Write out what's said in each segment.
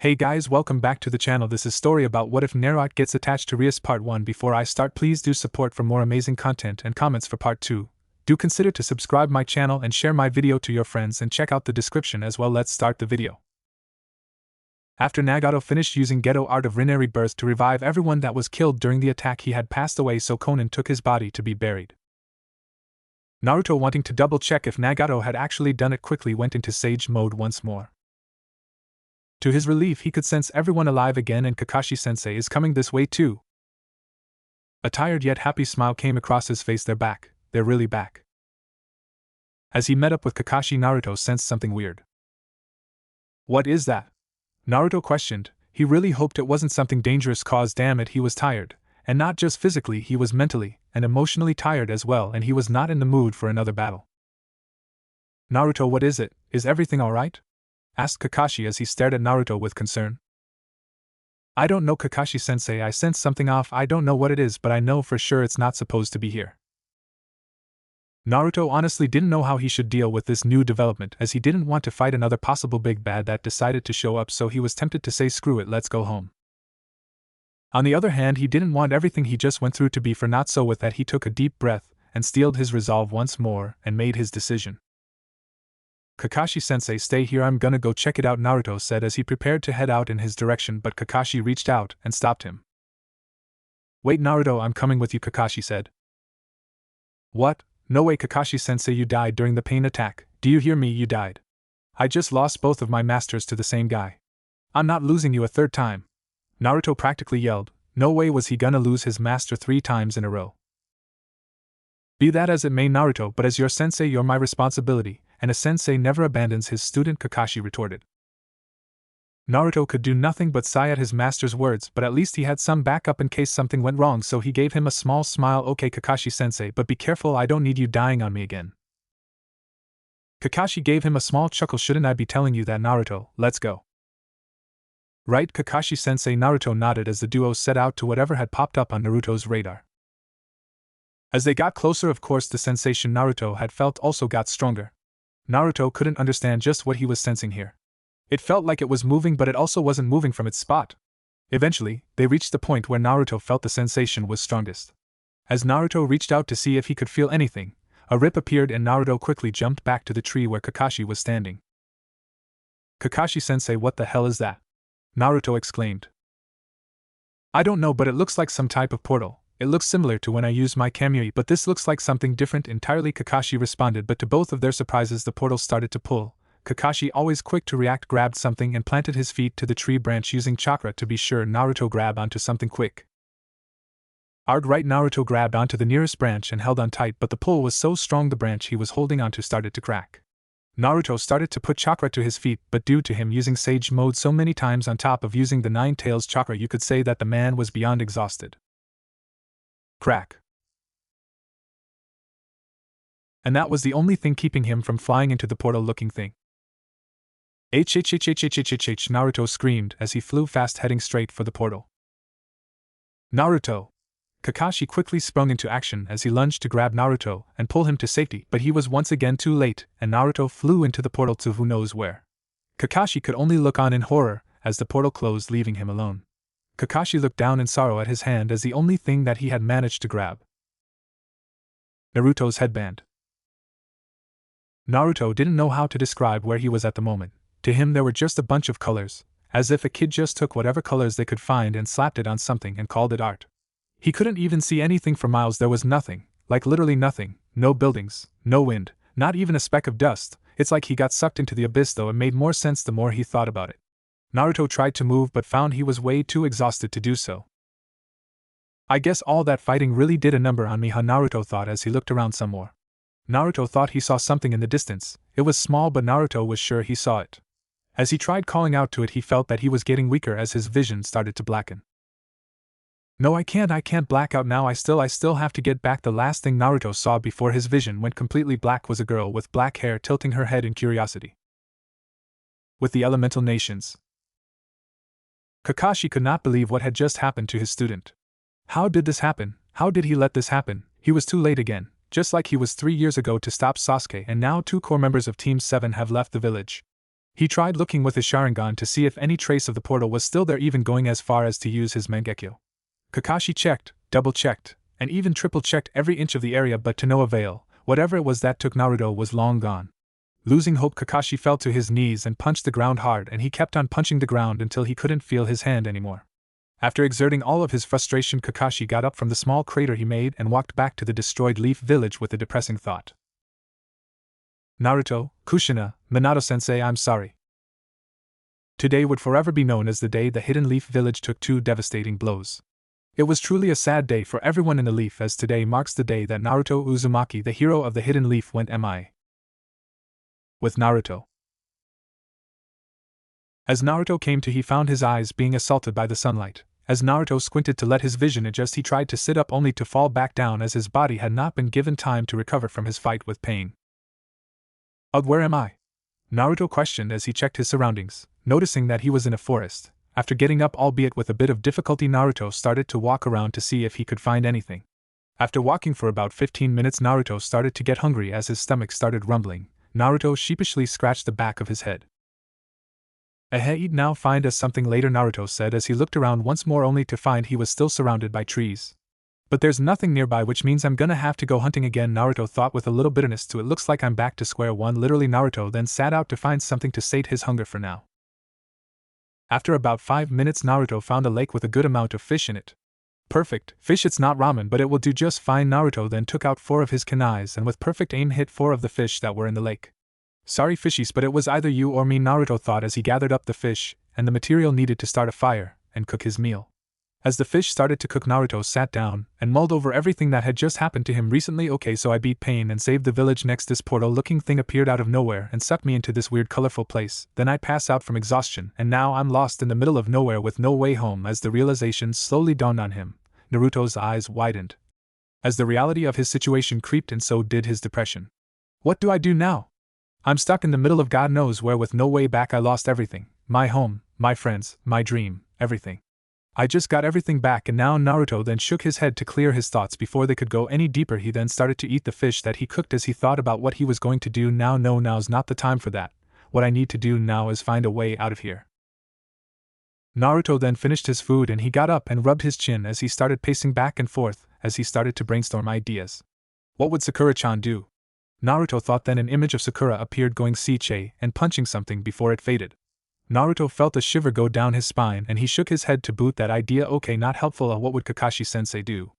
Hey guys, welcome back to the channel. This is story about what if Naruto gets attached to Rias part 1. Before I start, please do support for more amazing content and comments for part 2. Do consider to subscribe my channel and share my video to your friends and check out the description as well. Let's start the video. After Nagato finished using Geto art of Rinari birth to revive everyone that was killed during the attack, he had passed away, so Konan took his body to be buried. Naruto, wanting to double check if Nagato had actually done it, quickly went into sage mode once more. To his relief, he could sense everyone alive again, and Kakashi-sensei is coming this way too. A tired yet happy smile came across his face. They're back. They're really back. As he met up with Kakashi, Naruto sensed something weird. What is that? Naruto questioned. He really hoped it wasn't something dangerous, cause damn it, he was tired. And not just physically, he was mentally and emotionally tired as well, and he was not in the mood for another battle. Naruto, what is it? Is everything alright? Asked Kakashi as he stared at Naruto with concern. I don't know, Kakashi-sensei, I sense something off. I don't know what it is, but I know for sure it's not supposed to be here. Naruto honestly didn't know how he should deal with this new development, as he didn't want to fight another possible big bad that decided to show up, so he was tempted to say screw it, let's go home. On the other hand, he didn't want everything he just went through to be for naught, so with that he took a deep breath and steeled his resolve once more and made his decision. Kakashi-sensei, stay here, I'm gonna go check it out, Naruto said as he prepared to head out in his direction, but Kakashi reached out and stopped him. Wait, Naruto, I'm coming with you, Kakashi said. What? No way, Kakashi-sensei, you died during the pain attack. Do you hear me? You died. I just lost both of my masters to the same guy. I'm not losing you a third time. Naruto practically yelled. No way was he gonna lose his master 3 times in a row. Be that as it may, Naruto, but as your sensei you're my responsibility, and a sensei never abandons his student, Kakashi retorted. Naruto could do nothing but sigh at his master's words, but at least he had some backup in case something went wrong, so he gave him a small smile. Okay, Kakashi-sensei, but be careful, I don't need you dying on me again. Kakashi gave him a small chuckle. Shouldn't I be telling you that, Naruto? Let's go. Right, Kakashi-sensei. Naruto nodded as the duo set out to whatever had popped up on Naruto's radar. As they got closer, of course, the sensation Naruto had felt also got stronger. Naruto couldn't understand just what he was sensing here. It felt like it was moving, but it also wasn't moving from its spot. Eventually, they reached the point where Naruto felt the sensation was strongest. As Naruto reached out to see if he could feel anything, a rip appeared and Naruto quickly jumped back to the tree where Kakashi was standing. Kakashi-sensei, what the hell is that? Naruto exclaimed. I don't know, but it looks like some type of portal. It looks similar to when I used my Kamui, but this looks like something different entirely, Kakashi responded, but to both of their surprises the portal started to pull. Kakashi, always quick to react, grabbed something and planted his feet to the tree branch using chakra to be sure. Naruto grabbed onto something quick. Right, Naruto grabbed onto the nearest branch and held on tight, but the pull was so strong the branch he was holding onto started to crack. Naruto started to put chakra to his feet, but due to him using sage mode so many times on top of using the 9 tails chakra, you could say that the man was beyond exhausted. Crack. And that was the only thing keeping him from flying into the portal-looking thing. Naruto screamed as he flew fast, heading straight for the portal. Naruto! Kakashi quickly sprung into action as he lunged to grab Naruto and pull him to safety, but he was once again too late, and Naruto flew into the portal to who knows where. Kakashi could only look on in horror as the portal closed, leaving him alone. Kakashi looked down in sorrow at his hand as the only thing that he had managed to grab. Naruto's headband. Naruto didn't know how to describe where he was at the moment. To him there were just a bunch of colors, as if a kid just took whatever colors they could find and slapped it on something and called it art. He couldn't even see anything for miles. There was nothing, like literally nothing, no buildings, no wind, not even a speck of dust. It's like he got sucked into the abyss, though it made more sense the more he thought about it. Naruto tried to move but found he was way too exhausted to do so. I guess all that fighting really did a number on me, huh? Naruto thought as he looked around some more. Naruto thought he saw something in the distance. It was small, but Naruto was sure he saw it. As he tried calling out to it, he felt that he was getting weaker as his vision started to blacken. No, I can't black out now. I still have to get back. The last thing Naruto saw before his vision went completely black was a girl with black hair tilting her head in curiosity. With the elemental nations. Kakashi could not believe what had just happened to his student. How did this happen? How did he let this happen? He was too late again, just like he was 3 years ago to stop Sasuke, and now 2 core members of Team 7 have left the village. He tried looking with his Sharingan to see if any trace of the portal was still there, even going as far as to use his Mangekyo. Kakashi checked, double-checked, and even triple-checked every inch of the area, but to no avail. Whatever it was that took Naruto was long gone. Losing hope, Kakashi fell to his knees and punched the ground hard, and he kept on punching the ground until he couldn't feel his hand anymore. After exerting all of his frustration, Kakashi got up from the small crater he made and walked back to the destroyed Leaf Village with a depressing thought. Naruto, Kushina, Minato-sensei, I'm sorry. Today would forever be known as the day the Hidden Leaf Village took 2 devastating blows. It was truly a sad day for everyone in the Leaf, as today marks the day that Naruto Uzumaki, the hero of the Hidden Leaf, went MIA. With Naruto. As Naruto came to, he found his eyes being assaulted by the sunlight. As Naruto squinted to let his vision adjust, he tried to sit up only to fall back down, as his body had not been given time to recover from his fight with pain. Where am I? Naruto questioned as he checked his surroundings, noticing that he was in a forest. After getting up, albeit with a bit of difficulty, Naruto started to walk around to see if he could find anything. After walking for about 15 minutes, Naruto started to get hungry as his stomach started rumbling. Naruto sheepishly scratched the back of his head. Eat now, find us something later, Naruto said as he looked around once more, only to find he was still surrounded by trees. But there's nothing nearby, which means I'm gonna have to go hunting again, Naruto thought with a little bitterness too. It looks like I'm back to square one, literally. Naruto then sat out to find something to sate his hunger for now. After about 5 minutes, Naruto found a lake with a good amount of fish in it. Perfect, fish, it's not ramen, but it will do just fine. Naruto then took out 4 of his kunais and with perfect aim hit 4 of the fish that were in the lake. Sorry fishies, but it was either you or me, Naruto thought as he gathered up the fish and the material needed to start a fire and cook his meal. As the fish started to cook, Naruto sat down and mulled over everything that had just happened to him recently. Okay, so I beat pain and saved the village. Next, this portal-looking thing appeared out of nowhere and sucked me into this weird colorful place. Then I pass out from exhaustion, and now I'm lost in the middle of nowhere with no way home. As the realization slowly dawned on him, Naruto's eyes widened. As the reality of his situation creeped in, so did his depression. What do I do now? I'm stuck in the middle of God knows where with no way back. I lost everything. My home, my friends, my dream, everything. I just got everything back, and now Naruto then shook his head to clear his thoughts before they could go any deeper. He then started to eat the fish that he cooked as he thought about what he was going to do now. No, now's not the time for that. What I need to do now is find a way out of here. Naruto then finished his food and he got up and rubbed his chin as he started pacing back and forth as he started to brainstorm ideas. What would Sakura-chan do? Naruto thought. Then an image of Sakura appeared going "Seiche" and punching something before it faded. Naruto felt a shiver go down his spine and he shook his head to boot that idea. Okay, not helpful. What would Kakashi-sensei do?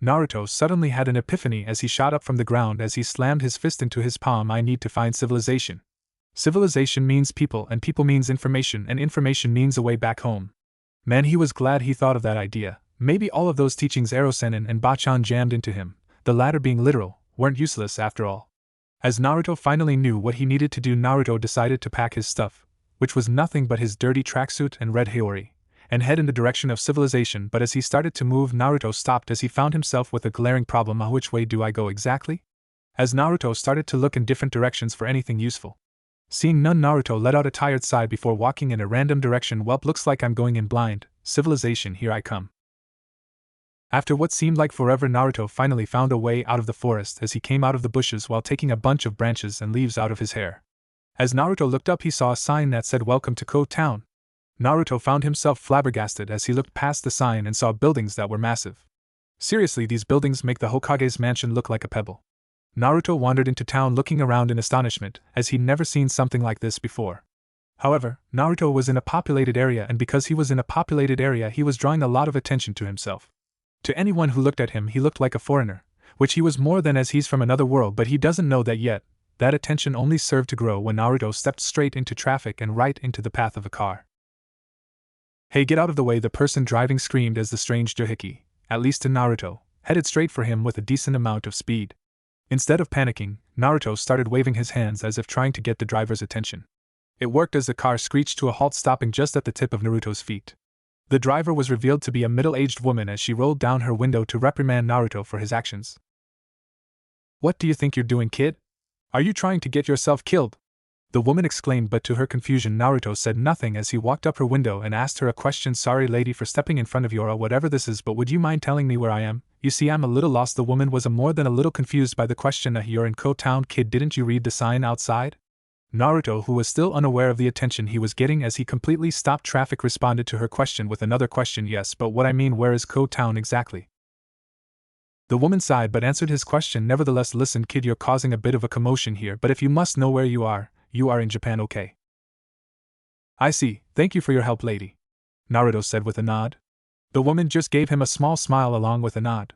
Naruto suddenly had an epiphany as he shot up from the ground as he slammed his fist into his palm. I need to find civilization. Civilization means people, and people means information, and information means a way back home. Man, he was glad he thought of that idea. Maybe all of those teachings Erosenin and Bachan jammed into him, the latter being literal, weren't useless after all. As Naruto finally knew what he needed to do, Naruto decided to pack his stuff, which was nothing but his dirty tracksuit and red haori, and head in the direction of civilization. But as he started to move, Naruto stopped as he found himself with a glaring problem. Which way do I go exactly? As Naruto started to look in different directions for anything useful. Seeing none, Naruto let out a tired sigh before walking in a random direction. Welp, looks like I'm going in blind. Civilization, here I come. After what seemed like forever, Naruto finally found a way out of the forest as he came out of the bushes while taking a bunch of branches and leaves out of his hair. As Naruto looked up, he saw a sign that said "Welcome to Ko Town." Naruto found himself flabbergasted as he looked past the sign and saw buildings that were massive. Seriously, these buildings make the Hokage's mansion look like a pebble. Naruto wandered into town looking around in astonishment, as he'd never seen something like this before. However, Naruto was in a populated area, and because he was in a populated area, he was drawing a lot of attention to himself. To anyone who looked at him, he looked like a foreigner, which he was more than, as he's from another world, but he doesn't know that yet. That attention only served to grow when Naruto stepped straight into traffic and right into the path of a car. "Hey, get out of the way," the person driving screamed as the strange doohickey, at least to Naruto, headed straight for him with a decent amount of speed. Instead of panicking, Naruto started waving his hands as if trying to get the driver's attention. It worked as the car screeched to a halt, stopping just at the tip of Naruto's feet. The driver was revealed to be a middle-aged woman as she rolled down her window to reprimand Naruto for his actions. "What do you think you're doing, kid? Are you trying to get yourself killed?" the woman exclaimed, but to her confusion Naruto said nothing as he walked up her window and asked her a question. "Sorry lady for stepping in front of you or whatever this is, but would you mind telling me where I am? You see, I'm a little lost." The woman was more than a little confused by the question. "You're in Ko Town, kid, didn't you read the sign outside?" Naruto, who was still unaware of the attention he was getting as he completely stopped traffic, responded to her question with another question. Yes, but what I mean, where is Ko Town exactly? The woman sighed but answered his question nevertheless. Listen, kid, you're causing a bit of a commotion here, but if you must know where you are in Japan, okay? I see, thank you for your help, lady, Naruto said with a nod. The woman just gave him a small smile along with a nod.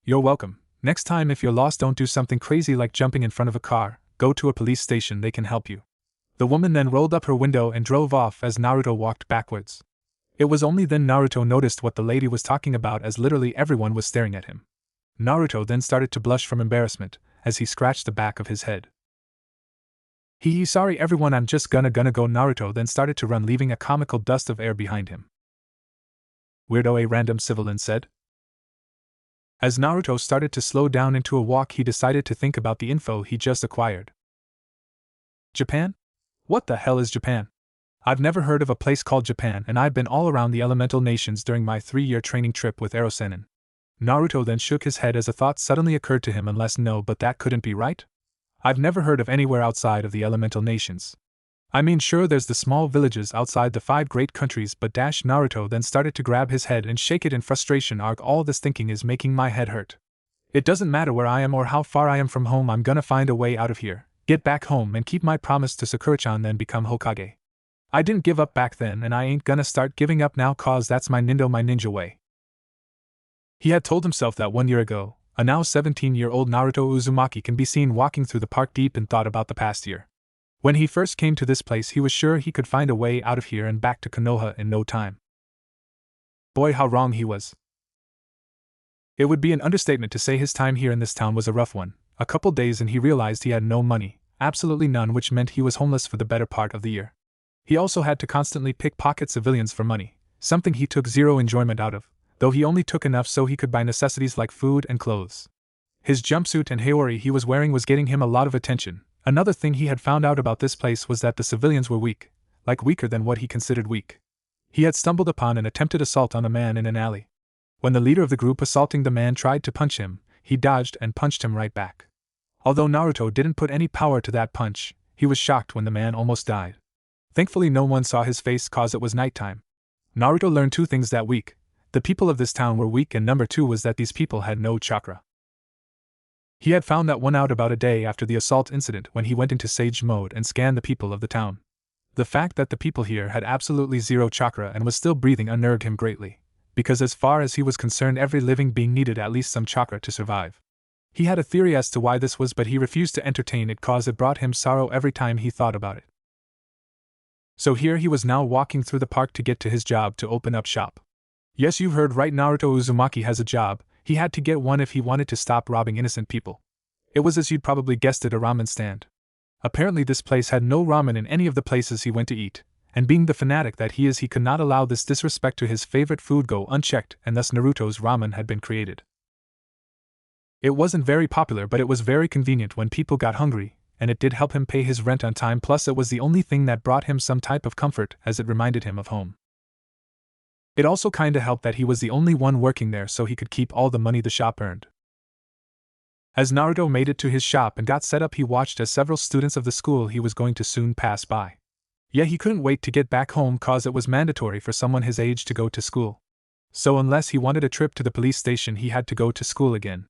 You're welcome. Next time if you're lost, don't do something crazy like jumping in front of a car, go to a police station, they can help you. The woman then rolled up her window and drove off as Naruto walked backwards. It was only then Naruto noticed what the lady was talking about, as literally everyone was staring at him. Naruto then started to blush from embarrassment as he scratched the back of his head. Sorry everyone, I'm just gonna go. Naruto then started to run, leaving a comical dust of air behind him. Weirdo, a random civilian said. As Naruto started to slow down into a walk, he decided to think about the info he just acquired. Japan? What the hell is Japan? I've never heard of a place called Japan, and I've been all around the elemental nations during my 3-year training trip with Erosenin. Naruto then shook his head as a thought suddenly occurred to him. Unless no, but that couldn't be right? I've never heard of anywhere outside of the elemental nations. I mean, sure, there's the small villages outside the 5 great countries, but Naruto then started to grab his head and shake it in frustration. All this thinking is making my head hurt. It doesn't matter where I am or how far I am from home, I'm gonna find a way out of here, get back home and keep my promise to Sakura-chan, then become Hokage. I didn't give up back then and I ain't gonna start giving up now, cause that's my ninja way. He had told himself that 1 year ago. A now 17-year-old Naruto Uzumaki can be seen walking through the park deep in thought about the past year. When he first came to this place, he was sure he could find a way out of here and back to Konoha in no time. Boy, how wrong he was. It would be an understatement to say his time here in this town was a rough one. A couple days and he realized he had no money, absolutely none, which meant he was homeless for the better part of the year. He also had to constantly pickpocket civilians for money, something he took zero enjoyment out of, though he only took enough so he could buy necessities like food and clothes. His jumpsuit and haori he was wearing was getting him a lot of attention. Another thing he had found out about this place was that the civilians were weak, like weaker than what he considered weak. He had stumbled upon an attempted assault on a man in an alley. When the leader of the group assaulting the man tried to punch him, he dodged and punched him right back. Although Naruto didn't put any power to that punch, he was shocked when the man almost died. Thankfully no one saw his face cause it was nighttime. Naruto learned 2 things that week. The people of this town were weak, and number 2 was that these people had no chakra. He had found that one out about a day after the assault incident when he went into sage mode and scanned the people of the town. The fact that the people here had absolutely zero chakra and was still breathing unnerved him greatly, because as far as he was concerned every living being needed at least some chakra to survive. He had a theory as to why this was, but he refused to entertain it cause it brought him sorrow every time he thought about it. So here he was now walking through the park to get to his job to open up shop. Yes, you heard right, Naruto Uzumaki has a job. He had to get one if he wanted to stop robbing innocent people. It was, as you'd probably guessed it, a ramen stand. Apparently this place had no ramen in any of the places he went to eat, and being the fanatic that he is, he could not allow this disrespect to his favorite food go unchecked, and thus Naruto's ramen had been created. It wasn't very popular, but it was very convenient when people got hungry, and it did help him pay his rent on time, plus it was the only thing that brought him some type of comfort as it reminded him of home. It also kinda helped that he was the only one working there, so he could keep all the money the shop earned. As Naruto made it to his shop and got set up, he watched as several students of the school he was going to soon pass by. Yeah, he couldn't wait to get back home cause it was mandatory for someone his age to go to school. So unless he wanted a trip to the police station, he had to go to school again.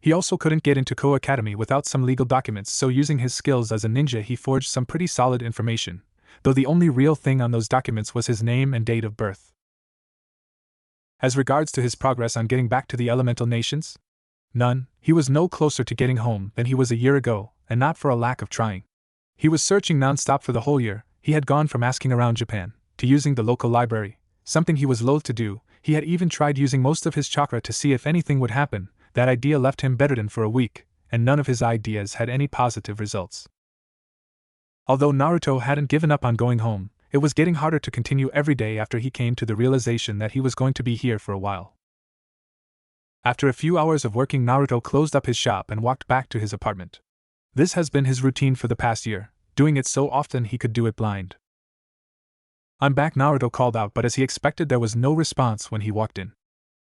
He also couldn't get into Ko Academy without some legal documents, so using his skills as a ninja he forged some pretty solid information, though the only real thing on those documents was his name and date of birth. As regards to his progress on getting back to the elemental nations? None. He was no closer to getting home than he was a year ago, and not for a lack of trying. He was searching non-stop for the whole year. He had gone from asking around Japan to using the local library, something he was loath to do. He had even tried using most of his chakra to see if anything would happen. That idea left him bedridden for a week, and none of his ideas had any positive results. Although Naruto hadn't given up on going home, it was getting harder to continue every day after he came to the realization that he was going to be here for a while. After a few hours of working, Naruto closed up his shop and walked back to his apartment. This has been his routine for the past year, doing it so often he could do it blind. "I'm back," Naruto called out, but as he expected there was no response when he walked in.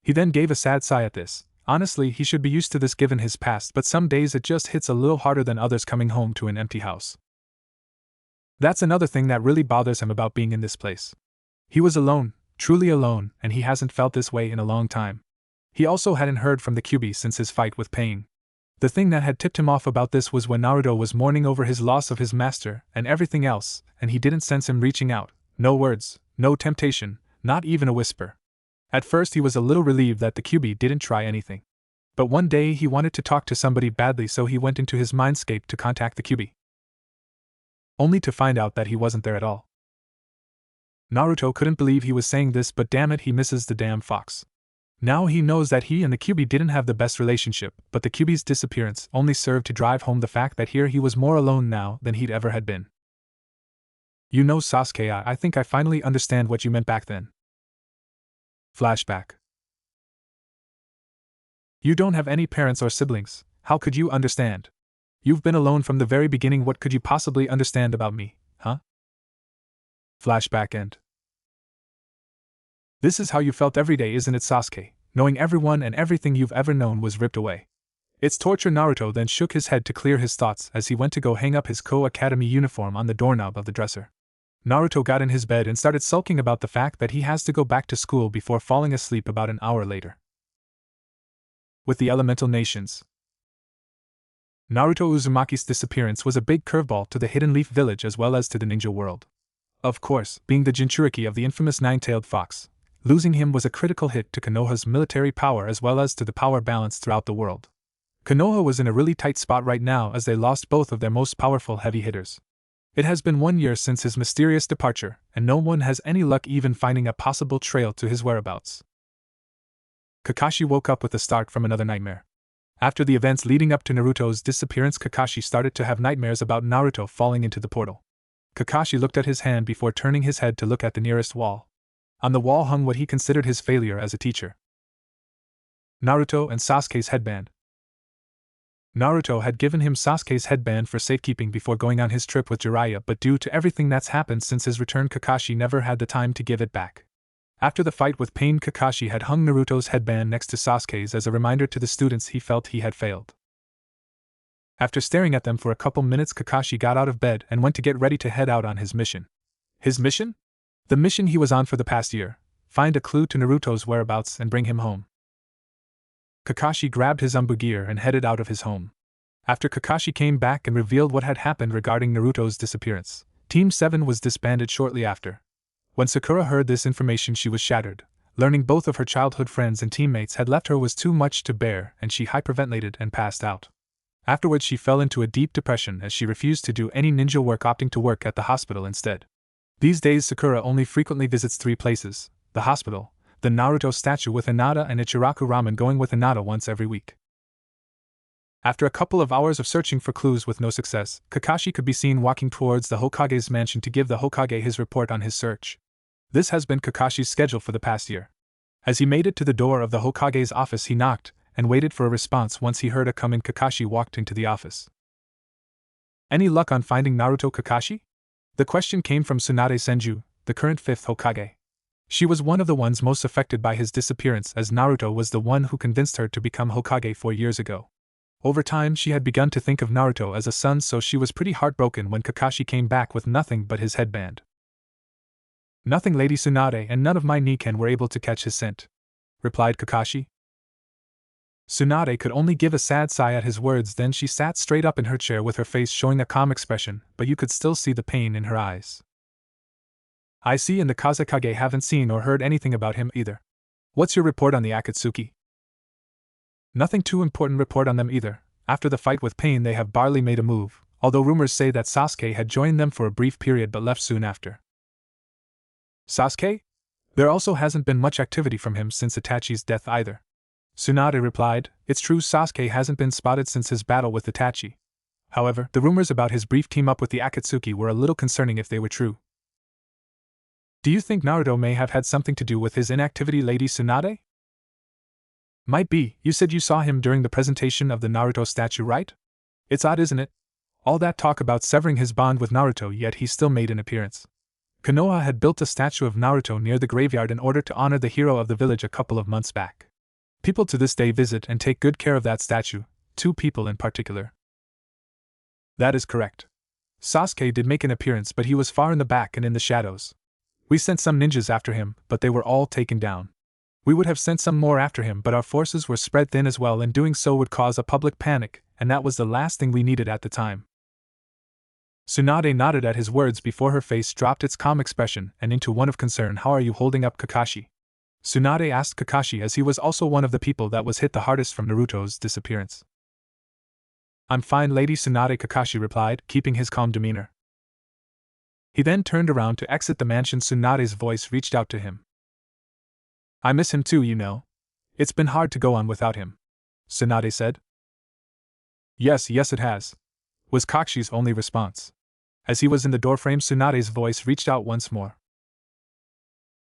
He then gave a sad sigh at this. Honestly, he should be used to this given his past, but some days it just hits a little harder than others coming home to an empty house. That's another thing that really bothers him about being in this place. He was alone, truly alone, and he hasn't felt this way in a long time. He also hadn't heard from the Kyuubi since his fight with Pain. The thing that had tipped him off about this was when Naruto was mourning over his loss of his master and everything else, and he didn't sense him reaching out. No words, no temptation, not even a whisper. At first he was a little relieved that the Kyuubi didn't try anything. But one day he wanted to talk to somebody badly, so he went into his mindscape to contact the Kyuubi. Only to find out that he wasn't there at all. Naruto couldn't believe he was saying this, but damn it, he misses the damn fox. Now he knows that he and the Kyuubi didn't have the best relationship, but the Kyuubi's disappearance only served to drive home the fact that here he was more alone now than he'd ever had been. You know, Sasuke, I think I finally understand what you meant back then. Flashback. You don't have any parents or siblings, how could you understand? You've been alone from the very beginning, what could you possibly understand about me, huh? Flashback end. This is how you felt every day, isn't it, Sasuke? Knowing everyone and everything you've ever known was ripped away. It's torture. Naruto then shook his head to clear his thoughts as he went to go hang up his Ko-Academy uniform on the doorknob of the dresser. Naruto got in his bed and started sulking about the fact that he has to go back to school before falling asleep about an hour later. With the elemental nations. Naruto Uzumaki's disappearance was a big curveball to the Hidden Leaf Village as well as to the ninja world. Of course, being the Jinchuriki of the infamous Nine-Tailed Fox, losing him was a critical hit to Konoha's military power as well as to the power balance throughout the world. Konoha was in a really tight spot right now as they lost both of their most powerful heavy hitters. It has been 1 year since his mysterious departure, and no one has any luck even finding a possible trail to his whereabouts. Kakashi woke up with a start from another nightmare. After the events leading up to Naruto's disappearance, Kakashi started to have nightmares about Naruto falling into the portal. Kakashi looked at his hand before turning his head to look at the nearest wall. On the wall hung what he considered his failure as a teacher. Naruto and Sasuke's headband. Naruto had given him Sasuke's headband for safekeeping before going on his trip with Jiraiya, but due to everything that's happened since his return, Kakashi never had the time to give it back. After the fight with Pain, Kakashi had hung Naruto's headband next to Sasuke's as a reminder to the students he felt he had failed. After staring at them for a couple minutes, Kakashi got out of bed and went to get ready to head out on his mission. His mission? The mission he was on for the past year: find a clue to Naruto's whereabouts and bring him home. Kakashi grabbed his Umbu gear and headed out of his home. After Kakashi came back and revealed what had happened regarding Naruto's disappearance, Team 7 was disbanded shortly after. When Sakura heard this information, she was shattered. Learning both of her childhood friends and teammates had left her was too much to bear, and she hyperventilated and passed out. Afterwards, she fell into a deep depression as she refused to do any ninja work, opting to work at the hospital instead. These days, Sakura only frequently visits 3 places: the hospital, the Naruto statue with Hinata, and Ichiraku Ramen, going with Hinata once every week. After a couple of hours of searching for clues with no success, Kakashi could be seen walking towards the Hokage's mansion to give the Hokage his report on his search. This has been Kakashi's schedule for the past year. As he made it to the door of the Hokage's office, he knocked and waited for a response. Once he heard a come in, Kakashi walked into the office. Any luck on finding Naruto, Kakashi? The question came from Tsunade Senju, the current 5th Hokage. She was one of the ones most affected by his disappearance, as Naruto was the one who convinced her to become Hokage 4 years ago. Over time, she had begun to think of Naruto as a son, so she was pretty heartbroken when Kakashi came back with nothing but his headband. Nothing, Lady Tsunade, and none of my Niken were able to catch his scent, replied Kakashi. Tsunade could only give a sad sigh at his words. Then she sat straight up in her chair with her face showing a calm expression, but you could still see the pain in her eyes. I see, and the Kazekage haven't seen or heard anything about him either. What's your report on the Akatsuki? Nothing too important report on them either. After the fight with Pain, they have barely made a move, although rumors say that Sasuke had joined them for a brief period but left soon after. Sasuke? There also hasn't been much activity from him since Itachi's death either. Tsunade replied, it's true, Sasuke hasn't been spotted since his battle with Itachi. However, the rumors about his brief team-up with the Akatsuki were a little concerning if they were true. Do you think Naruto may have had something to do with his inactivity, Lady Tsunade? Might be. You said you saw him during the presentation of the Naruto statue, right? It's odd, isn't it? All that talk about severing his bond with Naruto, yet he still made an appearance. Konoha had built a statue of Naruto near the graveyard in order to honor the hero of the village a couple of months back. People to this day visit and take good care of that statue, 2 people in particular. That is correct. Sasuke did make an appearance, but he was far in the back and in the shadows. We sent some ninjas after him, but they were all taken down. We would have sent some more after him, but our forces were spread thin as well, and doing so would cause a public panic, and that was the last thing we needed at the time. Tsunade nodded at his words before her face dropped its calm expression and into one of concern. How are you holding up, Kakashi? Tsunade asked Kakashi, as he was also one of the people that was hit the hardest from Naruto's disappearance. I'm fine, Lady Tsunade, Kakashi replied, keeping his calm demeanor. He then turned around to exit the mansion. Tsunade's voice reached out to him. I miss him too, you know. It's been hard to go on without him, Tsunade said. Yes, it has, was Kakashi's only response. As he was in the doorframe, Tsunade's voice reached out once more.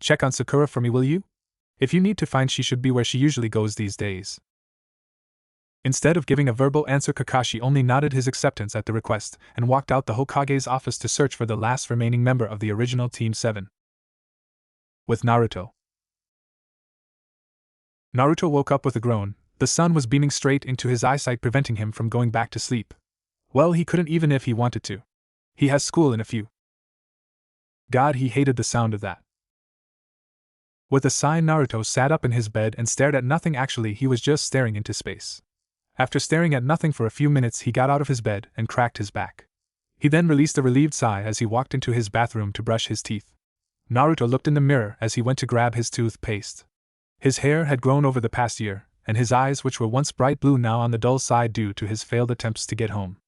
Check on Sakura for me, will you? If you need to find, she should be where she usually goes these days. Instead of giving a verbal answer, Kakashi only nodded his acceptance at the request and walked out the Hokage's office to search for the last remaining member of the original Team 7. With Naruto. Naruto woke up with a groan. The sun was beaming straight into his eyesight, preventing him from going back to sleep. Well, he couldn't even if he wanted to. He has school in a few. God, he hated the sound of that. With a sigh, Naruto sat up in his bed and stared at nothing. Actually, he was just staring into space. After staring at nothing for a few minutes, he got out of his bed and cracked his back. He then released a relieved sigh as he walked into his bathroom to brush his teeth. Naruto looked in the mirror as he went to grab his toothpaste. His hair had grown over the past year, and his eyes, which were once bright blue, now on the dull side due to his failed attempts to get home.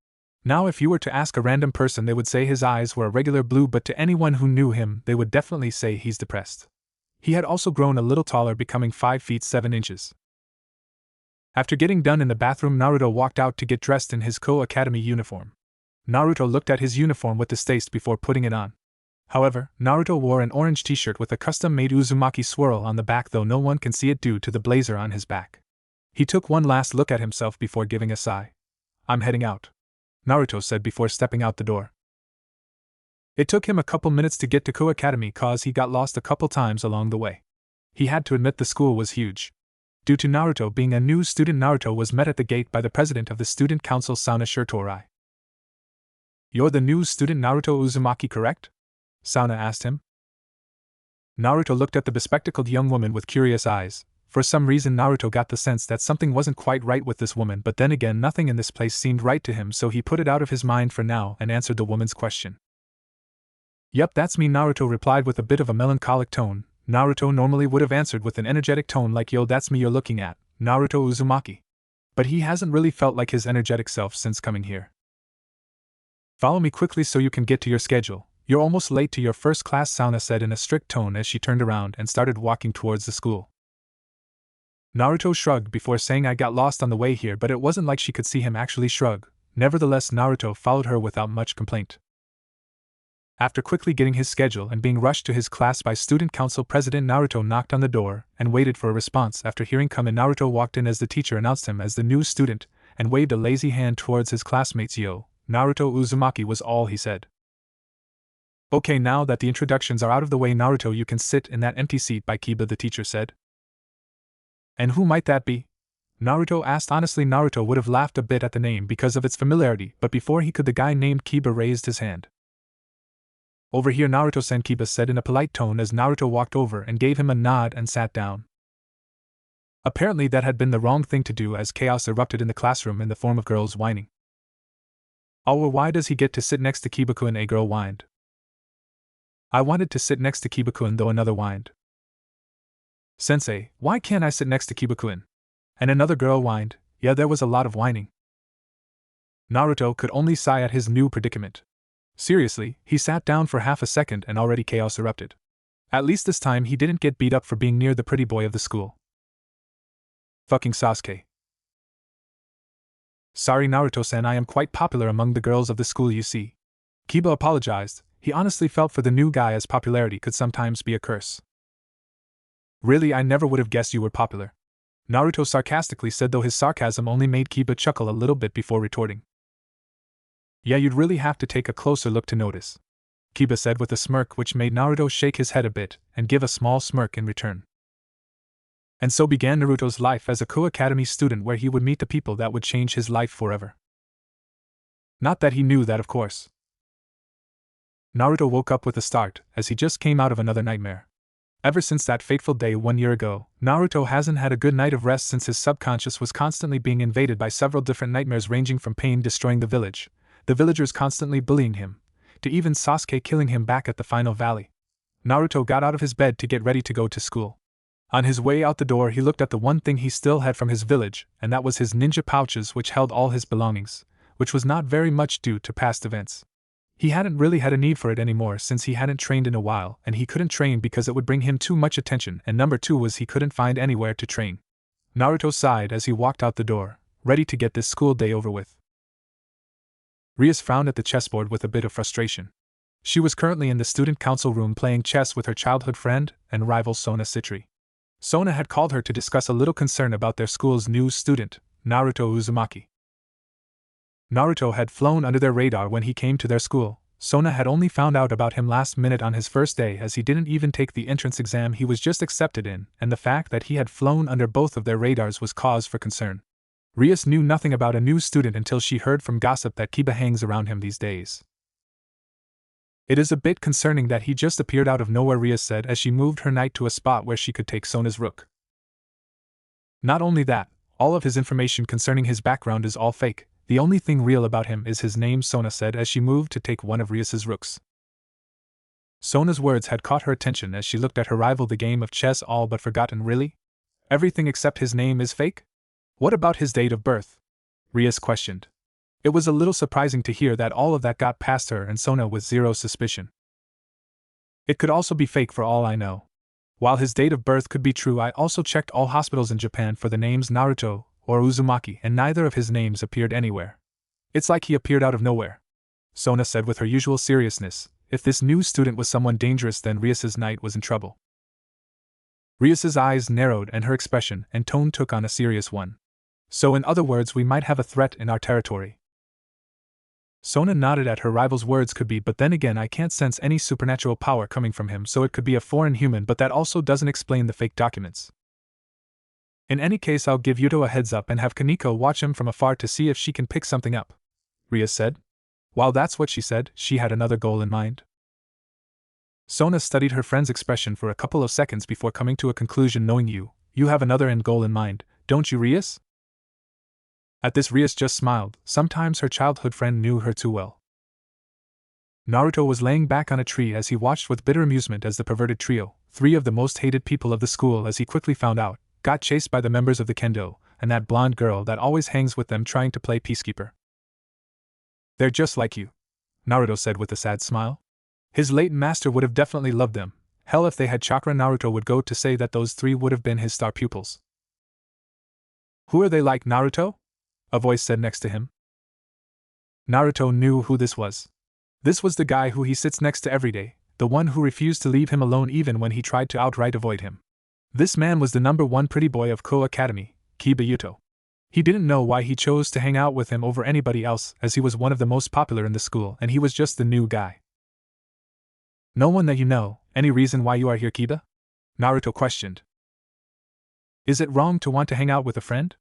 Now, if you were to ask a random person, they would say his eyes were a regular blue, but to anyone who knew him, they would definitely say he's depressed. He had also grown a little taller, becoming 5 feet 7 inches. After getting done in the bathroom, Naruto walked out to get dressed in his Ko Academy uniform. Naruto looked at his uniform with distaste before putting it on. However, Naruto wore an orange t-shirt with a custom-made Uzumaki swirl on the back, though no one can see it due to the blazer on his back. He took one last look at himself before giving a sigh. I'm heading out, Naruto said before stepping out the door. It took him a couple minutes to get to Ko Academy cause he got lost a couple times along the way. He had to admit the school was huge. Due to Naruto being a new student, Naruto was met at the gate by the president of the student council, Sauna Shirtorai. You're the new student Naruto Uzumaki, correct? Sauna asked him. Naruto looked at the bespectacled young woman with curious eyes. For some reason, Naruto got the sense that something wasn't quite right with this woman, but then again, nothing in this place seemed right to him, so he put it out of his mind for now and answered the woman's question. Yep, that's me, Naruto replied with a bit of a melancholic tone. Naruto normally would have answered with an energetic tone like, yo, that's me you're looking at, Naruto Uzumaki. But he hasn't really felt like his energetic self since coming here. Follow me quickly so you can get to your schedule. You're almost late to your first class, Sauna said in a strict tone as she turned around and started walking towards the school. Naruto shrugged before saying, I got lost on the way here, but it wasn't like she could see him actually shrug. Nevertheless, Naruto followed her without much complaint. After quickly getting his schedule and being rushed to his class by student council president, Naruto knocked on the door and waited for a response. After hearing come in, Naruto walked in as the teacher announced him as the new student and waved a lazy hand towards his classmates. Yo, Naruto Uzumaki was all he said. Okay, now that the introductions are out of the way, Naruto, you can sit in that empty seat by Kiba, the teacher said. And who might that be? Naruto asked. Honestly, Naruto would have laughed a bit at the name because of its familiarity, but before he could, the guy named Kiba raised his hand. Over here, Naruto-san, Kiba said in a polite tone as Naruto walked over and gave him a nod and sat down. Apparently that had been the wrong thing to do, as chaos erupted in the classroom in the form of girls whining. Oh, well, why does he get to sit next to Kiba-kun? A girl whined. I wanted to sit next to Kiba-kun, though, another whined. Sensei, why can't I sit next to Kiba-kun? And another girl whined. Yeah, there was a lot of whining. Naruto could only sigh at his new predicament. Seriously, he sat down for half a second and already chaos erupted. At least this time he didn't get beat up for being near the pretty boy of the school. Fucking Sasuke. Sorry, Naruto-san, I am quite popular among the girls of the school, you see. Kiba apologized. He honestly felt for the new guy, as popularity could sometimes be a curse. Really, I never would have guessed you were popular, Naruto sarcastically said, though his sarcasm only made Kiba chuckle a little bit before retorting. Yeah, you'd really have to take a closer look to notice, Kiba said with a smirk which made Naruto shake his head a bit and give a small smirk in return. And so began Naruto's life as a Ko Academy student, where he would meet the people that would change his life forever. Not that he knew that, of course. Naruto woke up with a start, as he just came out of another nightmare. Ever since that fateful day 1 year ago, Naruto hasn't had a good night of rest since his subconscious was constantly being invaded by several different nightmares ranging from pain destroying the village, the villagers constantly bullying him, to even Sasuke killing him back at the final valley. Naruto got out of his bed to get ready to go to school. On his way out the door he looked at the one thing he still had from his village, and that was his ninja pouches which held all his belongings, which was not very much due to past events. He hadn't really had a need for it anymore since he hadn't trained in a while, and he couldn't train because it would bring him too much attention, and number 2 was he couldn't find anywhere to train. Naruto sighed as he walked out the door, ready to get this school day over with. Rias frowned at the chessboard with a bit of frustration. She was currently in the student council room playing chess with her childhood friend and rival Sona Citri. Sona had called her to discuss a little concern about their school's new student, Naruto Uzumaki. Naruto had flown under their radar when he came to their school. Sona had only found out about him last minute on his first day, as he didn't even take the entrance exam he was just accepted in, and the fact that he had flown under both of their radars was cause for concern. Rias knew nothing about a new student until she heard from gossip that Kiba hangs around him these days. It is a bit concerning that he just appeared out of nowhere, Rias said as she moved her knight to a spot where she could take Sona's rook. Not only that, all of his information concerning his background is all fake. The only thing real about him is his name, Sona said as she moved to take one of Rias's rooks. Sona's words had caught her attention as she looked at her rival. The game of chess all but forgotten, really? Everything except his name is fake? What about his date of birth? Rias questioned. It was a little surprising to hear that all of that got past her and Sona with zero suspicion. It could also be fake for all I know. While his date of birth could be true, I also checked all hospitals in Japan for the names Naruto or Uzumaki, and neither of his names appeared anywhere. It's like he appeared out of nowhere. Sona said with her usual seriousness. If this new student was someone dangerous, then Rias's knight was in trouble. Rias's eyes narrowed and her expression and tone took on a serious one. So in other words, we might have a threat in our territory. Sona nodded at her rival's words. Could be, but then again I can't sense any supernatural power coming from him, so it could be a foreign human, but that also doesn't explain the fake documents. In any case, I'll give Yuto a heads up and have Kaneko watch him from afar to see if she can pick something up, Rias said. While that's what she said, she had another goal in mind. Sona studied her friend's expression for a couple of seconds before coming to a conclusion. Knowing you have another end goal in mind, don't you, Rias? At this, Rias just smiled. Sometimes her childhood friend knew her too well. Naruto was laying back on a tree as he watched with bitter amusement as the perverted trio, 3 of the most hated people of the school as he quickly found out, got chased by the members of the kendo, and that blonde girl that always hangs with them trying to play peacekeeper. They're just like you, Naruto said with a sad smile. His late master would have definitely loved them. Hell, if they had chakra, Naruto would go to say that those 3 would have been his star pupils. Who are they like, Naruto? A voice said next to him. Naruto knew who this was. This was the guy who he sits next to every day, the one who refused to leave him alone even when he tried to outright avoid him. This man was the #1 pretty boy of Koa Academy, Kiba Yuto. He didn't know why he chose to hang out with him over anybody else, as he was one of the most popular in the school and he was just the new guy. No one that you know. Any reason why you are here, Kiba? Naruto questioned. Is it wrong to want to hang out with a friend?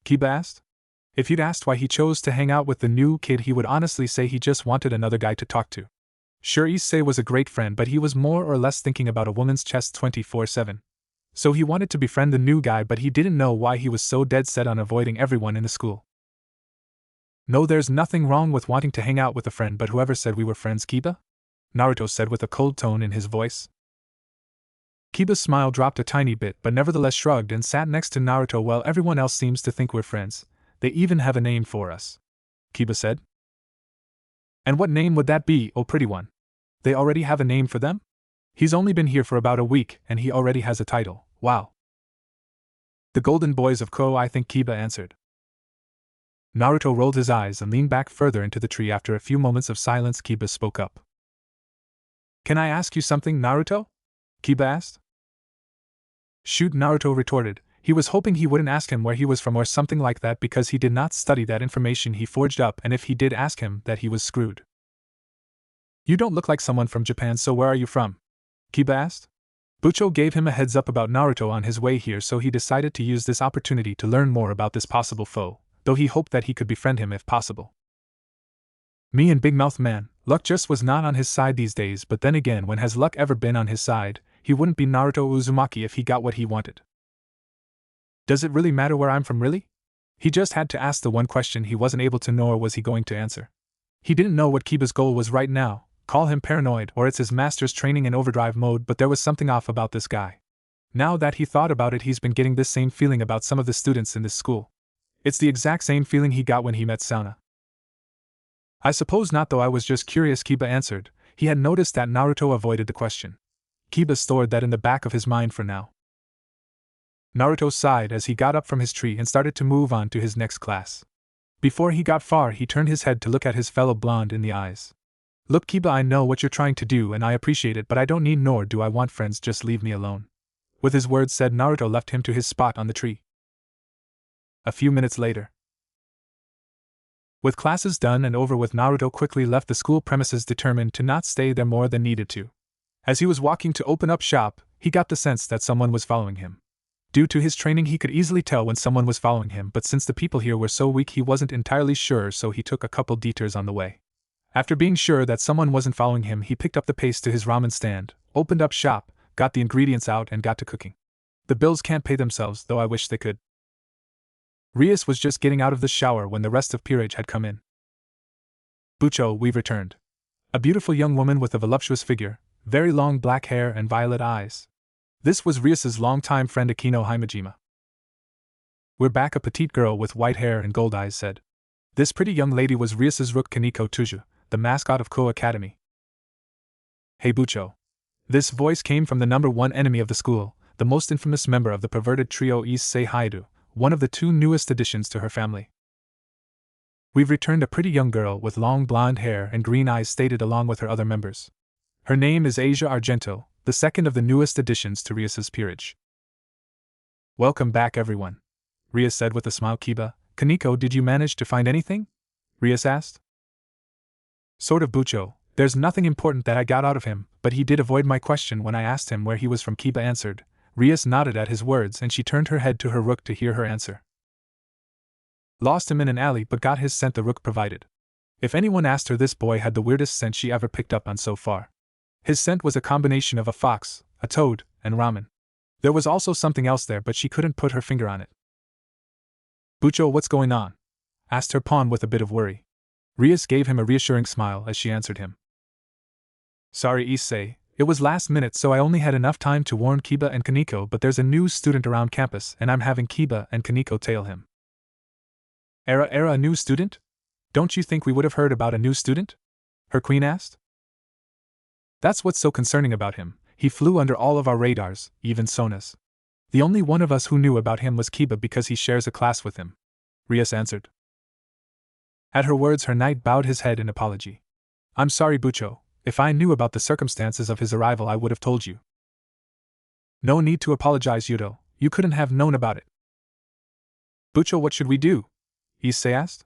Kiba asked. If you'd asked why he chose to hang out with the new kid, he would honestly say he just wanted another guy to talk to. Sure, Issei was a great friend, but he was more or less thinking about a woman's chest 24/7. So he wanted to befriend the new guy, but he didn't know why he was so dead set on avoiding everyone in the school. No, there's nothing wrong with wanting to hang out with a friend, but whoever said we were friends, Kiba? Naruto said with a cold tone in his voice. Kiba's smile dropped a tiny bit, but nevertheless shrugged and sat next to Naruto. Well, everyone else seems to think we're friends. They even have a name for us, Kiba said. And what name would that be, oh pretty one? They already have a name for them? He's only been here for about a week, and he already has a title. Wow. The Golden Boys of Ko, I think, Kiba answered. Naruto rolled his eyes and leaned back further into the tree. After a few moments of silence, Kiba spoke up. Can I ask you something, Naruto? Kiba asked. Shoot, Naruto retorted. He was hoping he wouldn't ask him where he was from or something like that because he did not study that information he forged up, and if he did ask him that, he was screwed. You don't look like someone from Japan, so where are you from? Kiba asked. Bucho gave him a heads up about Naruto on his way here, so he decided to use this opportunity to learn more about this possible foe, though he hoped that he could befriend him if possible. Me and Big Mouth Man, Luck just was not on his side these days, but then again, when has luck ever been on his side? He wouldn't be Naruto Uzumaki if he got what he wanted. Does it really matter where I'm from, really? He just had to ask the one question he wasn't able to, nor was he going to answer. He didn't know what Kiba's goal was right now, call him paranoid or it's his master's training in overdrive mode, but there was something off about this guy. Now that he thought about it, he's been getting this same feeling about some of the students in this school. It's the exact same feeling he got when he met Sauna. I suppose not, though I was just curious, Kiba answered. He had noticed that Naruto avoided the question. Kiba stored that in the back of his mind for now. Naruto sighed as he got up from his tree and started to move on to his next class. Before he got far, he turned his head to look at his fellow blonde in the eyes. Look, Kiba, I know what you're trying to do and I appreciate it, but I don't need nor do I want friends, just leave me alone. With his words said, Naruto left him to his spot on the tree. A few minutes later. With classes done and over with, Naruto quickly left the school premises, determined to not stay there more than needed to. As he was walking to open up shop, he got the sense that someone was following him. Due to his training, he could easily tell when someone was following him, but since the people here were so weak, he wasn't entirely sure, so he took a couple detours on the way. After being sure that someone wasn't following him, he picked up the pace to his ramen stand, opened up shop, got the ingredients out and got to cooking. The bills can't pay themselves, though I wish they could. Rias was just getting out of the shower when the rest of peerage had come in. Bucho, we've returned. A beautiful young woman with a voluptuous figure, very long black hair and violet eyes. This was Rias's longtime friend Akino Himejima. We're back, a petite girl with white hair and gold eyes said. This pretty young lady was Rias's rook Kaneko Tuju, the mascot of Ko Academy. Hey Bucho. This voice came from the number one enemy of the school, the most infamous member of the perverted trio Issei Haidu, one of the two newest additions to her family. We've returned, a pretty young girl with long blonde hair and green eyes stated along with her other members. Her name is Asia Argento, the second of the newest additions to Rias's peerage. Welcome back, everyone, Rias said with a smile. Kiba, Kaneko, did you manage to find anything? Rias asked. Sort of, Bucho. There's nothing important that I got out of him, but he did avoid my question when I asked him where he was from, Kiba answered. Rias nodded at his words and she turned her head to her rook to hear her answer. Lost him in an alley but got his scent, the rook provided. If anyone asked her, this boy had the weirdest scent she ever picked up on so far. His scent was a combination of a fox, a toad, and ramen. There was also something else there, but she couldn't put her finger on it. Bucho, what's going on? Asked her pawn with a bit of worry. Rias gave him a reassuring smile as she answered him. Sorry, Issei, it was last minute, so I only had enough time to warn Kiba and Kaneko, but there's a new student around campus and I'm having Kiba and Kaneko tail him. A new student? Don't you think we would have heard about a new student? Her queen asked. That's what's so concerning about him. He flew under all of our radars, even Sona's. The only one of us who knew about him was Kiba because he shares a class with him, Rias answered. At her words, her knight bowed his head in apology. I'm sorry, Bucho. If I knew about the circumstances of his arrival, I would have told you. No need to apologize, Yudo. You couldn't have known about it. Bucho, what should we do? Issei asked.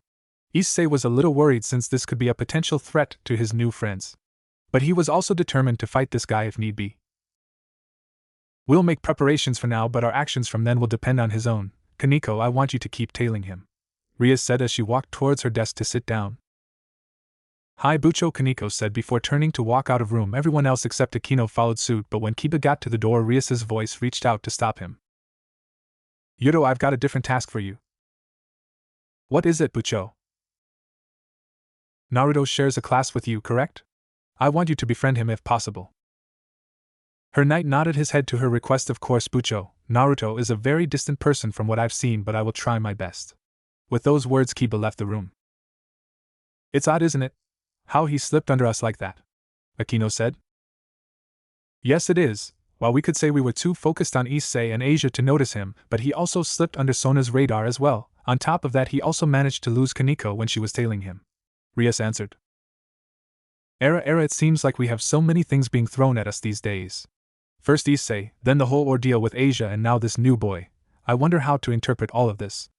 Issei was a little worried since this could be a potential threat to his new friends. But he was also determined to fight this guy if need be. We'll make preparations for now, but our actions from then will depend on his own. Kaneko, I want you to keep tailing him, Rias said as she walked towards her desk to sit down. Hi Bucho, Kaneko said before turning to walk out of room. Everyone else except Akino followed suit, but when Kiba got to the door, Rias's voice reached out to stop him. Yudo, I've got a different task for you. What is it, Bucho? Naruto shares a class with you, correct? I want you to befriend him if possible. Her knight nodded his head to her request. Of course, Bucho. Naruto is a very distant person from what I've seen, but I will try my best. With those words, Kiba left the room. It's odd, isn't it? How he slipped under us like that, Akino said. Yes, it is. While we could say we were too focused on Issei and Asia to notice him, but he also slipped under Sona's radar as well. On top of that, he also managed to lose Kaneko when she was tailing him, Rias answered. It seems like we have so many things being thrown at us these days. First Issei, then the whole ordeal with Asia, and now this new boy. I wonder how to interpret all of this.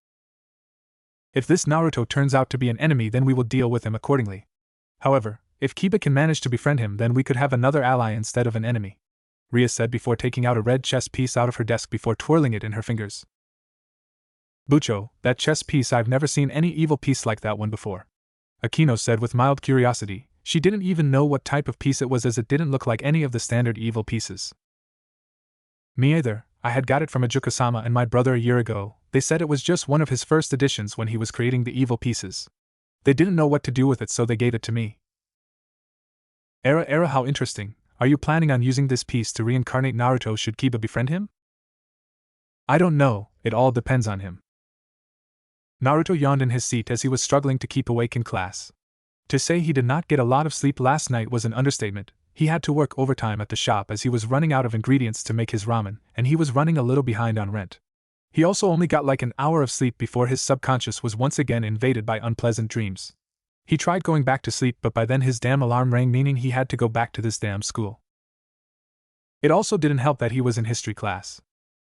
If this Naruto turns out to be an enemy, then we will deal with him accordingly. However, if Kiba can manage to befriend him, then we could have another ally instead of an enemy, Rias said before taking out a red chess piece out of her desk before twirling it in her fingers. Bucho, that chess piece, I've never seen any evil piece like that one before, Akino said with mild curiosity. She didn't even know what type of piece it was as it didn't look like any of the standard evil pieces. Me either, I had got it from a Juko-sama and my brother a year ago. They said it was just one of his first editions when he was creating the evil pieces. They didn't know what to do with it so they gave it to me. Era, how interesting. Are you planning on using this piece to reincarnate Naruto should Kiba befriend him? I don't know, it all depends on him. Naruto yawned in his seat as he was struggling to keep awake in class. To say he did not get a lot of sleep last night was an understatement. He had to work overtime at the shop as he was running out of ingredients to make his ramen, and he was running a little behind on rent. He also only got like an hour of sleep before his subconscious was once again invaded by unpleasant dreams. He tried going back to sleep, but by then his damn alarm rang, meaning he had to go back to this damn school. It also didn't help that he was in history class.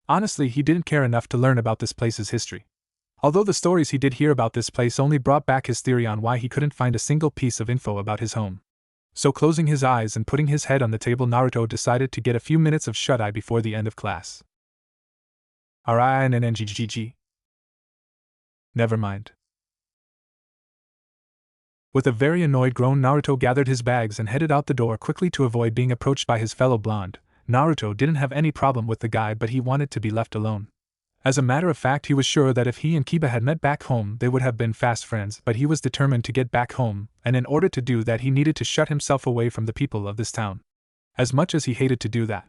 Honestly, he didn't care enough to learn about this place's history. Although the stories he did hear about this place only brought back his theory on why he couldn't find a single piece of info about his home. So closing his eyes and putting his head on the table, Naruto decided to get a few minutes of shut-eye before the end of class. RINNGGG. Never mind. With a very annoyed groan, Naruto gathered his bags and headed out the door quickly to avoid being approached by his fellow blonde. Naruto didn't have any problem with the guy, but he wanted to be left alone. As a matter of fact, he was sure that if he and Kiba had met back home, they would have been fast friends, but he was determined to get back home, and in order to do that he needed to shut himself away from the people of this town. As much as he hated to do that.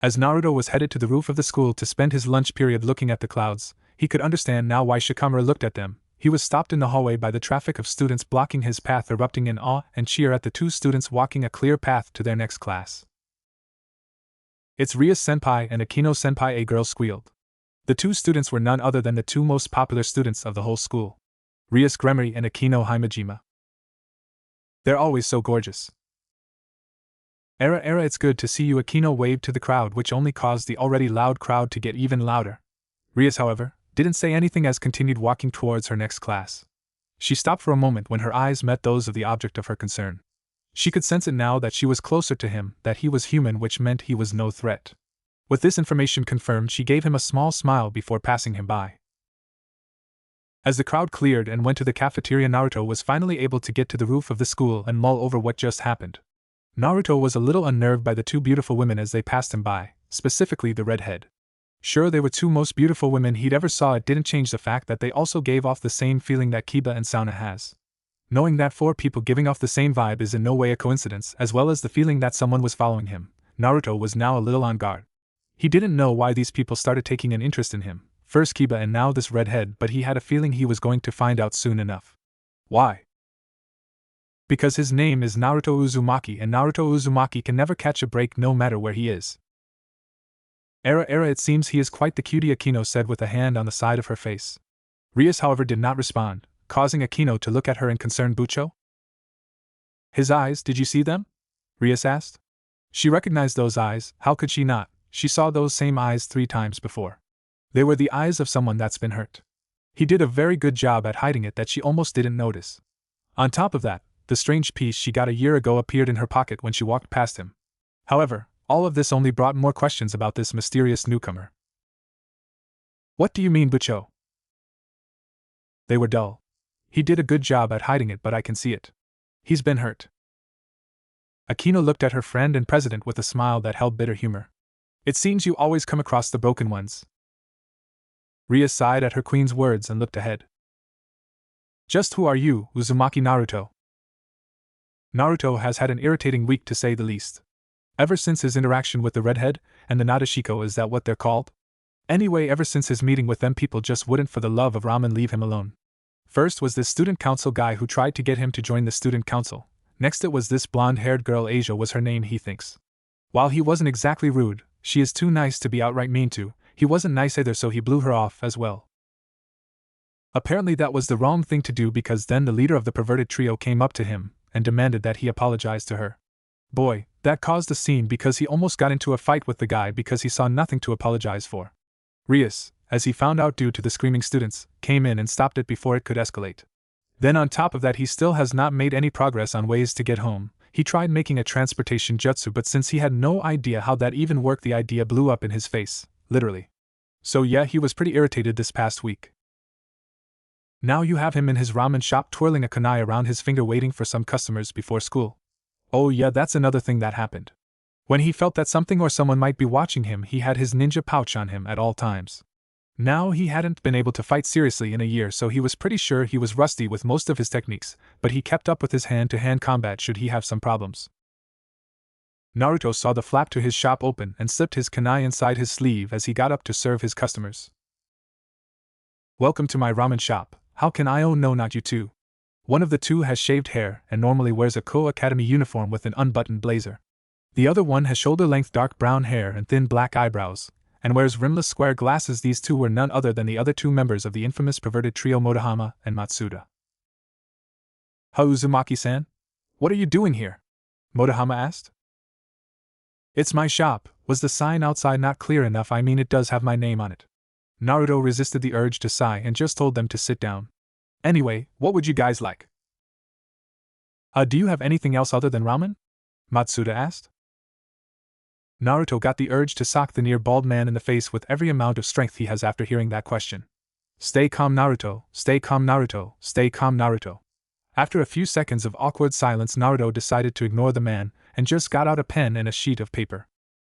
As Naruto was headed to the roof of the school to spend his lunch period looking at the clouds, he could understand now why Shikamaru looked at them. He was stopped in the hallway by the traffic of students blocking his path, erupting in awe and cheer at the two students walking a clear path to their next class. It's Rias senpai and Akino senpai, a girl squealed. The two students were none other than the two most popular students of the whole school. Rias Gremory and Akino Himejima. They're always so gorgeous. Era, it's good to see you, Akino waved to the crowd, which only caused the already loud crowd to get even louder. Rias, however, didn't say anything as continued walking towards her next class. She stopped for a moment when her eyes met those of the object of her concern. She could sense it now that she was closer to him, that he was human, which meant he was no threat. With this information confirmed, she gave him a small smile before passing him by. As the crowd cleared and went to the cafeteria, Naruto was finally able to get to the roof of the school and mull over what just happened. Naruto was a little unnerved by the two beautiful women as they passed him by, specifically the redhead. Sure, they were two most beautiful women he'd ever saw, it didn't change the fact that they also gave off the same feeling that Kiba and Sauna has. Knowing that four people giving off the same vibe is in no way a coincidence, as well as the feeling that someone was following him, Naruto was now a little on guard. He didn't know why these people started taking an interest in him, first Kiba and now this redhead, but he had a feeling he was going to find out soon enough. Why? Because his name is Naruto Uzumaki, and Naruto Uzumaki can never catch a break no matter where he is. Era, it seems he is quite the cutie, Akino said with a hand on the side of her face. Rias, however, did not respond, causing Akino to look at her in concern. Bucho? His eyes, did you see them? Rias asked. She recognized those eyes, how could she not? She saw those same eyes 3 times before. They were the eyes of someone that's been hurt. He did a very good job at hiding it that she almost didn't notice. On top of that, the strange piece she got a year ago appeared in her pocket when she walked past him. However, all of this only brought more questions about this mysterious newcomer. What do you mean, Bucho? They were dull. He did a good job at hiding it, but I can see it. He's been hurt. Akino looked at her friend and president with a smile that held bitter humor. It seems you always come across the broken ones. Rias sighed at her queen's words and looked ahead. Just who are you, Uzumaki Naruto? Naruto has had an irritating week to say the least. Ever since his interaction with the redhead and the Nadeshiko, is that what they're called? Anyway, ever since his meeting with them, people just wouldn't for the love of ramen leave him alone. First was this student council guy who tried to get him to join the student council. Next it was this blonde-haired girl, Asia was her name, he thinks. While he wasn't exactly rude, she is too nice to be outright mean to. He wasn't nice either, so he blew her off as well. Apparently that was the wrong thing to do, because then the leader of the perverted trio came up to him and demanded that he apologize to her. Boy, that caused a scene because he almost got into a fight with the guy because he saw nothing to apologize for. Rias, as he found out due to the screaming students, came in and stopped it before it could escalate. Then on top of that, he still has not made any progress on ways to get home. He tried making a transportation jutsu, but since he had no idea how that even worked, the idea blew up in his face, literally. So yeah, he was pretty irritated this past week. Now you have him in his ramen shop twirling a kunai around his finger waiting for some customers before school. Oh yeah, that's another thing that happened. When he felt that something or someone might be watching him, he had his ninja pouch on him at all times. Now he hadn't been able to fight seriously in a year, so he was pretty sure he was rusty with most of his techniques, but he kept up with his hand-to-hand combat should he have some problems. Naruto saw the flap to his shop open and slipped his kunai inside his sleeve as he got up to serve his customers. Welcome to my ramen shop. How can I? Oh no, not you two. One of the two has shaved hair and normally wears a Ko Academy uniform with an unbuttoned blazer. The other one has shoulder-length dark brown hair and thin black eyebrows, and wears rimless square glasses. These two were none other than the other two members of the infamous perverted trio Motohama and Matsuda. Uzumaki-san? What are you doing here? Motohama asked. It's my shop. Was the sign outside not clear enough? I mean, it does have my name on it. Naruto resisted the urge to sigh and just told them to sit down. Anyway, what would you guys like? Do you have anything else other than ramen? Matsuda asked. Naruto got the urge to sock the near bald man in the face with every amount of strength he has after hearing that question. Stay calm, Naruto, stay calm, Naruto, stay calm, Naruto. After a few seconds of awkward silence, Naruto decided to ignore the man and just got out a pen and a sheet of paper.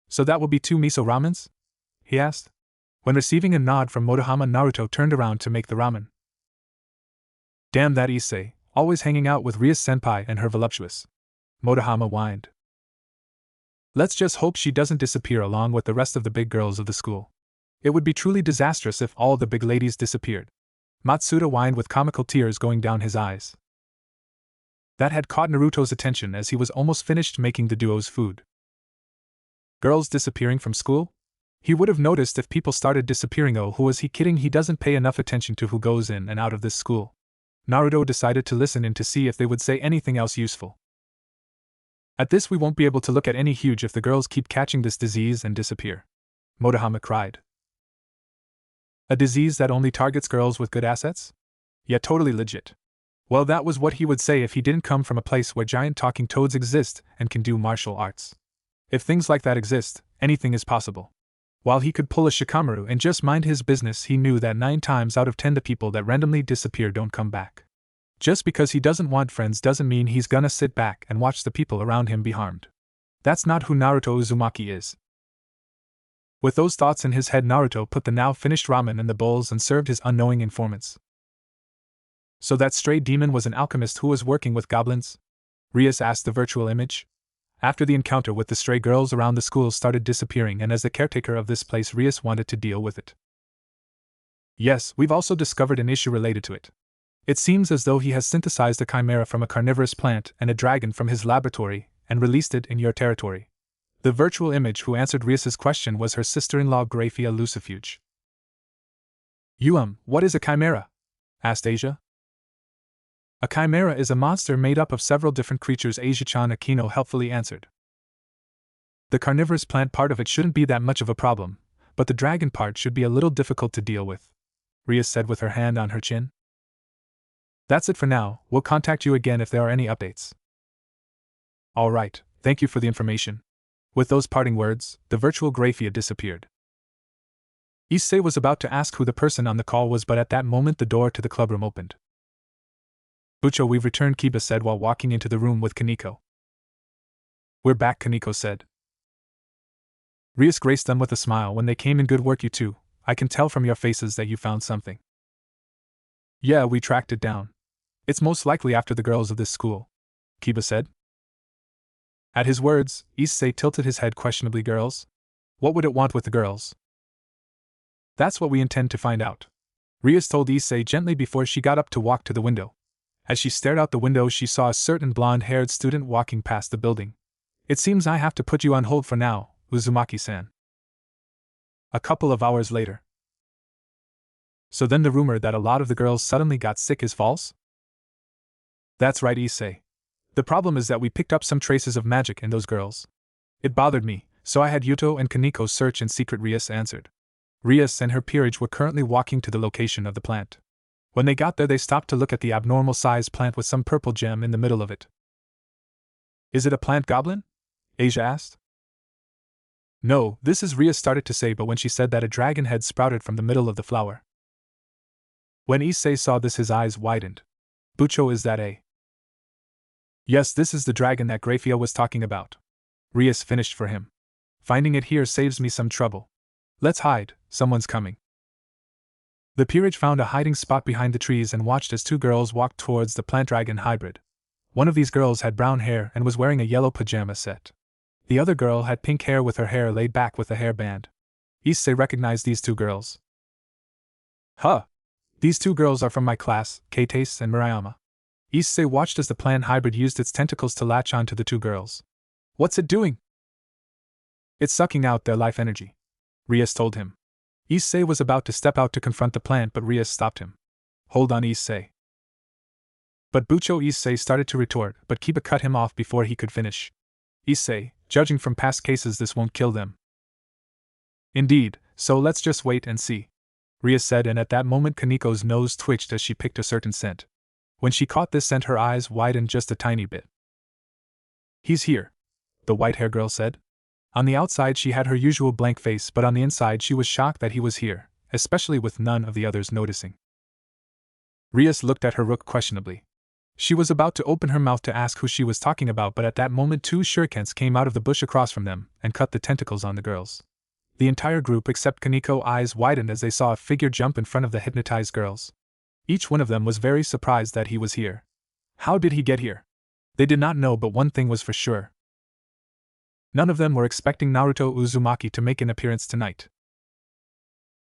So that will be 2 miso ramens? He asked. When receiving a nod from Motohama, Naruto turned around to make the ramen. Damn that Issei, always hanging out with Rias-senpai and her voluptuous. Motohama whined. Let's just hope she doesn't disappear along with the rest of the big girls of the school. It would be truly disastrous if all the big ladies disappeared. Matsuda whined with comical tears going down his eyes. That had caught Naruto's attention as he was almost finished making the duo's food. Girls disappearing from school? He would have noticed if people started disappearing. Oh, who was he kidding? He doesn't pay enough attention to who goes in and out of this school. Naruto decided to listen in to see if they would say anything else useful. At this, we won't be able to look at any huge if the girls keep catching this disease and disappear. Motohama cried. A disease that only targets girls with good assets? Yeah, totally legit. Well, that was what he would say if he didn't come from a place where giant talking toads exist and can do martial arts. If things like that exist, anything is possible. While he could pull a Shikamaru and just mind his business, he knew that 9 times out of 10 the people that randomly disappear don't come back. Just because he doesn't want friends doesn't mean he's gonna sit back and watch the people around him be harmed. That's not who Naruto Uzumaki is. With those thoughts in his head, Naruto put the now finished ramen in the bowls and served his unknowing informants. So that stray demon was an alchemist who was working with goblins? Rias asked the virtual image. After the encounter with the stray girls around the school started disappearing, and as the caretaker of this place, Rias wanted to deal with it. Yes, we've also discovered an issue related to it. It seems as though he has synthesized a chimera from a carnivorous plant and a dragon from his laboratory and released it in your territory. The virtual image who answered Rias's question was her sister-in-law Graphia Lucifuge. What is a chimera? Asked Asia. A chimera is a monster made up of several different creatures, Asia-chan Akino helpfully answered. The carnivorous plant part of it shouldn't be that much of a problem, but the dragon part should be a little difficult to deal with, Rias said with her hand on her chin. That's it for now, we'll contact you again if there are any updates. Alright, thank you for the information. With those parting words, the virtual Graphia disappeared. Issei was about to ask who the person on the call was, but at that moment the door to the clubroom opened. Bucho, we've returned, Kiba said while walking into the room with Kaneko. We're back, Kaneko said. Rias graced them with a smile when they came in. Good work, you two. I can tell from your faces that you found something. Yeah, we tracked it down. It's most likely after the girls of this school, Kiba said. At his words, Issei tilted his head questionably. Girls? What would it want with the girls? That's what we intend to find out, Rias told Issei gently before she got up to walk to the window. As she stared out the window, she saw a certain blonde-haired student walking past the building. It seems I have to put you on hold for now, Uzumaki-san. A couple of hours later. So then the rumor that a lot of the girls suddenly got sick is false? That's right, Issei. The problem is that we picked up some traces of magic in those girls. It bothered me, so I had Yuto and Kaneko search in secret, Rias answered. Rias and her peerage were currently walking to the location of the plant. When they got there, they stopped to look at the abnormal-sized plant with some purple gem in the middle of it. Is it a plant goblin? Asia asked. No, this is, Rias started to say, but when she said that, a dragon head sprouted from the middle of the flower. When Issei saw this, his eyes widened. Bucho, is that a? Yes, this is the dragon that Grafia was talking about. Rias finished for him. Finding it here saves me some trouble. Let's hide, someone's coming. The peerage found a hiding spot behind the trees and watched as two girls walked towards the plant-dragon hybrid. One of these girls had brown hair and was wearing a yellow pajama set. The other girl had pink hair with her hair laid back with a hairband. Issei recognized these two girls. Huh! These two girls are from my class, Keitace and Murayama. Issei watched as the plant hybrid used its tentacles to latch onto the two girls. What's it doing? It's sucking out their life energy, Rias told him. Issei was about to step out to confront the plant, but Rias stopped him. Hold on, Issei. But Bucho, Issei started to retort, but Kiba cut him off before he could finish. Issei, judging from past cases, this won't kill them. Indeed, so let's just wait and see, Rias said, and at that moment Kaniko's nose twitched as she picked a certain scent. When she caught this scent, her eyes widened just a tiny bit. He's here, the white-haired girl said. On the outside she had her usual blank face, but on the inside she was shocked that he was here, especially with none of the others noticing. Rias looked at her rook questionably. She was about to open her mouth to ask who she was talking about, but at that moment two shurikens came out of the bush across from them and cut the tentacles on the girls. The entire group except Kaniko's eyes widened as they saw a figure jump in front of the hypnotized girls. Each one of them was very surprised that he was here. How did he get here? They did not know, but one thing was for sure. None of them were expecting Naruto Uzumaki to make an appearance tonight.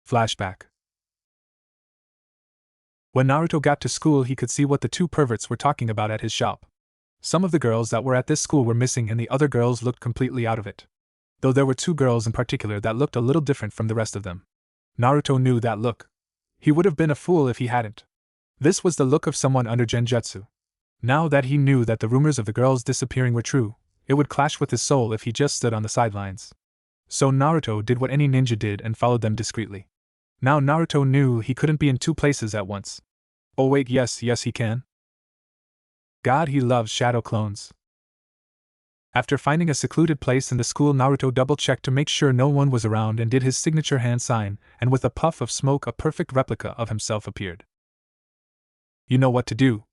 Flashback. When Naruto got to school, he could see what the two perverts were talking about at his shop. Some of the girls that were at this school were missing and the other girls looked completely out of it. Though there were two girls in particular that looked a little different from the rest of them. Naruto knew that look. He would have been a fool if he hadn't. This was the look of someone under genjutsu. Now that he knew that the rumors of the girls disappearing were true, it would clash with his soul if he just stood on the sidelines. So Naruto did what any ninja did and followed them discreetly. Now Naruto knew he couldn't be in two places at once. Oh wait, yes he can. God, he loves shadow clones. After finding a secluded place in the school, Naruto double-checked to make sure no one was around and did his signature hand sign, and with a puff of smoke a perfect replica of himself appeared. You know what to do.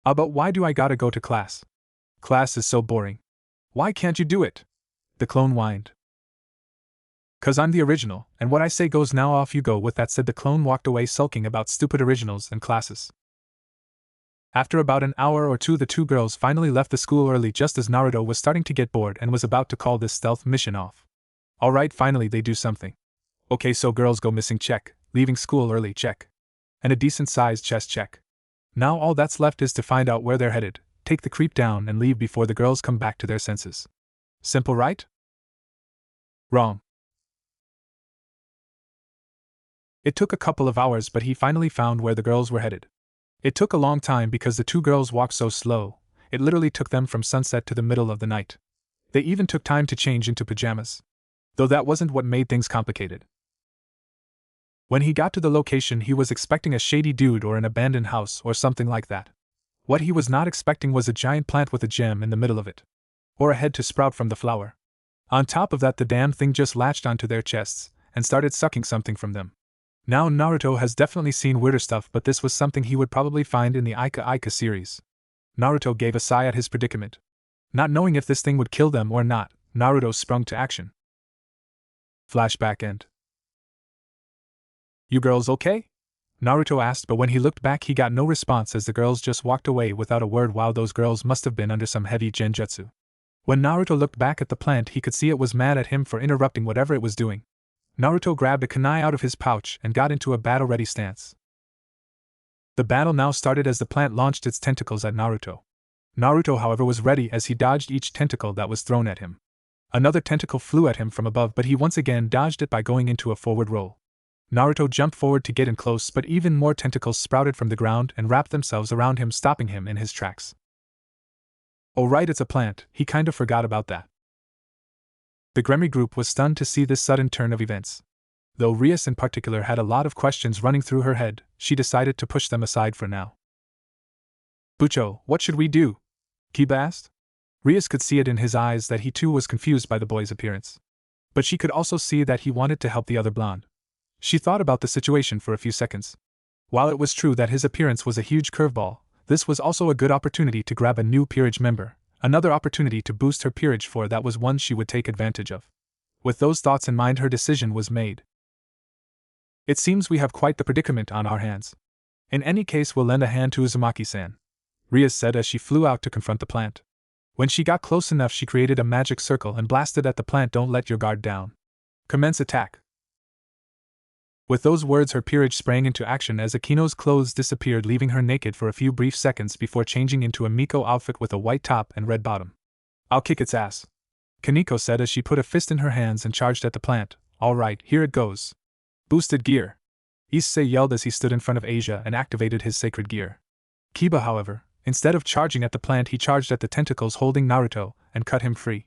But why do I gotta go to class? Class is so boring. Why can't you do it? The clone whined. 'Cause I'm the original, and what I say goes. Now off you go. With that said, the clone walked away sulking about stupid originals and classes. After about an hour or two, the two girls finally left the school early, just as Naruto was starting to get bored and was about to call this stealth mission off. Alright, finally they do something. Okay, so girls go missing, check. Leaving school early, check. And a decent-sized chest, check. Now all that's left is to find out where they're headed, take the creep down and leave before the girls come back to their senses. Simple, right? Wrong. It took a couple of hours, but he finally found where the girls were headed. It took a long time because the two girls walked so slow, it literally took them from sunset to the middle of the night. They even took time to change into pajamas. Though that wasn't what made things complicated. When he got to the location, he was expecting a shady dude or an abandoned house or something like that. What he was not expecting was a giant plant with a gem in the middle of it. Or a head to sprout from the flower. On top of that, the damn thing just latched onto their chests and started sucking something from them. Now Naruto has definitely seen weirder stuff, but this was something he would probably find in the Ika Ika series. Naruto gave a sigh at his predicament. Not knowing if this thing would kill them or not, Naruto sprung to action. Flashback end. You girls okay? Naruto asked, but when he looked back he got no response as the girls just walked away without a word. Wow, those girls must have been under some heavy genjutsu. When Naruto looked back at the plant, he could see it was mad at him for interrupting whatever it was doing. Naruto grabbed a kunai out of his pouch and got into a battle-ready stance. The battle now started as the plant launched its tentacles at Naruto. Naruto, however, was ready as he dodged each tentacle that was thrown at him. Another tentacle flew at him from above, but he once again dodged it by going into a forward roll. Naruto jumped forward to get in close, but even more tentacles sprouted from the ground and wrapped themselves around him, stopping him in his tracks. Oh right, it's a plant, he kinda forgot about that. The Gremmy group was stunned to see this sudden turn of events. Though Rias in particular had a lot of questions running through her head, she decided to push them aside for now. Bucho, what should we do? Kiba asked. Rias could see it in his eyes that he too was confused by the boy's appearance. But she could also see that he wanted to help the other blonde. She thought about the situation for a few seconds. While it was true that his appearance was a huge curveball, this was also a good opportunity to grab a new peerage member, another opportunity to boost her peerage, for that was one she would take advantage of. With those thoughts in mind, her decision was made. It seems we have quite the predicament on our hands. In any case, we'll lend a hand to Uzumaki-san, Rias said as she flew out to confront the plant. When she got close enough, she created a magic circle and blasted at the plant. Don't let your guard down. Commence attack. With those words, her peerage sprang into action as Akino's clothes disappeared, leaving her naked for a few brief seconds before changing into a Miko outfit with a white top and red bottom. I'll kick its ass, Kaneko said as she put a fist in her hands and charged at the plant. All right, here it goes. Boosted gear. Issei yelled as he stood in front of Asia and activated his sacred gear. Kiba, however, instead of charging at the plant, he charged at the tentacles holding Naruto and cut him free.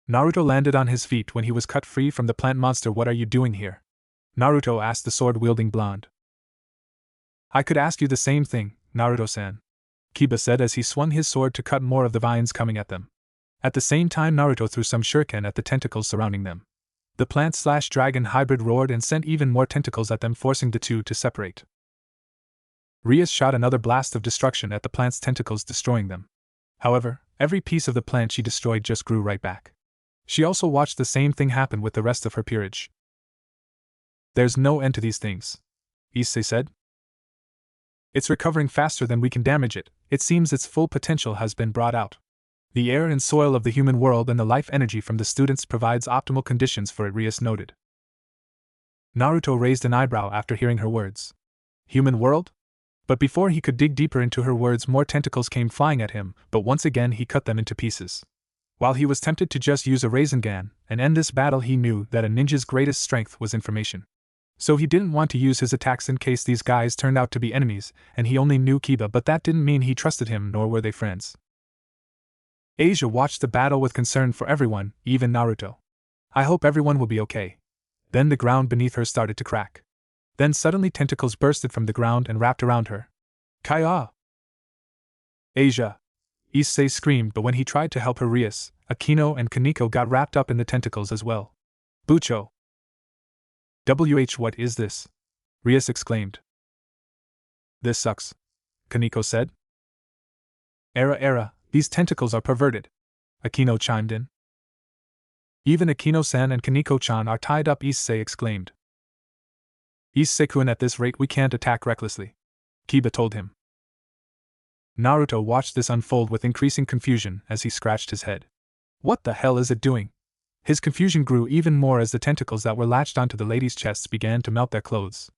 Naruto landed on his feet when he was cut free from the plant monster. What are you doing here? Naruto asked the sword-wielding blonde. I could ask you the same thing, Naruto-san, Kiba said as he swung his sword to cut more of the vines coming at them. At the same time, Naruto threw some shuriken at the tentacles surrounding them. The plant-slash-dragon hybrid roared and sent even more tentacles at them, forcing the two to separate. Rias shot another blast of destruction at the plant's tentacles, destroying them. However, every piece of the plant she destroyed just grew right back. She also watched the same thing happen with the rest of her peerage. There's no end to these things, Issei said. It's recovering faster than we can damage it. It seems its full potential has been brought out. The air and soil of the human world and the life energy from the students provides optimal conditions for it, Rias noted. Naruto raised an eyebrow after hearing her words. Human world? But before he could dig deeper into her words, more tentacles came flying at him, but once again he cut them into pieces. While he was tempted to just use a Rasengan and end this battle, he knew that a ninja's greatest strength was information. So he didn't want to use his attacks in case these guys turned out to be enemies, and he only knew Kiba, but that didn't mean he trusted him, nor were they friends. Asia watched the battle with concern for everyone, even Naruto. I hope everyone will be okay. Then the ground beneath her started to crack. Then suddenly tentacles bursted from the ground and wrapped around her. Kaya! Asia! Issei screamed, but when he tried to help her, Rias, Akino and Kaneko got wrapped up in the tentacles as well. Bucho! What is this? Rias exclaimed. This sucks, Kaneko said. Era, these tentacles are perverted, Akino chimed in. Even Akino-san and Kaneko-chan are tied up, Issei exclaimed. Issei-kun, at this rate we can't attack recklessly, Kiba told him. Naruto watched this unfold with increasing confusion as he scratched his head. What the hell is it doing? His confusion grew even more as the tentacles that were latched onto the ladies' chests began to melt their clothes.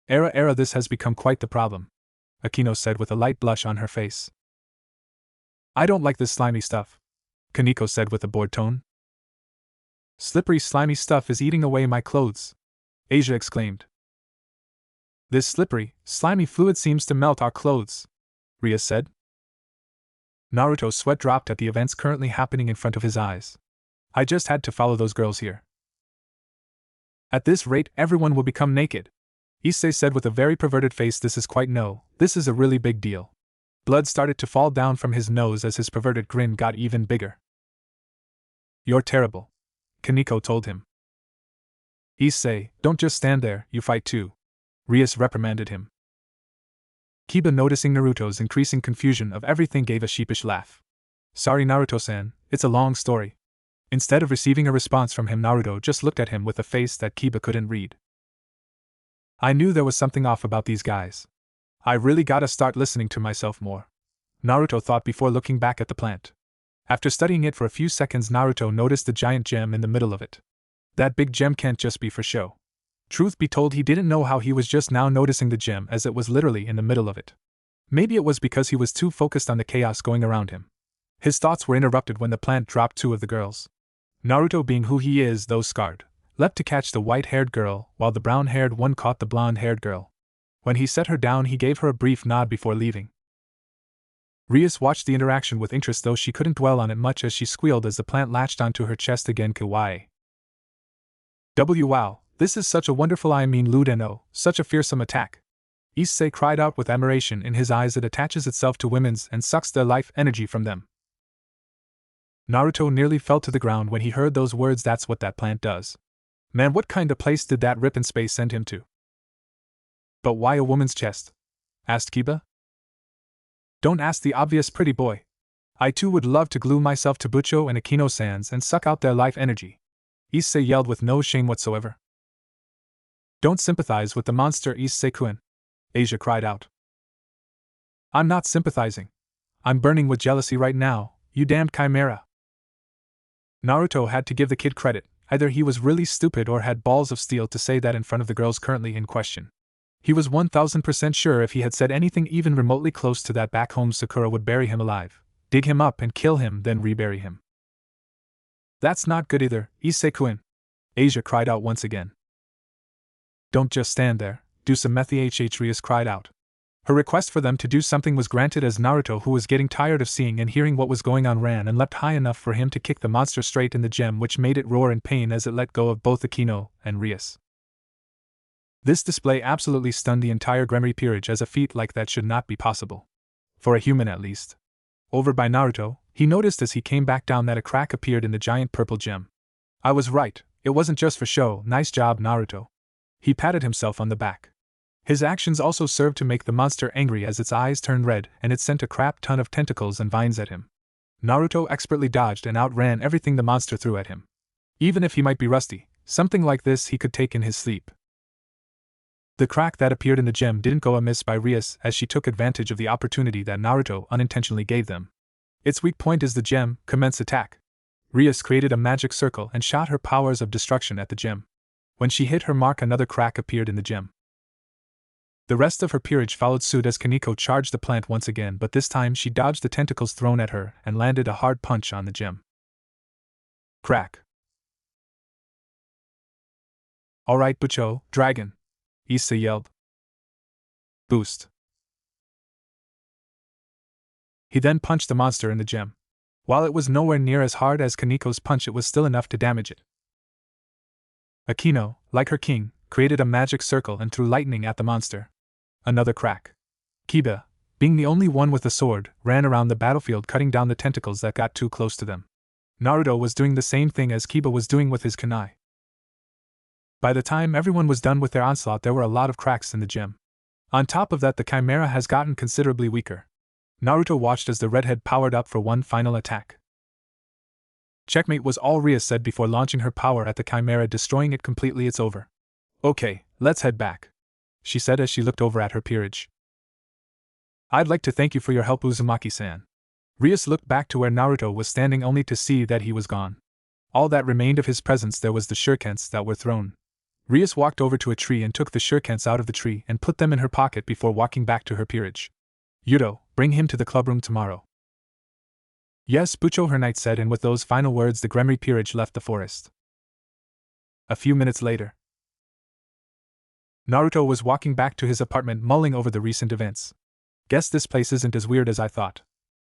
Era, this has become quite the problem, Akino said with a light blush on her face. I don't like this slimy stuff, Kaneko said with a bored tone. Slippery, slimy stuff is eating away my clothes, Asia exclaimed. This slippery, slimy fluid seems to melt our clothes, Rias said. Naruto's sweat dropped at the events currently happening in front of his eyes. I just had to follow those girls here. At this rate, everyone will become naked, Issei said with a very perverted face. This is a really big deal. Blood started to fall down from his nose as his perverted grin got even bigger. You're terrible, Kaneko told him. Issei, don't just stand there, you fight too, Rias reprimanded him. Kiba, noticing Naruto's increasing confusion of everything, gave a sheepish laugh. Sorry Naruto-san, it's a long story. Instead of receiving a response from him, Naruto just looked at him with a face that Kiba couldn't read. I knew there was something off about these guys. I really gotta start listening to myself more, Naruto thought before looking back at the plant. After studying it for a few seconds, Naruto noticed the giant gem in the middle of it. That big gem can't just be for show. Truth be told, he didn't know how he was just now noticing the gem, as it was literally in the middle of it. Maybe it was because he was too focused on the chaos going around him. His thoughts were interrupted when the plant dropped two of the girls. Naruto, being who he is, though scarred, leapt to catch the white-haired girl, while the brown-haired one caught the blonde-haired girl. When he set her down, he gave her a brief nod before leaving. Rias watched the interaction with interest, though she couldn't dwell on it much as she squealed as the plant latched onto her chest again. Kawaii. Wow, this is such a wonderful, Luden-o, such a fearsome attack. Issei cried out with admiration in his eyes. It attaches itself to women's and sucks their life energy from them. Naruto nearly fell to the ground when he heard those words. That's what that plant does. Man, what kind of place did that rip in space send him to? But why a woman's chest? Asked Kiba. Don't ask the obvious, pretty boy. I too would love to glue myself to Bucho and Akino-sans and suck out their life energy. Issei yelled with no shame whatsoever. Don't sympathize with the monster, Issei-kun, Asia cried out. I'm not sympathizing. I'm burning with jealousy right now, you damned chimera. Naruto had to give the kid credit. Either he was really stupid or had balls of steel to say that in front of the girls currently in question. He was 1000% sure if he had said anything even remotely close to that back home, Sakura would bury him alive, dig him up and kill him, then rebury him. That's not good either, Issei-kun, Asia cried out once again. Don't just stand there, do some meth, Rias cried out. Her request for them to do something was granted as Naruto, who was getting tired of seeing and hearing what was going on, ran and leapt high enough for him to kick the monster straight in the gem, which made it roar in pain as it let go of both Akino and Rias. This display absolutely stunned the entire Gremory peerage, as a feat like that should not be possible. For a human at least. Over by Naruto, he noticed as he came back down that a crack appeared in the giant purple gem. I was right, it wasn't just for show, nice job Naruto. He patted himself on the back. His actions also served to make the monster angry as its eyes turned red and it sent a crap ton of tentacles and vines at him. Naruto expertly dodged and outran everything the monster threw at him. Even if he might be rusty, something like this he could take in his sleep. The crack that appeared in the gem didn't go amiss by Rias, as she took advantage of the opportunity that Naruto unintentionally gave them. Its weak point is the gem, commence attack. Rias created a magic circle and shot her powers of destruction at the gem. When she hit her mark, another crack appeared in the gem. The rest of her peerage followed suit as Kaneko charged the plant once again, but this time she dodged the tentacles thrown at her and landed a hard punch on the gem. Crack. Alright Bucho, dragon, Issa yelled. Boost. He then punched the monster in the gem. While it was nowhere near as hard as Kaneko's punch, it was still enough to damage it. Akino, like her king, created a magic circle and threw lightning at the monster. Another crack. Kiba, being the only one with a sword, ran around the battlefield cutting down the tentacles that got too close to them. Naruto was doing the same thing as Kiba was doing with his kunai. By the time everyone was done with their onslaught, there were a lot of cracks in the gem. On top of that, the chimera has gotten considerably weaker. Naruto watched as the redhead powered up for one final attack. Checkmate was all Rias said before launching her power at the chimera, destroying it completely. It's over. Okay, let's head back, she said as she looked over at her peerage. I'd like to thank you for your help, Uzumaki-san. Rias looked back to where Naruto was standing only to see that he was gone. All that remained of his presence there was the shurikens that were thrown. Rias walked over to a tree and took the shurikens out of the tree and put them in her pocket before walking back to her peerage. Yudo, bring him to the clubroom tomorrow. Yes, Bucho, her knight said, and with those final words the Gremory peerage left the forest. A few minutes later, Naruto was walking back to his apartment, mulling over the recent events. Guess this place isn't as weird as I thought.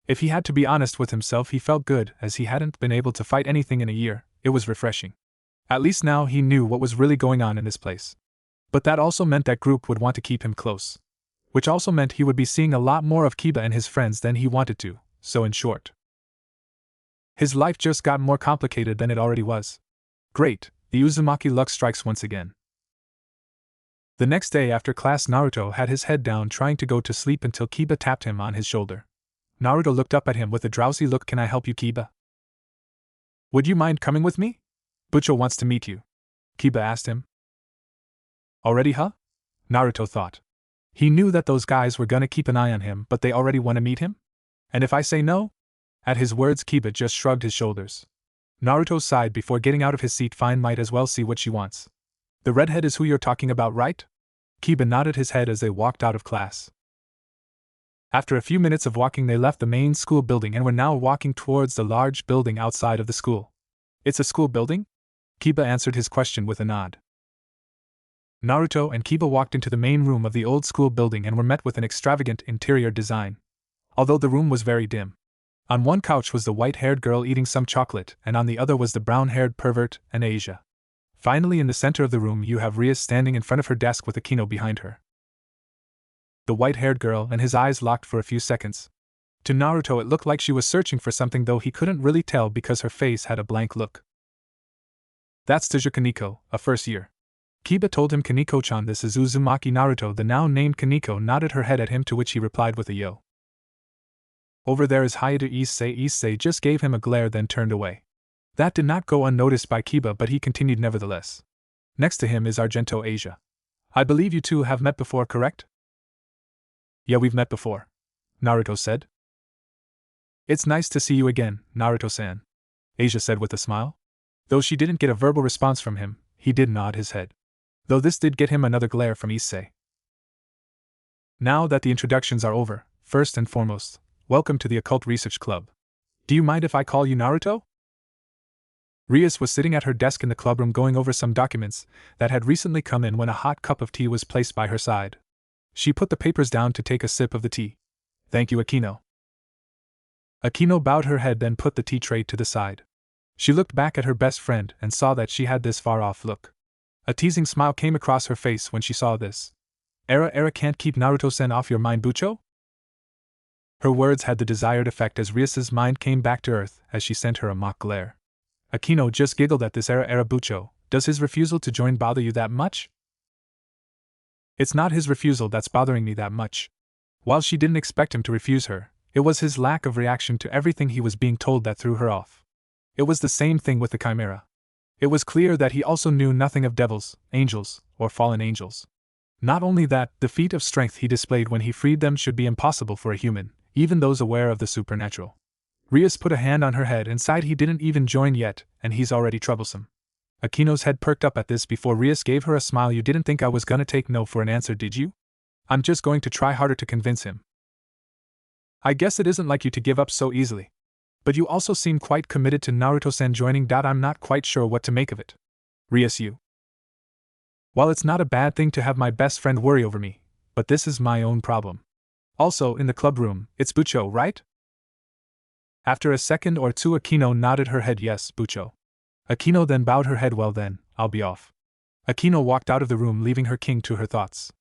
If he had to be honest with himself, he felt good, as he hadn't been able to fight anything in a year. It was refreshing. At least now he knew what was really going on in this place. But that also meant that group would want to keep him close. Which also meant he would be seeing a lot more of Kiba and his friends than he wanted to, so in short, his life just got more complicated than it already was. Great, the Uzumaki luck strikes once again. The next day after class, Naruto had his head down trying to go to sleep until Kiba tapped him on his shoulder. Naruto looked up at him with a drowsy look. Can I help you, Kiba? Would you mind coming with me? Bucho wants to meet you, Kiba asked him. Already, huh? Naruto thought. He knew that those guys were gonna keep an eye on him, but they already want to meet him? And if I say no? At his words, Kiba just shrugged his shoulders. Naruto sighed before getting out of his seat. Fine, might as well see what she wants. The redhead is who you're talking about, right? Kiba nodded his head as they walked out of class. After a few minutes of walking, they left the main school building and were now walking towards the large building outside of the school. It's a school building? Kiba answered his question with a nod. Naruto and Kiba walked into the main room of the old school building and were met with an extravagant interior design. Although the room was very dim. On one couch was the white-haired girl eating some chocolate, and on the other was the brown-haired pervert, Anasia. Finally, in the center of the room you have Rias standing in front of her desk with Akino behind her. The white-haired girl and his eyes locked for a few seconds. To Naruto it looked like she was searching for something, though he couldn't really tell because her face had a blank look. That's Teju Kaneko, a first year. Kiba told him. Kaneko-chan, this is Uzumaki Naruto. The now named Kaneko nodded her head at him, to which he replied with a yo. Over there is Hayato Issei. Issei just gave him a glare, then turned away. That did not go unnoticed by Kiba, but he continued nevertheless. Next to him is Argento Asia. I believe you two have met before, correct? Yeah, we've met before, Naruto said. It's nice to see you again, Naruto-san, Asia said with a smile. Though she didn't get a verbal response from him, he did nod his head. Though this did get him another glare from Issei. Now that the introductions are over, first and foremost, welcome to the Occult Research Club. Do you mind if I call you Naruto? Rias was sitting at her desk in the clubroom going over some documents that had recently come in when a hot cup of tea was placed by her side. She put the papers down to take a sip of the tea. Thank you, Akino. Akino bowed her head, then put the tea tray to the side. She looked back at her best friend and saw that she had this far-off look. A teasing smile came across her face when she saw this. Era can't keep Naruto-sen off your mind, Bucho? Her words had the desired effect as Rias's mind came back to earth as she sent her a mock glare. Akino just giggled at this. Era Bucho, does his refusal to join bother you that much? It's not his refusal that's bothering me that much. While she didn't expect him to refuse her, it was his lack of reaction to everything he was being told that threw her off. It was the same thing with the Chimera. It was clear that he also knew nothing of devils, angels, or fallen angels. Not only that, the feat of strength he displayed when he freed them should be impossible for a human, even those aware of the supernatural. Rias put a hand on her head and sighed. He didn't even join yet, and he's already troublesome. Akino's head perked up at this before Rias gave her a smile. You didn't think I was gonna take no for an answer, did you? I'm just going to try harder to convince him. I guess it isn't like you to give up so easily. But you also seem quite committed to Naruto-san joining. I'm not quite sure what to make of it. Rias, you. While it's not a bad thing to have my best friend worry over me, but this is my own problem. Also, in the club room, it's Bucho, right? After a second or two, Akino nodded her head. Yes, Bucho. Akino then bowed her head. Well then, I'll be off. Akino walked out of the room, leaving her king to her thoughts.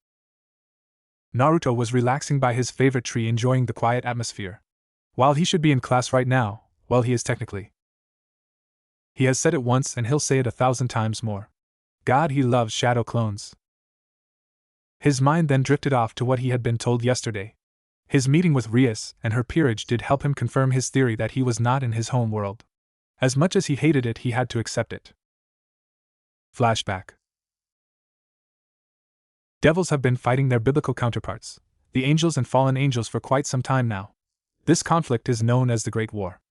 Naruto was relaxing by his favorite tree, enjoying the quiet atmosphere. While he should be in class right now, well, he is technically. He has said it once and he'll say it 1,000 times more. God, he loves shadow clones. His mind then drifted off to what he had been told yesterday. His meeting with Rias and her peerage did help him confirm his theory that he was not in his home world. As much as he hated it, he had to accept it. Flashback. Devils have been fighting their biblical counterparts, the angels and fallen angels, for quite some time now. This conflict is known as the Great War.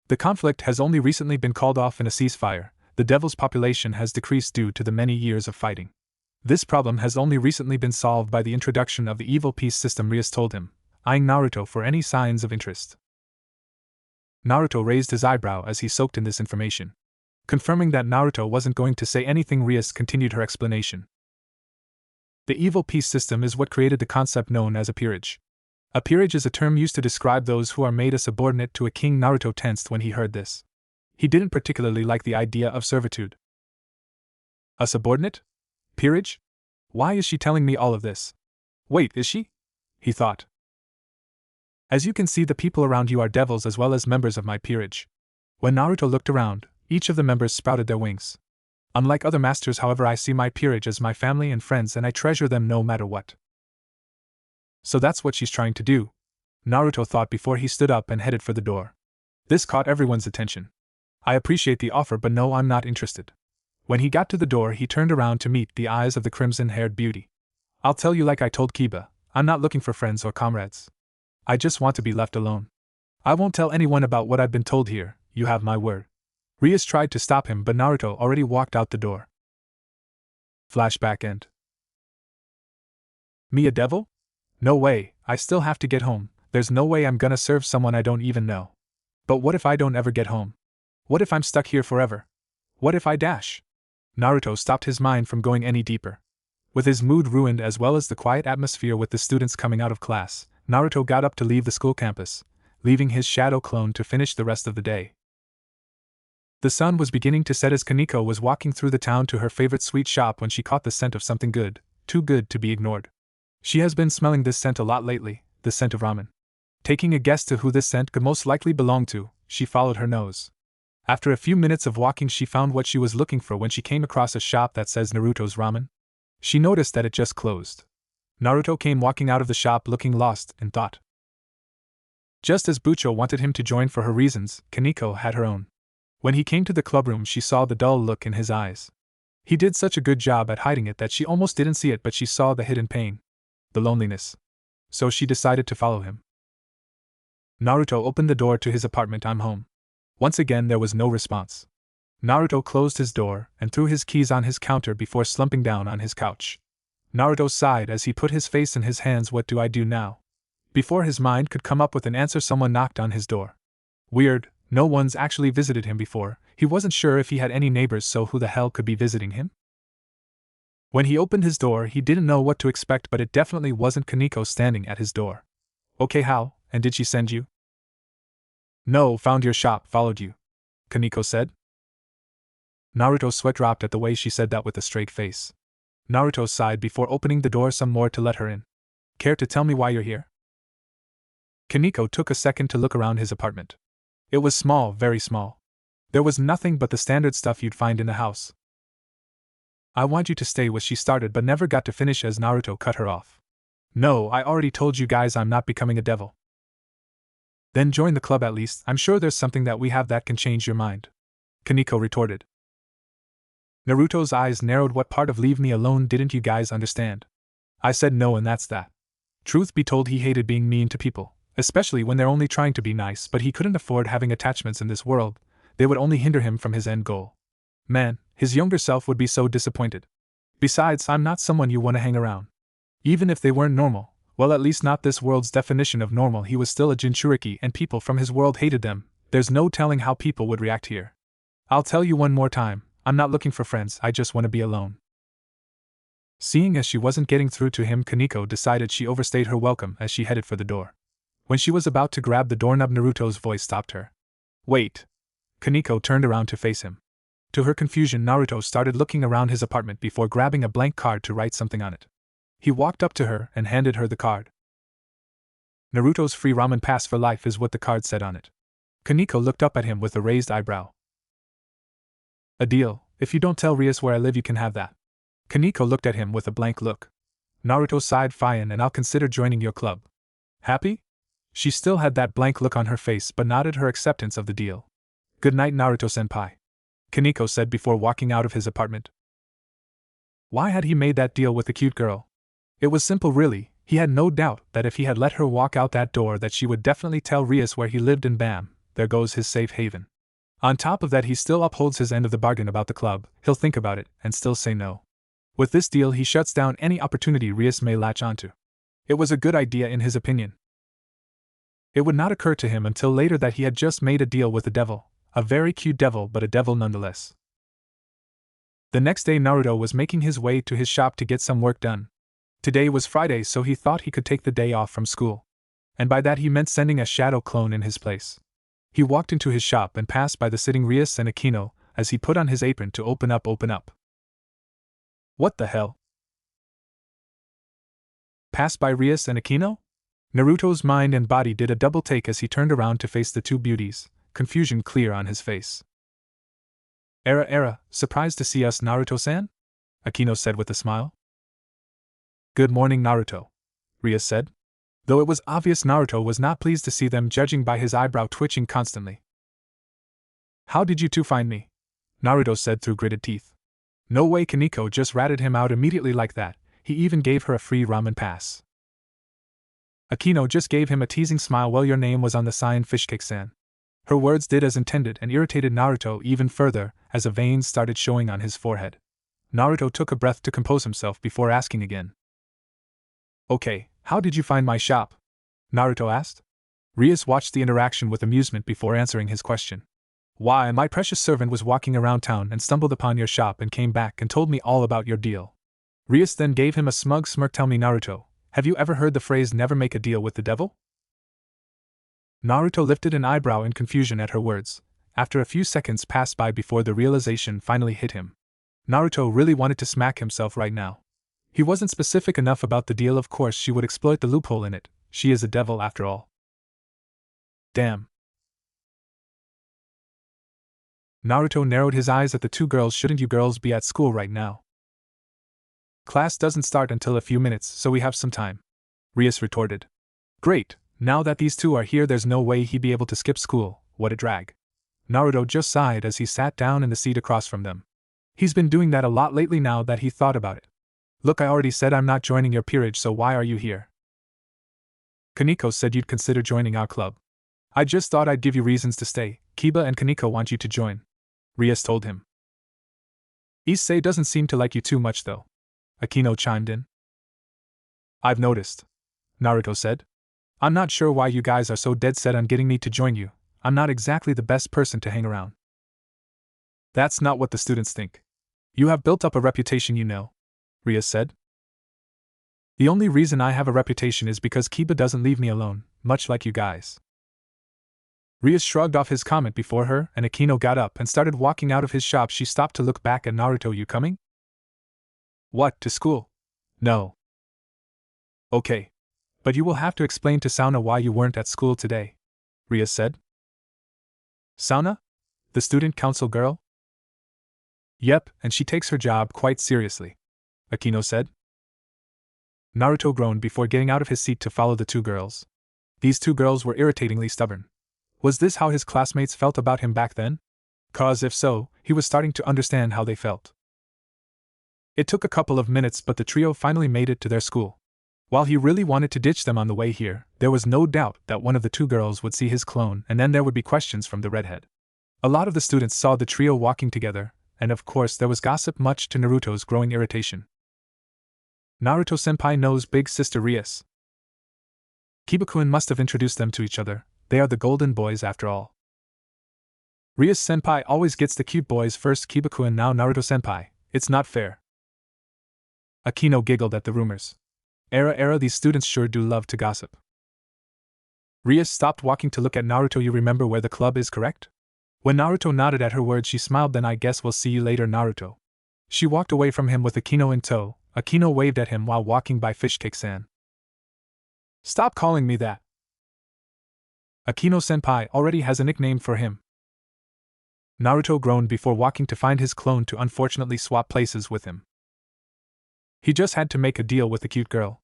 The conflict has only recently been called off in a ceasefire. The devil's population has decreased due to the many years of fighting. This problem has only recently been solved by the introduction of the evil peace system, Rias told him, eyeing Naruto for any signs of interest. Naruto raised his eyebrow as he soaked in this information. Confirming that Naruto wasn't going to say anything, Rias continued her explanation. The evil peace system is what created the concept known as a peerage. A peerage is a term used to describe those who are made a subordinate to a king. Naruto tensed when he heard this. He didn't particularly like the idea of servitude. A subordinate? Peerage? Why is she telling me all of this? Wait, is she? He thought. As you can see, the people around you are devils as well as members of my peerage. When Naruto looked around, each of the members sprouted their wings. Unlike other masters, however, I see my peerage as my family and friends, and I treasure them no matter what. So that's what she's trying to do, Naruto thought before he stood up and headed for the door. This caught everyone's attention. I appreciate the offer, but no, I'm not interested. When he got to the door, he turned around to meet the eyes of the crimson-haired beauty. I'll tell you, like I told Kiba, I'm not looking for friends or comrades. I just want to be left alone. I won't tell anyone about what I've been told here, you have my word. Rias tried to stop him, but Naruto already walked out the door. Flashback end. Me a devil? No way, I still have to get home. There's no way I'm gonna serve someone I don't even know. But what if I don't ever get home? What if I'm stuck here forever? What if I dash? Naruto stopped his mind from going any deeper. With his mood ruined as well as the quiet atmosphere with the students coming out of class, Naruto got up to leave the school campus, leaving his shadow clone to finish the rest of the day. The sun was beginning to set as Kaneko was walking through the town to her favorite sweet shop when she caught the scent of something good, too good to be ignored. She has been smelling this scent a lot lately, the scent of ramen. Taking a guess to who this scent could most likely belong to, she followed her nose. After a few minutes of walking, she found what she was looking for when she came across a shop that says Naruto's Ramen. She noticed that it just closed. Naruto came walking out of the shop looking lost in thought. Just as Bucho wanted him to join for her reasons, Kaneko had her own. When he came to the clubroom, she saw the dull look in his eyes. He did such a good job at hiding it that she almost didn't see it, but she saw the hidden pain. The loneliness. So she decided to follow him. Naruto opened the door to his apartment. "I'm home." Once again there was no response. Naruto closed his door and threw his keys on his counter before slumping down on his couch. Naruto sighed as he put his face in his hands. What do I do now? Before his mind could come up with an answer, someone knocked on his door. Weird, no one's actually visited him before. He wasn't sure if he had any neighbors, so who the hell could be visiting him? When he opened his door, he didn't know what to expect, but it definitely wasn't Kaneko standing at his door. "Okay, how, and did she send you?" "No, found your shop, followed you," Kaneko said. Naruto's sweat dropped at the way she said that with a straight face. Naruto sighed before opening the door some more to let her in. "Care to tell me why you're here?" Kaneko took a second to look around his apartment. It was small, very small. There was nothing but the standard stuff you'd find in a house. "I want you to stay," she started but never got to finish as Naruto cut her off. "No, I already told you guys I'm not becoming a devil." "Then join the club at least. I'm sure there's something that we have that can change your mind," Kaneko retorted. Naruto's eyes narrowed. "What part of leave me alone didn't you guys understand? I said no and that's that." Truth be told, he hated being mean to people, especially when they're only trying to be nice, but he couldn't afford having attachments in this world. They would only hinder him from his end goal. Man, his younger self would be so disappointed. Besides, I'm not someone you want to hang around. Even if they weren't normal, well, at least not this world's definition of normal. He was still a Jinchuriki and people from his world hated them. There's no telling how people would react here. "I'll tell you one more time, I'm not looking for friends, I just want to be alone." Seeing as she wasn't getting through to him, Kaneko decided she overstayed her welcome as she headed for the door. When she was about to grab the doorknob, Naruto's voice stopped her. "Wait." Kaneko turned around to face him. To her confusion, Naruto started looking around his apartment before grabbing a blank card to write something on it. He walked up to her and handed her the card. "Naruto's free ramen pass for life" is what the card said on it. Kaneko looked up at him with a raised eyebrow. "A deal. If you don't tell Rias where I live, you can have that." Kaneko looked at him with a blank look. Naruto sighed. "Fine, and I'll consider joining your club." "Happy?" She still had that blank look on her face but nodded her acceptance of the deal. "Good night, Naruto-senpai," Kaneko said before walking out of his apartment. Why had he made that deal with the cute girl? It was simple, really. He had no doubt that if he had let her walk out that door that she would definitely tell Rias where he lived, and bam, there goes his safe haven. On top of that, he still upholds his end of the bargain about the club. He'll think about it and still say no. With this deal, he shuts down any opportunity Rias may latch onto. It was a good idea in his opinion. It would not occur to him until later that he had just made a deal with the devil, a very cute devil, but a devil nonetheless. The next day, Naruto was making his way to his shop to get some work done. Today was Friday, so he thought he could take the day off from school. And by that he meant sending a shadow clone in his place. He walked into his shop and passed by the sitting Rias and Akino as he put on his apron to open up. What the hell? Passed by Rias and Akino? Naruto's mind and body did a double take as he turned around to face the two beauties, confusion clear on his face. Era, surprised to see us, Naruto-san? Akino said with a smile. Good morning, Naruto, Rias said. Though it was obvious Naruto was not pleased to see them, judging by his eyebrow twitching constantly. How did you two find me? Naruto said through gritted teeth. No way, Kaneko just ratted him out immediately like that. He even gave her a free ramen pass. Akino just gave him a teasing smile. Well, your name was on the sign, Fishcake-san. Her words did as intended and irritated Naruto even further as a vein started showing on his forehead. Naruto took a breath to compose himself before asking again. Okay, how did you find my shop? Naruto asked. Rias watched the interaction with amusement before answering his question. Why, my precious servant was walking around town and stumbled upon your shop and came back and told me all about your deal. Rias then gave him a smug smirk. Tell me, Naruto, have you ever heard the phrase never make a deal with the devil? Naruto lifted an eyebrow in confusion at her words. After a few seconds passed by before the realization finally hit him. Naruto really wanted to smack himself right now. He wasn't specific enough about the deal. Of course she would exploit the loophole in it. She is a devil after all. Damn. Naruto narrowed his eyes at the two girls. Shouldn't you girls be at school right now? Class doesn't start until a few minutes, so we have some time, Rias retorted. Great, now that these two are here there's no way he'd be able to skip school, what a drag. Naruto just sighed as he sat down in the seat across from them. He's been doing that a lot lately now that he thought about it. Look, I already said I'm not joining your peerage, so why are you here? Kaneko said you'd consider joining our club. I just thought I'd give you reasons to stay. Kiba and Kaneko want you to join, Rias told him. Issei doesn't seem to like you too much though, Akino chimed in. I've noticed, Naruto said. I'm not sure why you guys are so dead set on getting me to join you. I'm not exactly the best person to hang around. That's not what the students think. You have built up a reputation, you know, Rias said. The only reason I have a reputation is because Kiba doesn't leave me alone, much like you guys. Rias shrugged off his comment before her, and Akino got up and started walking out of his shop. She stopped to look back at Naruto. You coming? What, to school? No. Okay. But you will have to explain to Sauna why you weren't at school today, Rias said. Sauna? The student council girl? Yep, and she takes her job quite seriously, Akino said. Naruto groaned before getting out of his seat to follow the two girls. These two girls were irritatingly stubborn. Was this how his classmates felt about him back then? 'Cause if so, he was starting to understand how they felt. It took a couple of minutes, but the trio finally made it to their school. While he really wanted to ditch them on the way here, there was no doubt that one of the two girls would see his clone, and then there would be questions from the redhead. A lot of the students saw the trio walking together, and of course there was gossip, much to Naruto's growing irritation. Naruto-senpai knows big sister Rias. Kiba-kun must have introduced them to each other. They are the golden boys after all. Rias-senpai always gets the cute boys first. Kiba-kun now Naruto-senpai. It's not fair. Akino giggled at the rumors. Era, these students sure do love to gossip. Rias stopped walking to look at Naruto. You remember where the club is, correct? When Naruto nodded at her words, she smiled. Then I guess we'll see you later, Naruto. She walked away from him with Akino in tow. Akino waved at him while walking by Fishcake-san. Stop calling me that. Akino-senpai already has a nickname for him. Naruto groaned before walking to find his clone to unfortunately swap places with him. He just had to make a deal with the cute girl.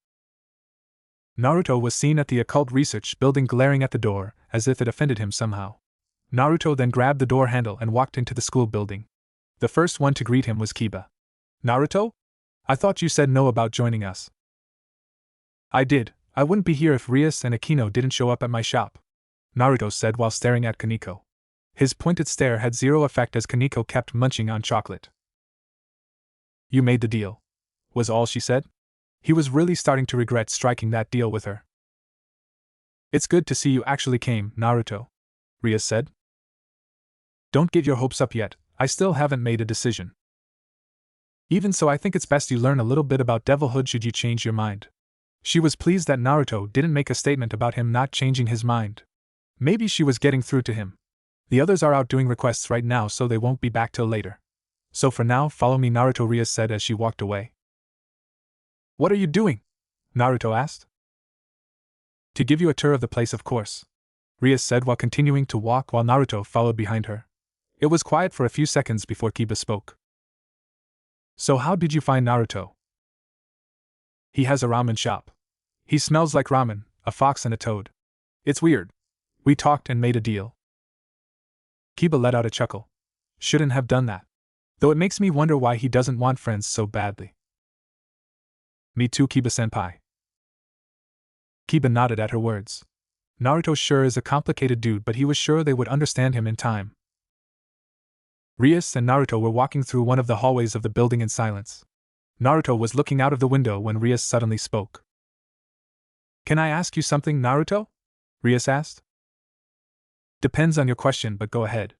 Naruto was seen at the occult research building glaring at the door, as if it offended him somehow. Naruto then grabbed the door handle and walked into the school building. The first one to greet him was Kiba. Naruto? I thought you said no about joining us. I did. I wouldn't be here if Rias and Akino didn't show up at my shop, Naruto said while staring at Kaneko. His pointed stare had zero effect as Kaneko kept munching on chocolate. You made the deal, was all she said. He was really starting to regret striking that deal with her. It's good to see you actually came, Naruto, Rias said. Don't get your hopes up yet, I still haven't made a decision. Even so, I think it's best you learn a little bit about devilhood should you change your mind. She was pleased that Naruto didn't make a statement about him not changing his mind. Maybe she was getting through to him. The others are out doing requests right now, so they won't be back till later. So for now, follow me, Naruto, Rias said as she walked away. What are you doing? Naruto asked. To give you a tour of the place, of course, Rias said while continuing to walk while Naruto followed behind her. It was quiet for a few seconds before Kiba spoke. So how did you find Naruto? He has a ramen shop. He smells like ramen, a fox and a toad. It's weird. We talked and made a deal. Kiba let out a chuckle. Shouldn't have done that. Though it makes me wonder why he doesn't want friends so badly. Me too, Kiba-senpai. Kiba nodded at her words. Naruto sure is a complicated dude, but he was sure they would understand him in time. Rias and Naruto were walking through one of the hallways of the building in silence. Naruto was looking out of the window when Rias suddenly spoke. Can I ask you something, Naruto? Rias asked. Depends on your question, but go ahead.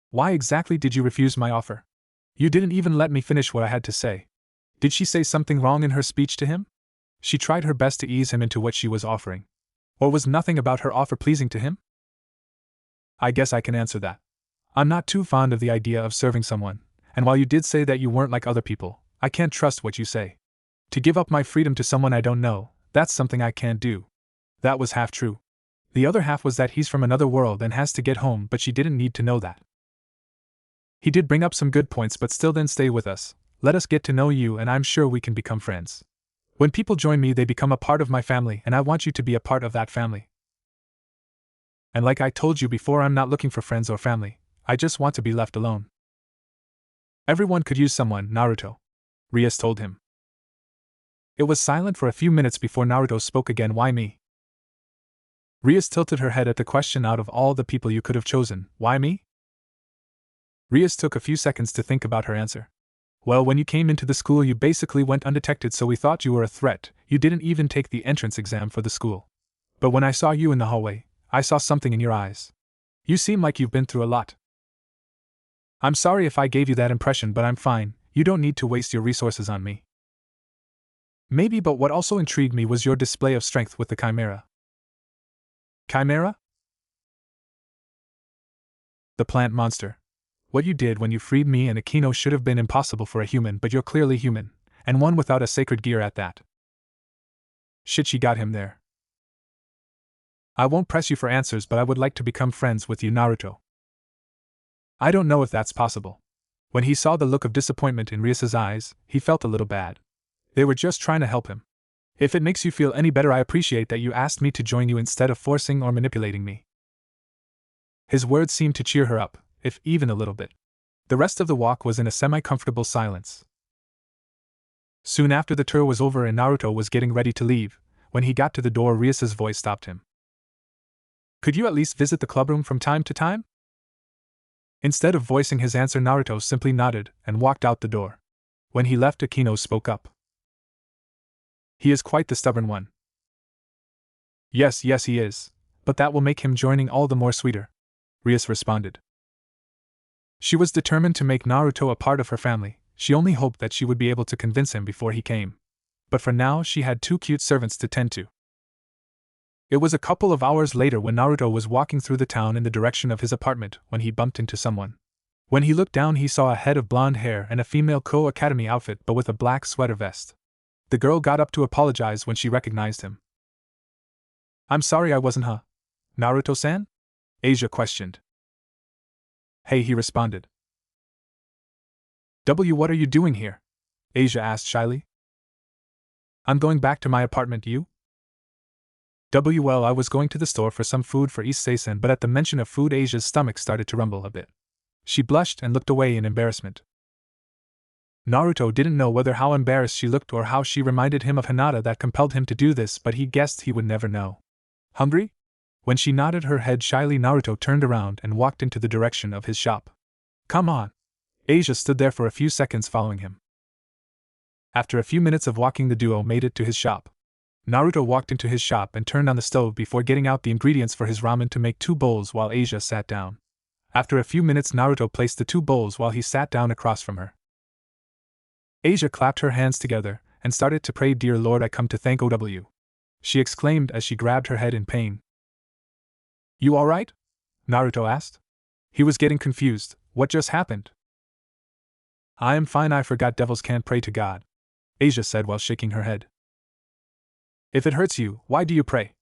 Why exactly did you refuse my offer? You didn't even let me finish what I had to say. Did she say something wrong in her speech to him? She tried her best to ease him into what she was offering. Or was nothing about her offer pleasing to him? I guess I can answer that. I'm not too fond of the idea of serving someone, and while you did say that you weren't like other people, I can't trust what you say. To give up my freedom to someone I don't know, that's something I can't do. That was half true. The other half was that he's from another world and has to get home, but she didn't need to know that. He did bring up some good points, but still, then stay with us. Let us get to know you, and I'm sure we can become friends. When people join me, they become a part of my family, and I want you to be a part of that family. And like I told you before, I'm not looking for friends or family. I just want to be left alone. Everyone could use someone, Naruto, Rias told him. It was silent for a few minutes before Naruto spoke again. Why me? Rias tilted her head at the question. Out of all the people you could have chosen, why me? Rias took a few seconds to think about her answer. Well, when you came into the school, you basically went undetected, so we thought you were a threat. You didn't even take the entrance exam for the school. But when I saw you in the hallway, I saw something in your eyes. You seem like you've been through a lot. I'm sorry if I gave you that impression, but I'm fine. You don't need to waste your resources on me. Maybe, but what also intrigued me was your display of strength with the Chimera. Chimera? The plant monster. What you did when you freed me and Akino should have been impossible for a human, but you're clearly human, and one without a sacred gear at that. Shit, she got him there. I won't press you for answers, but I would like to become friends with you, Naruto. I don't know if that's possible. When he saw the look of disappointment in Rias's eyes, he felt a little bad. They were just trying to help him. If it makes you feel any better, I appreciate that you asked me to join you instead of forcing or manipulating me. His words seemed to cheer her up, if even a little bit. The rest of the walk was in a semi-comfortable silence. Soon after the tour was over and Naruto was getting ready to leave, when he got to the door, Rias's voice stopped him. Could you at least visit the clubroom from time to time? Instead of voicing his answer, Naruto simply nodded and walked out the door. When he left, Akino spoke up. He is quite the stubborn one. Yes, he is, but that will make him joining all the more sweeter, Rias responded. She was determined to make Naruto a part of her family. She only hoped that she would be able to convince him before he came. But for now, she had 2 cute servants to tend to. It was a couple of hours later when Naruto was walking through the town in the direction of his apartment when he bumped into someone. When he looked down, he saw a head of blonde hair and a female Academy outfit, but with a black sweater vest. The girl got up to apologize when she recognized him. I'm sorry I wasn't Naruto-san? Asia questioned. Hey, he responded. What are you doing here? Asia asked shyly. I'm going back to my apartment. You? Well, I was going to the store for some food for Issei-san, but at the mention of food, Asia's stomach started to rumble a bit. She blushed and looked away in embarrassment. Naruto didn't know whether how embarrassed she looked or how she reminded him of Hinata that compelled him to do this, but he guessed he would never know. Hungry? When she nodded her head shyly, Naruto turned around and walked into the direction of his shop. Come on. Asia stood there for a few seconds following him. After a few minutes of walking, the duo made it to his shop. Naruto walked into his shop and turned on the stove before getting out the ingredients for his ramen to make 2 bowls while Asia sat down. After a few minutes, Naruto placed the 2 bowls while he sat down across from her. Asia clapped her hands together and started to pray. Dear Lord, I come to thank OW. She exclaimed as she grabbed her head in pain. You alright? Naruto asked. He was getting confused. What just happened? I am fine. I forgot devils can't pray to God, Asia said while shaking her head. If it hurts you, why do you pray?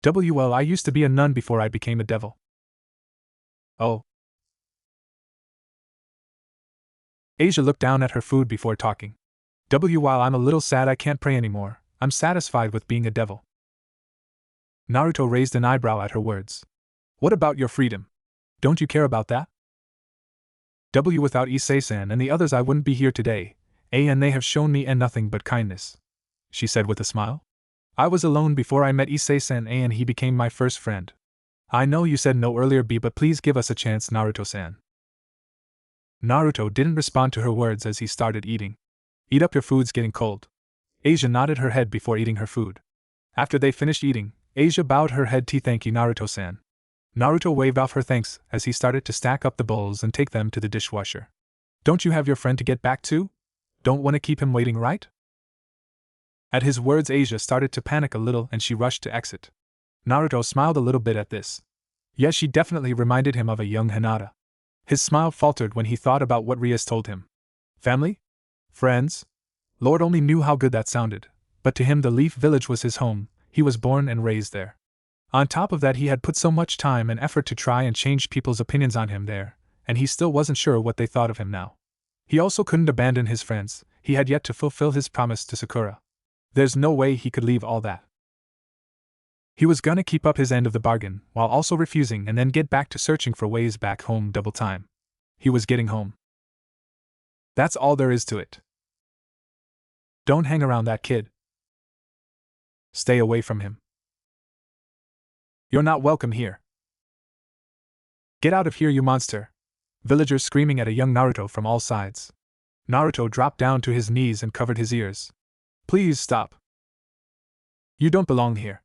Well, I used to be a nun before I became a devil. Oh. Asia looked down at her food before talking. While I'm a little sad I can't pray anymore, I'm satisfied with being a devil. Naruto raised an eyebrow at her words. What about your freedom? Don't you care about that? Without Issei-san and the others I wouldn't be here today, and they have shown me nothing but kindness, she said with a smile. I was alone before I met Issei-san and he became my first friend. I know you said no earlier, but please give us a chance, Naruto-san. Naruto didn't respond to her words as he started eating. Eat up, your food's getting cold. Asia nodded her head before eating her food. After they finished eating, Asia bowed her head. Thank you, Naruto-san. Naruto waved off her thanks as he started to stack up the bowls and take them to the dishwasher. Don't you have your friend to get back to? Don't want to keep him waiting, right? At his words, Asia started to panic a little and she rushed to exit. Naruto smiled a little bit at this. Yes, she definitely reminded him of a young Hinata. His smile faltered when he thought about what Rias told him. Family? Friends? Lord only knew how good that sounded, but to him the Leaf Village was his home. He was born and raised there. On top of that, he had put so much time and effort to try and change people's opinions on him there, and he still wasn't sure what they thought of him now. He also couldn't abandon his friends, he had yet to fulfill his promise to Sakura. There's no way he could leave all that. He was gonna keep up his end of the bargain, while also refusing and then get back to searching for ways back home double time. He was getting home. That's all there is to it. Don't hang around that kid. Stay away from him. You're not welcome here. Get out of here, you monster! Villagers screaming at a young Naruto from all sides. Naruto dropped down to his knees and covered his ears. Please stop. You don't belong here.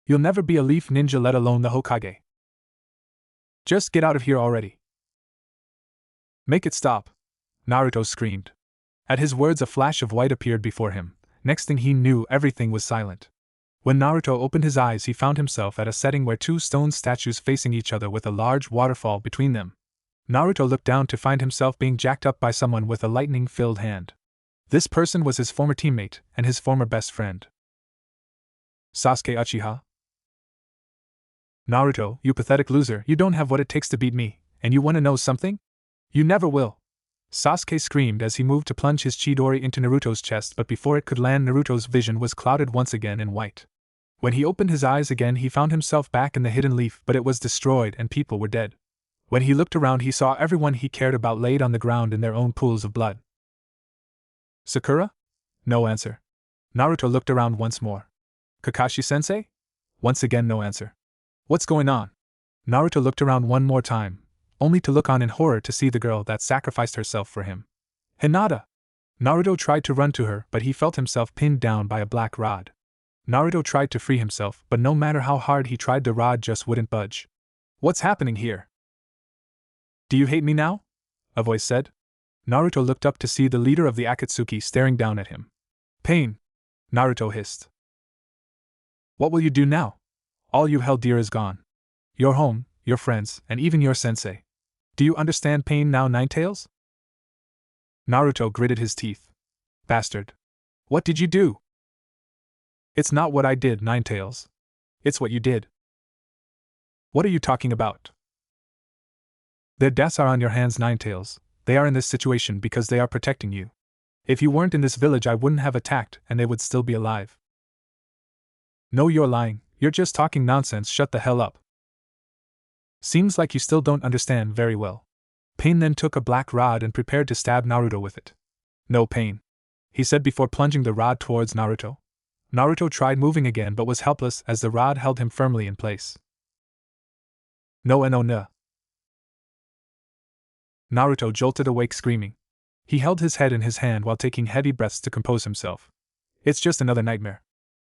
You'll never be a leaf ninja, let alone the Hokage. Just get out of here already. Make it stop, Naruto screamed. At his words, a flash of white appeared before him. Next thing he knew, everything was silent. When Naruto opened his eyes, he found himself at a setting where two stone statues facing each other with a large waterfall between them. Naruto looked down to find himself being jacked up by someone with a lightning-filled hand. This person was his former teammate and his former best friend. Sasuke Uchiha? Naruto, you pathetic loser, you don't have what it takes to beat me, and you want to know something? You never will. Sasuke screamed as he moved to plunge his Chidori into Naruto's chest, but before it could land, Naruto's vision was clouded once again in white. When he opened his eyes again, he found himself back in the hidden leaf, but it was destroyed and people were dead. When he looked around, he saw everyone he cared about laid on the ground in their own pools of blood. Sakura? No answer. Naruto looked around once more. Kakashi-sensei? Once again no answer. What's going on? Naruto looked around one more time, only to look on in horror to see the girl that sacrificed herself for him. Hinata! Naruto tried to run to her, but he felt himself pinned down by a black rod. Naruto tried to free himself, but no matter how hard he tried, the rod just wouldn't budge. What's happening here? Do you hate me now? A voice said. Naruto looked up to see the leader of the Akatsuki staring down at him. Pain! Naruto hissed. What will you do now? All you held dear is gone. Your home, your friends, and even your sensei. Do you understand pain now, Ninetales? Naruto gritted his teeth. Bastard. What did you do? It's not what I did, Ninetales. It's what you did. What are you talking about? Their deaths are on your hands, Ninetales. They are in this situation because they are protecting you. If you weren't in this village, I wouldn't have attacked, and they would still be alive. No, you're lying. You're just talking nonsense. Shut the hell up. Seems like you still don't understand very well. Pain then took a black rod and prepared to stab Naruto with it. No, Pain, he said before plunging the rod towards Naruto. Naruto tried moving again but was helpless as the rod held him firmly in place. No, no. Naruto jolted awake screaming. He held his head in his hand while taking heavy breaths to compose himself. It's just another nightmare.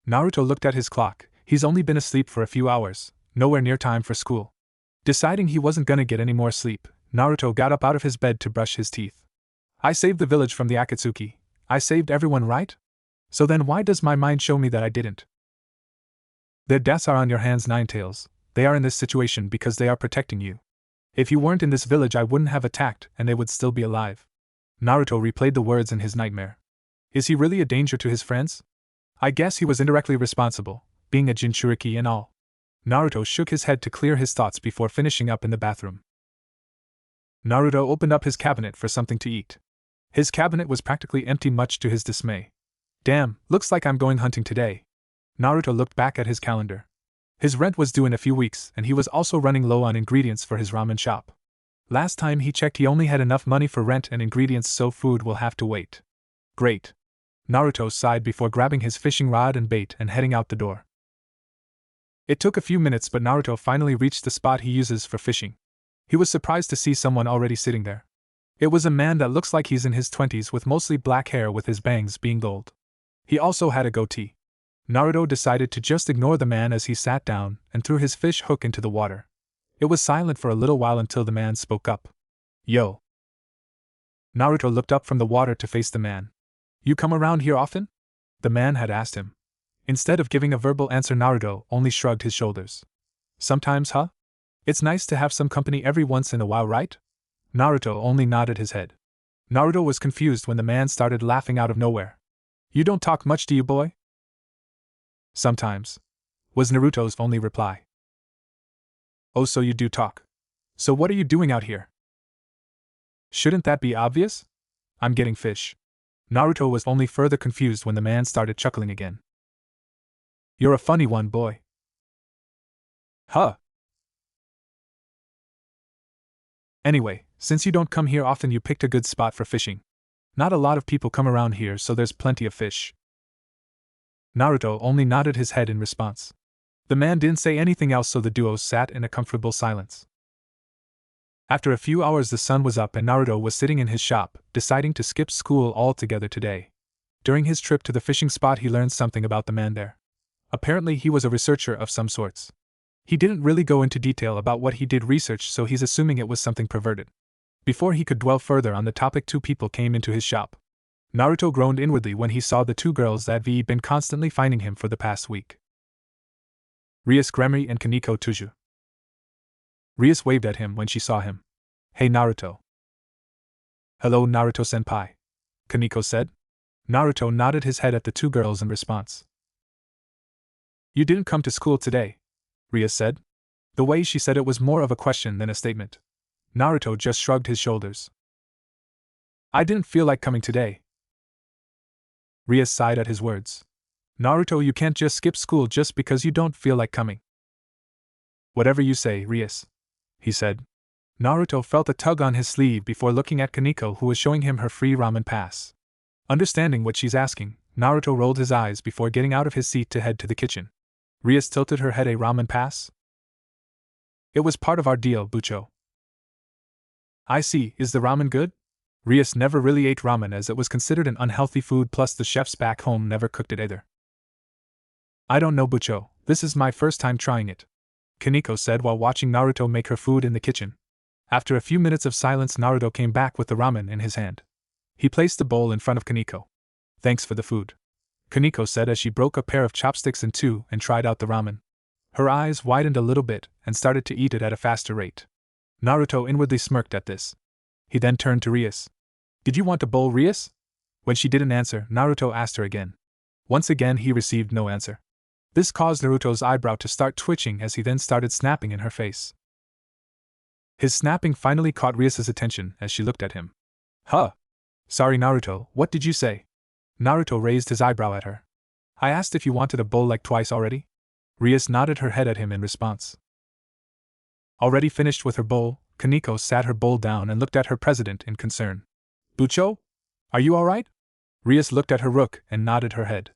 Naruto looked at his clock. He's only been asleep for a few hours, nowhere near time for school. Deciding he wasn't gonna get any more sleep, Naruto got up out of his bed to brush his teeth. I saved the village from the Akatsuki. I saved everyone, right? So then why does my mind show me that I didn't? Their deaths are on your hands, Ninetales. They are in this situation because they are protecting you. If you weren't in this village, I wouldn't have attacked, and they would still be alive. Naruto replayed the words in his nightmare. Is he really a danger to his friends? I guess he was indirectly responsible, being a Jinchuriki and all. Naruto shook his head to clear his thoughts before finishing up in the bathroom. Naruto opened up his cabinet for something to eat. His cabinet was practically empty, much to his dismay. Damn, looks like I'm going hunting today. Naruto looked back at his calendar. His rent was due in a few weeks, and he was also running low on ingredients for his ramen shop. Last time he checked, he only had enough money for rent and ingredients, so food will have to wait. Great. Naruto sighed before grabbing his fishing rod and bait and heading out the door. It took a few minutes, but Naruto finally reached the spot he uses for fishing. He was surprised to see someone already sitting there. It was a man that looks like he's in his 20s with mostly black hair, with his bangs being gold. He also had a goatee. Naruto decided to just ignore the man as he sat down and threw his fish hook into the water. It was silent for a little while until the man spoke up. Yo. Naruto looked up from the water to face the man. You come around here often? The man had asked him. Instead of giving a verbal answer, Naruto only shrugged his shoulders. Sometimes, huh? It's nice to have some company every once in a while, right? Naruto only nodded his head. Naruto was confused when the man started laughing out of nowhere. You don't talk much, do you, boy? Sometimes, was Naruto's only reply. Oh, so you do talk. So what are you doing out here? Shouldn't that be obvious? I'm getting fish. Naruto was only further confused when the man started chuckling again. You're a funny one, boy. Huh. Anyway, since you don't come here often, you picked a good spot for fishing. Not a lot of people come around here, so there's plenty of fish. Naruto only nodded his head in response. The man didn't say anything else, so the duo sat in a comfortable silence. After a few hours, the sun was up and Naruto was sitting in his shop, deciding to skip school altogether today. During his trip to the fishing spot, he learned something about the man there. Apparently, he was a researcher of some sorts. He didn't really go into detail about what he did research, so he's assuming it was something perverted. Before he could dwell further on the topic, two people came into his shop. Naruto groaned inwardly when he saw the two girls that had been constantly finding him for the past week. Rias Gremry and Kaneko Tuju. Rias waved at him when she saw him. Hey Naruto. Hello Naruto-senpai, Kaneko said. Naruto nodded his head at the two girls in response. You didn't come to school today, Rias said. The way she said it was more of a question than a statement. Naruto just shrugged his shoulders. I didn't feel like coming today. Rias sighed at his words. Naruto, you can't just skip school just because you don't feel like coming. Whatever you say, Rias, he said. Naruto felt a tug on his sleeve before looking at Kaneko, who was showing him her free ramen pass. Understanding what she's asking, Naruto rolled his eyes before getting out of his seat to head to the kitchen. Rias tilted her head. A ramen pass? It was part of our deal, Bucho. I see. Is the ramen good? Rias never really ate ramen as it was considered an unhealthy food, plus the chefs back home never cooked it either. I don't know, Bucho. This is my first time trying it, Kaneko said while watching Naruto make her food in the kitchen. After a few minutes of silence, Naruto came back with the ramen in his hand. He placed the bowl in front of Kaneko. Thanks for the food, Kaneko said as she broke a pair of chopsticks in two and tried out the ramen. Her eyes widened a little bit and started to eat it at a faster rate. Naruto inwardly smirked at this. He then turned to Rias. Did you want a bowl, Rias? When she didn't answer, Naruto asked her again. Once again, he received no answer. This caused Naruto's eyebrow to start twitching as he then started snapping in her face. His snapping finally caught Rias's attention as she looked at him. Huh? Sorry, Naruto, what did you say? Naruto raised his eyebrow at her. I asked if you wanted a bowl like twice already? Rias nodded her head at him in response. Already finished with her bowl, Kaneko sat her bowl down and looked at her president in concern. Bucho? Are you alright? Rias looked at her rook and nodded her head.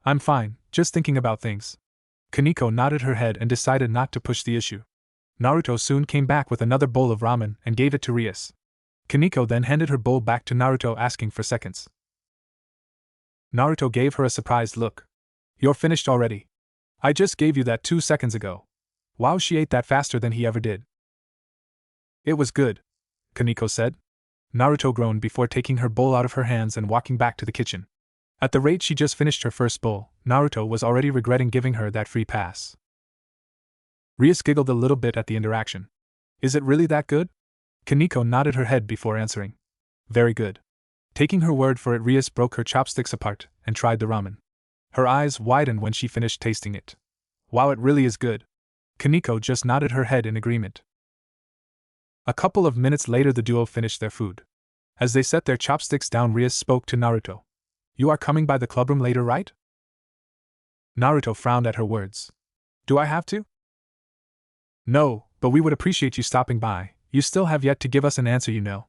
I'm fine, just thinking about things. Kaneko nodded her head and decided not to push the issue. Naruto soon came back with another bowl of ramen and gave it to Rias. Kaneko then handed her bowl back to Naruto, asking for seconds. Naruto gave her a surprised look. You're finished already. I just gave you that 2 seconds ago. Wow, she ate that faster than he ever did. It was good, Kaneko said. Naruto groaned before taking her bowl out of her hands and walking back to the kitchen. At the rate she just finished her first bowl, Naruto was already regretting giving her that free pass. Rias giggled a little bit at the interaction. Is it really that good? Kaneko nodded her head before answering. Very good. Taking her word for it, Rias broke her chopsticks apart and tried the ramen. Her eyes widened when she finished tasting it. Wow, it really is good. Kaneko just nodded her head in agreement. A couple of minutes later, the duo finished their food. As they set their chopsticks down, Rias spoke to Naruto. You are coming by the clubroom later, right? Naruto frowned at her words. Do I have to? No, but we would appreciate you stopping by. You still have yet to give us an answer, you know.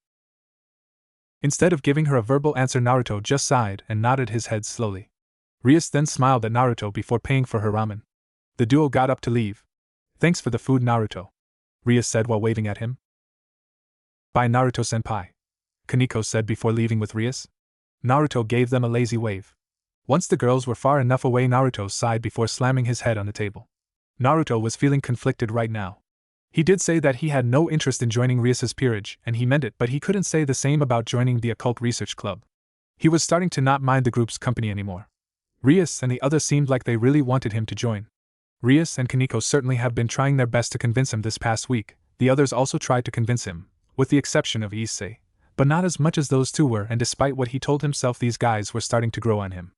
Instead of giving her a verbal answer, Naruto just sighed and nodded his head slowly. Rias then smiled at Naruto before paying for her ramen. The duo got up to leave. Thanks for the food, Naruto, Rias said while waving at him. Bye, Naruto-senpai, Kaneko said before leaving with Rias. Naruto gave them a lazy wave. Once the girls were far enough away, Naruto sighed before slamming his head on the table. Naruto was feeling conflicted right now. He did say that he had no interest in joining Rias's peerage, and he meant it, but he couldn't say the same about joining the occult research club. He was starting to not mind the group's company anymore. Rias and the others seemed like they really wanted him to join. Rias and Kaneko certainly have been trying their best to convince him this past week. The others also tried to convince him, with the exception of Issei, but not as much as those two were, and despite what he told himself, these guys were starting to grow on him.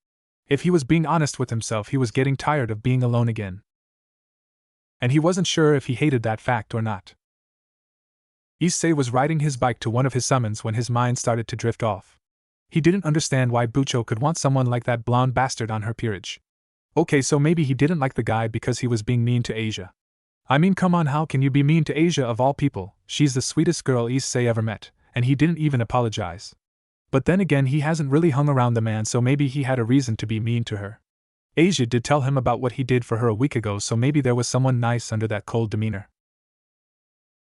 If he was being honest with himself, he was getting tired of being alone again. And he wasn't sure if he hated that fact or not. Issei was riding his bike to one of his summons when his mind started to drift off. He didn't understand why Bucho could want someone like that blonde bastard on her peerage. Okay, so maybe he didn't like the guy because he was being mean to Asia. I mean, come on, how can you be mean to Asia of all people? She's the sweetest girl Issei ever met, and he didn't even apologize. But then again, he hasn't really hung around the man, so maybe he had a reason to be mean to her. Asia did tell him about what he did for her a week ago, so maybe there was someone nice under that cold demeanor.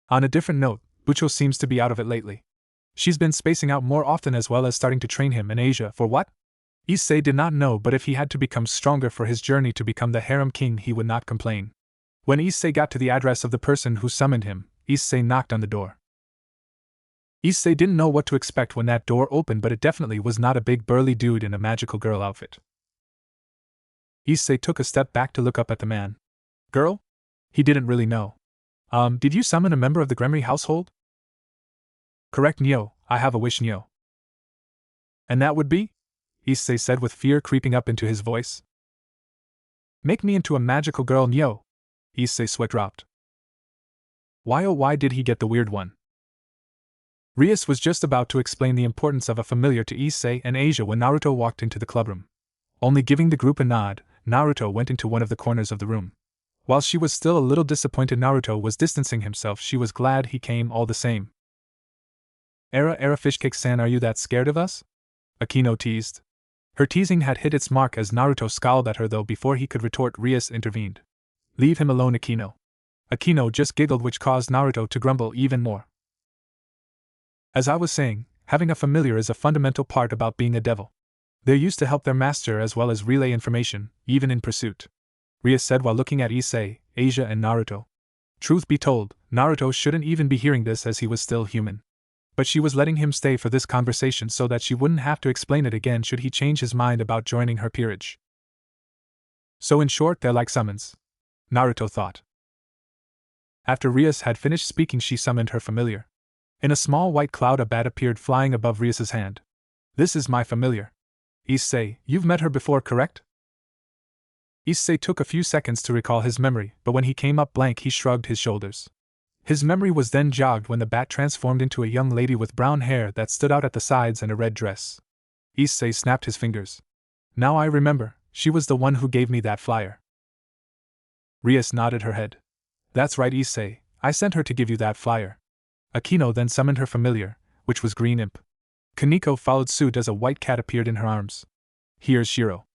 On a different note, Bucho seems to be out of it lately. She's been spacing out more often as well as starting to train him in Asia for what? Issei did not know, but if he had to become stronger for his journey to become the harem king, he would not complain. When Issei got to the address of the person who summoned him, Issei knocked on the door. Issei didn't know what to expect when that door opened, but it definitely was not a big burly dude in a magical girl outfit. Issei took a step back to look up at the man. Girl? He didn't really know. Did you summon a member of the Gremory household? Correct, Nyo, I have a wish, Nyo. And that would be? Issei said with fear creeping up into his voice. Make me into a magical girl, Nyo. Issei's sweat dropped. Why oh why did he get the weird one? Rias was just about to explain the importance of a familiar to Issei and Asia when Naruto walked into the clubroom. Only giving the group a nod, Naruto went into one of the corners of the room. While she was still a little disappointed Naruto was distancing himself, she was glad he came all the same. Era Fishcake-san, are you that scared of us? Akino teased. Her teasing had hit its mark as Naruto scowled at her, though before he could retort, Rias intervened. Leave him alone, Akino. Akino just giggled, which caused Naruto to grumble even more. As I was saying, having a familiar is a fundamental part about being a devil. They're used to help their master as well as relay information, even in pursuit, Rias said while looking at Issei, Asia and Naruto. Truth be told, Naruto shouldn't even be hearing this as he was still human. But she was letting him stay for this conversation so that she wouldn't have to explain it again should he change his mind about joining her peerage. So in short, they're like summons, Naruto thought. After Rias had finished speaking, she summoned her familiar. In a small white cloud, a bat appeared flying above Rias's hand. This is my familiar. Issei, you've met her before, correct? Issei took a few seconds to recall his memory, but when he came up blank, he shrugged his shoulders. His memory was then jogged when the bat transformed into a young lady with brown hair that stood out at the sides and a red dress. Issei snapped his fingers. Now I remember, she was the one who gave me that flyer. Rias nodded her head. That's right, Issei, I sent her to give you that flyer. Akino then summoned her familiar, which was Green Imp. Kaneko followed suit as a white cat appeared in her arms. Here's Shiro.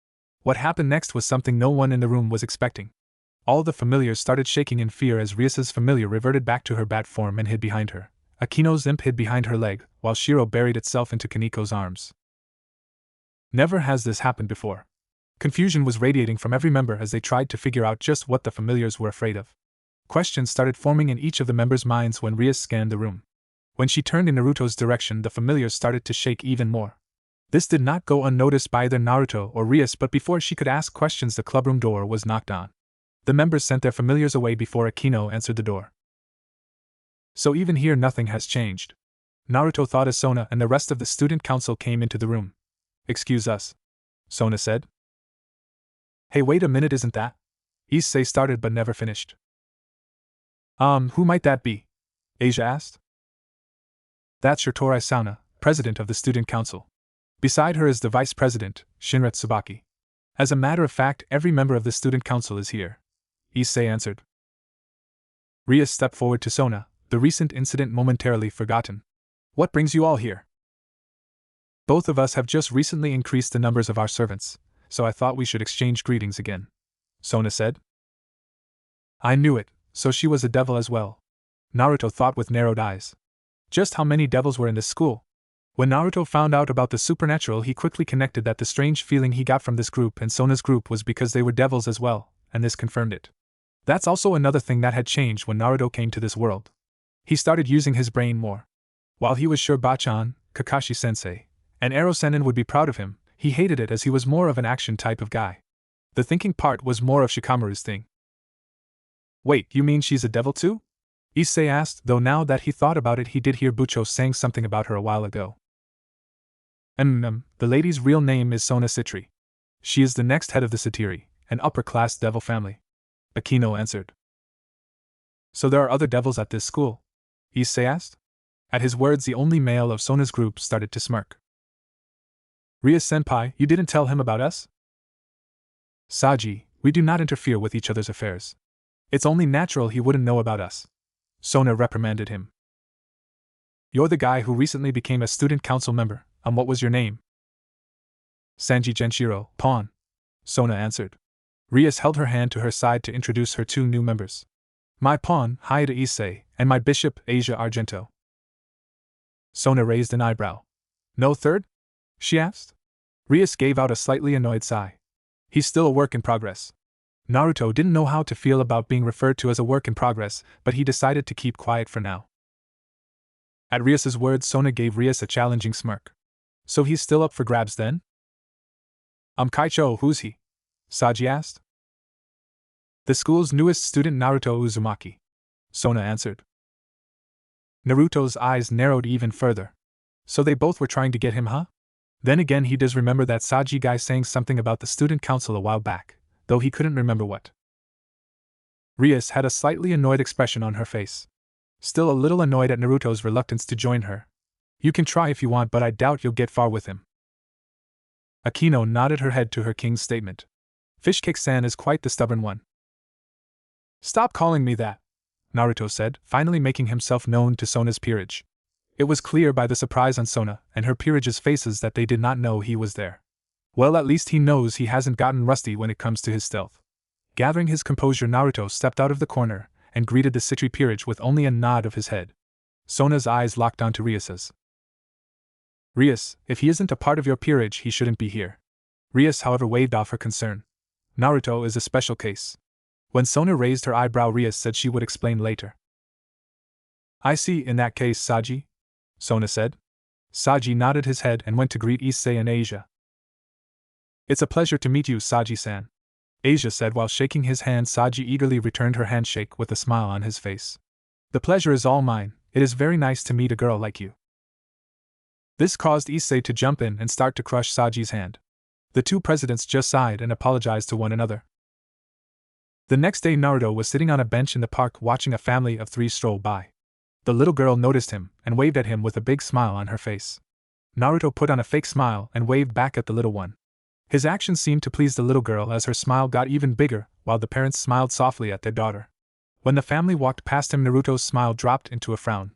What happened next was something no one in the room was expecting. All the familiars started shaking in fear as Rias's familiar reverted back to her bat form and hid behind her. Akino's imp hid behind her leg, while Shiro buried itself into Kaneko's arms. Never has this happened before. Confusion was radiating from every member as they tried to figure out just what the familiars were afraid of. Questions started forming in each of the members' minds when Rias scanned the room. When she turned in Naruto's direction, the familiars started to shake even more. This did not go unnoticed by either Naruto or Rias, but before she could ask questions, the clubroom door was knocked on. The members sent their familiars away before Akino answered the door. So even here nothing has changed, Naruto thought as Sona and the rest of the student council came into the room. Excuse us, Sona said. Hey, wait a minute, isn't that? Issei started but never finished. Who might that be? Asia asked. That's Shirtori Sauna, president of the student council. Beside her is the vice president, Shinra Tsubaki. As a matter of fact, every member of the student council is here, Issei answered. Rias stepped forward to Sona, the recent incident momentarily forgotten. What brings you all here? Both of us have just recently increased the numbers of our servants, so I thought we should exchange greetings again, Sona said. I knew it, so she was a devil as well, Naruto thought with narrowed eyes. Just how many devils were in this school? When Naruto found out about the supernatural, he quickly connected that the strange feeling he got from this group and Sona's group was because they were devils as well, and this confirmed it. That's also another thing that had changed when Naruto came to this world. He started using his brain more. While he was sure Bachan, Kakashi-sensei, and Ero-sennin would be proud of him, he hated it as he was more of an action type of guy. The thinking part was more of Shikamaru's thing. Wait, you mean she's a devil too? Issei asked, though now that he thought about it he did hear Bucho saying something about her a while ago. The lady's real name is Sona Citri. She is the next head of the Satiri, an upper-class devil family, Akino answered. So there are other devils at this school? Issei asked. At his words, the only male of Sona's group started to smirk. Rias-senpai, you didn't tell him about us? Saji, we do not interfere with each other's affairs. It's only natural he wouldn't know about us. Sona reprimanded him. You're the guy who recently became a student council member, what was your name? Sanji Genshiro, Pawn. Sona answered. Rias held her hand to her side to introduce her two new members. My pawn, Haida Issei, and my bishop, Asia Argento. Sona raised an eyebrow. No third? She asked. Rias gave out a slightly annoyed sigh. He's still a work in progress. Naruto didn't know how to feel about being referred to as a work in progress, but he decided to keep quiet for now. At Rias's words, Sona gave Rias a challenging smirk. So he's still up for grabs then? Kaicho, who's he? Saji asked. The school's newest student, Naruto Uzumaki. Sona answered. Naruto's eyes narrowed even further. So they both were trying to get him, huh? Then again, he does remember that Saji guy saying something about the student council a while back, though he couldn't remember what. Rias had a slightly annoyed expression on her face. Still a little annoyed at Naruto's reluctance to join her. You can try if you want, but I doubt you'll get far with him. Akino nodded her head to her king's statement. Fishcake-san is quite the stubborn one. Stop calling me that, Naruto said, finally making himself known to Sona's peerage. It was clear by the surprise on Sona and her peerage's faces that they did not know he was there. Well, at least he knows he hasn't gotten rusty when it comes to his stealth. Gathering his composure, Naruto stepped out of the corner and greeted the Citri peerage with only a nod of his head. Sona's eyes locked onto Rias's. Rias, if he isn't a part of your peerage, he shouldn't be here. Rias, however, waved off her concern. Naruto is a special case. When Sona raised her eyebrow, Rias said she would explain later. I see, in that case, Saji, Sona said. Saji nodded his head and went to greet Issei and Asia. It's a pleasure to meet you, Saji-san, Asia said while shaking his hand. Saji eagerly returned her handshake with a smile on his face. The pleasure is all mine. It is very nice to meet a girl like you. This caused Issei to jump in and start to crush Saji's hand. The two presidents just sighed and apologized to one another. The next day, Naruto was sitting on a bench in the park watching a family of three stroll by. The little girl noticed him and waved at him with a big smile on her face. Naruto put on a fake smile and waved back at the little one. His actions seemed to please the little girl as her smile got even bigger, while the parents smiled softly at their daughter. When the family walked past him, Naruto's smile dropped into a frown.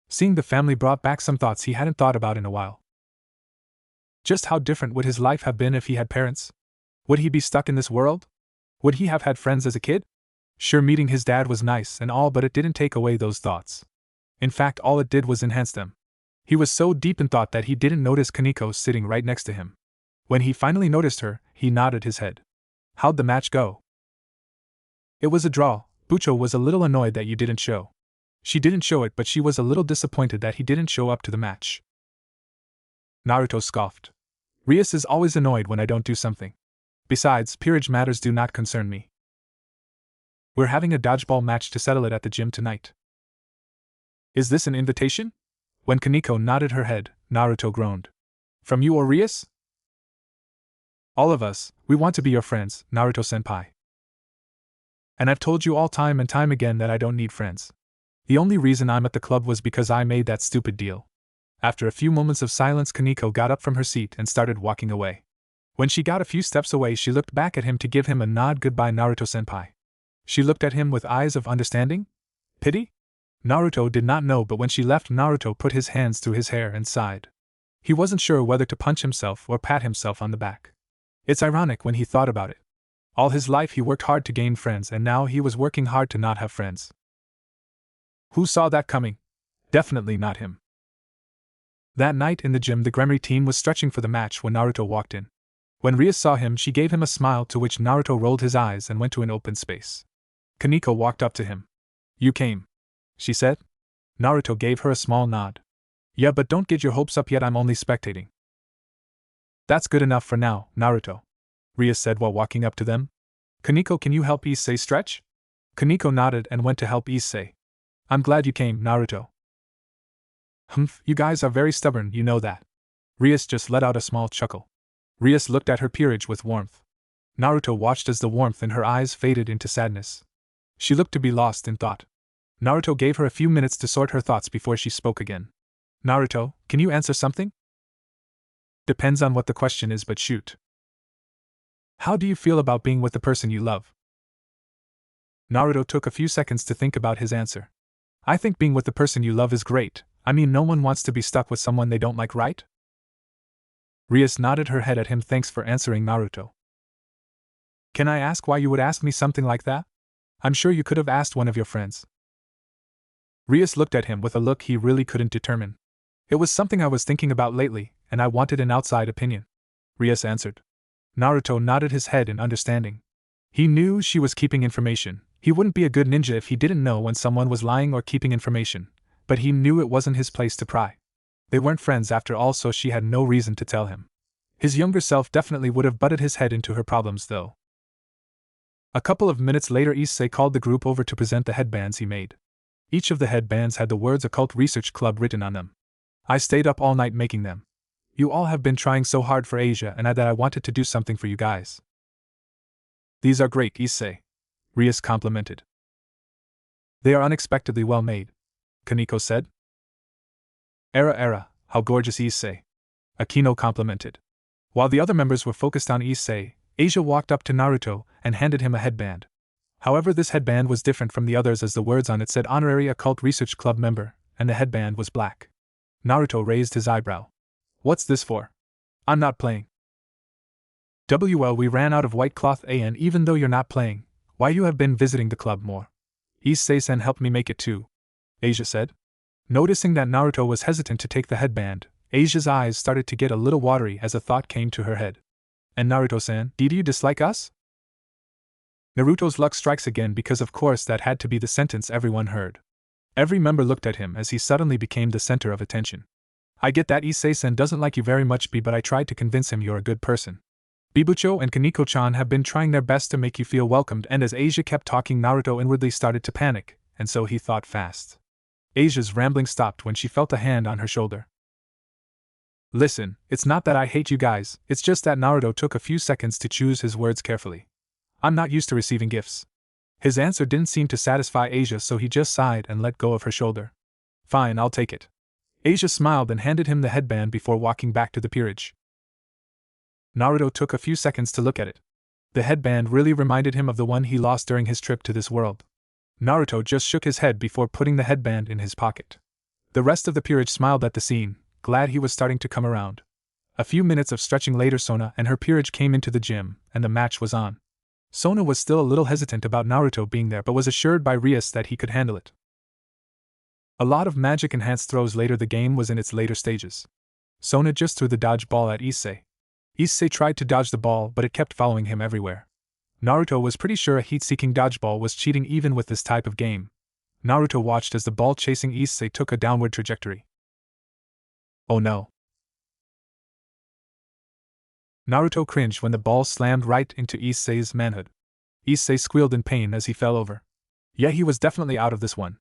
Seeing the family brought back some thoughts he hadn't thought about in a while. Just how different would his life have been if he had parents? Would he be stuck in this world? Would he have had friends as a kid? Sure, meeting his dad was nice and all, but it didn't take away those thoughts. In fact, all it did was enhance them. He was so deep in thought that he didn't notice Kaneko sitting right next to him. When he finally noticed her, he nodded his head. How'd the match go? It was a draw. Bucho was a little annoyed that you didn't show. She didn't show it, but she was a little disappointed that he didn't show up to the match. Naruto scoffed. Rias is always annoyed when I don't do something. Besides, peerage matters do not concern me. We're having a dodgeball match to settle it at the gym tonight. Is this an invitation? When Kaneko nodded her head, Naruto groaned. From you or Rias? All of us, we want to be your friends, Naruto-senpai. And I've told you all time and time again that I don't need friends. The only reason I'm at the club was because I made that stupid deal. After a few moments of silence, Kaneko got up from her seat and started walking away. When she got a few steps away, she looked back at him to give him a nod. Goodbye, Naruto-senpai. She looked at him with eyes of understanding? Pity? Naruto did not know, but when she left, Naruto put his hands through his hair and sighed. He wasn't sure whether to punch himself or pat himself on the back. It's ironic when he thought about it. All his life he worked hard to gain friends, and now he was working hard to not have friends. Who saw that coming? Definitely not him. That night in the gym, the Gremory team was stretching for the match when Naruto walked in. When Rias saw him, she gave him a smile, to which Naruto rolled his eyes and went to an open space. Kaneko walked up to him. You came, she said. Naruto gave her a small nod. Yeah, but don't get your hopes up yet, I'm only spectating. That's good enough for now, Naruto, Rias said while walking up to them. Kaneko, can you help Issei stretch? Kaneko nodded and went to help Issei. I'm glad you came, Naruto. Humph, you guys are very stubborn, you know that. Rias just let out a small chuckle. Rias looked at her peerage with warmth. Naruto watched as the warmth in her eyes faded into sadness. She looked to be lost in thought. Naruto gave her a few minutes to sort her thoughts before she spoke again. Naruto, can you answer something? Depends on what the question is, but shoot. How do you feel about being with the person you love? Naruto took a few seconds to think about his answer. I think being with the person you love is great. I mean, no one wants to be stuck with someone they don't like, right? Rias nodded her head at him. Thanks for answering, Naruto. Can I ask why you would ask me something like that? I'm sure you could have asked one of your friends. Rias looked at him with a look he really couldn't determine. It was something I was thinking about lately, and I wanted an outside opinion, Rias answered. Naruto nodded his head in understanding. He knew she was keeping information. He wouldn't be a good ninja if he didn't know when someone was lying or keeping information, but he knew it wasn't his place to pry. They weren't friends after all, so she had no reason to tell him. His younger self definitely would have butted his head into her problems, though. A couple of minutes later, Issei called the group over to present the headbands he made. Each of the headbands had the words Occult Research Club written on them. I stayed up all night making them. You all have been trying so hard for Asia, and I wanted to do something for you guys. These are great, Issei, Rias complimented. They are unexpectedly well made, Kaneko said. Era, how gorgeous, Issei, Akino complimented. While the other members were focused on Issei, Asia walked up to Naruto and handed him a headband. However, this headband was different from the others, as the words on it said Honorary Occult Research Club Member, and the headband was black. Naruto raised his eyebrow. What's this for? I'm not playing. Well, we ran out of white cloth, and even though you're not playing, why you have been visiting the club more? Issei-san helped me make it too, Asia said. Noticing that Naruto was hesitant to take the headband, Asia's eyes started to get a little watery as a thought came to her head. And Naruto-san, do you dislike us? Naruto's luck strikes again, because of course that had to be the sentence everyone heard. Every member looked at him as he suddenly became the center of attention. I get that Issei-san doesn't like you very much, but I tried to convince him you're a good person. Bibucho and Kaneko-chan have been trying their best to make you feel welcomed, and as Asia kept talking, Naruto inwardly started to panic, and so he thought fast. Asia's rambling stopped when she felt a hand on her shoulder. Listen, it's not that I hate you guys, it's just that Naruto took a few seconds to choose his words carefully. I'm not used to receiving gifts. His answer didn't seem to satisfy Asia, so he just sighed and let go of her shoulder. Fine, I'll take it. Asia smiled and handed him the headband before walking back to the peerage. Naruto took a few seconds to look at it. The headband really reminded him of the one he lost during his trip to this world. Naruto just shook his head before putting the headband in his pocket. The rest of the peerage smiled at the scene, glad he was starting to come around. A few minutes of stretching later, Sona and her peerage came into the gym, and the match was on. Sona was still a little hesitant about Naruto being there, but was assured by Rias that he could handle it. A lot of magic-enhanced throws later, the game was in its later stages. Sona just threw the dodge ball at Issei. Issei tried to dodge the ball, but it kept following him everywhere. Naruto was pretty sure a heat-seeking dodgeball was cheating even with this type of game. Naruto watched as the ball chasing Issei took a downward trajectory. Oh no. Naruto cringed when the ball slammed right into Issei's manhood. Issei squealed in pain as he fell over. Yeah, he was definitely out of this one.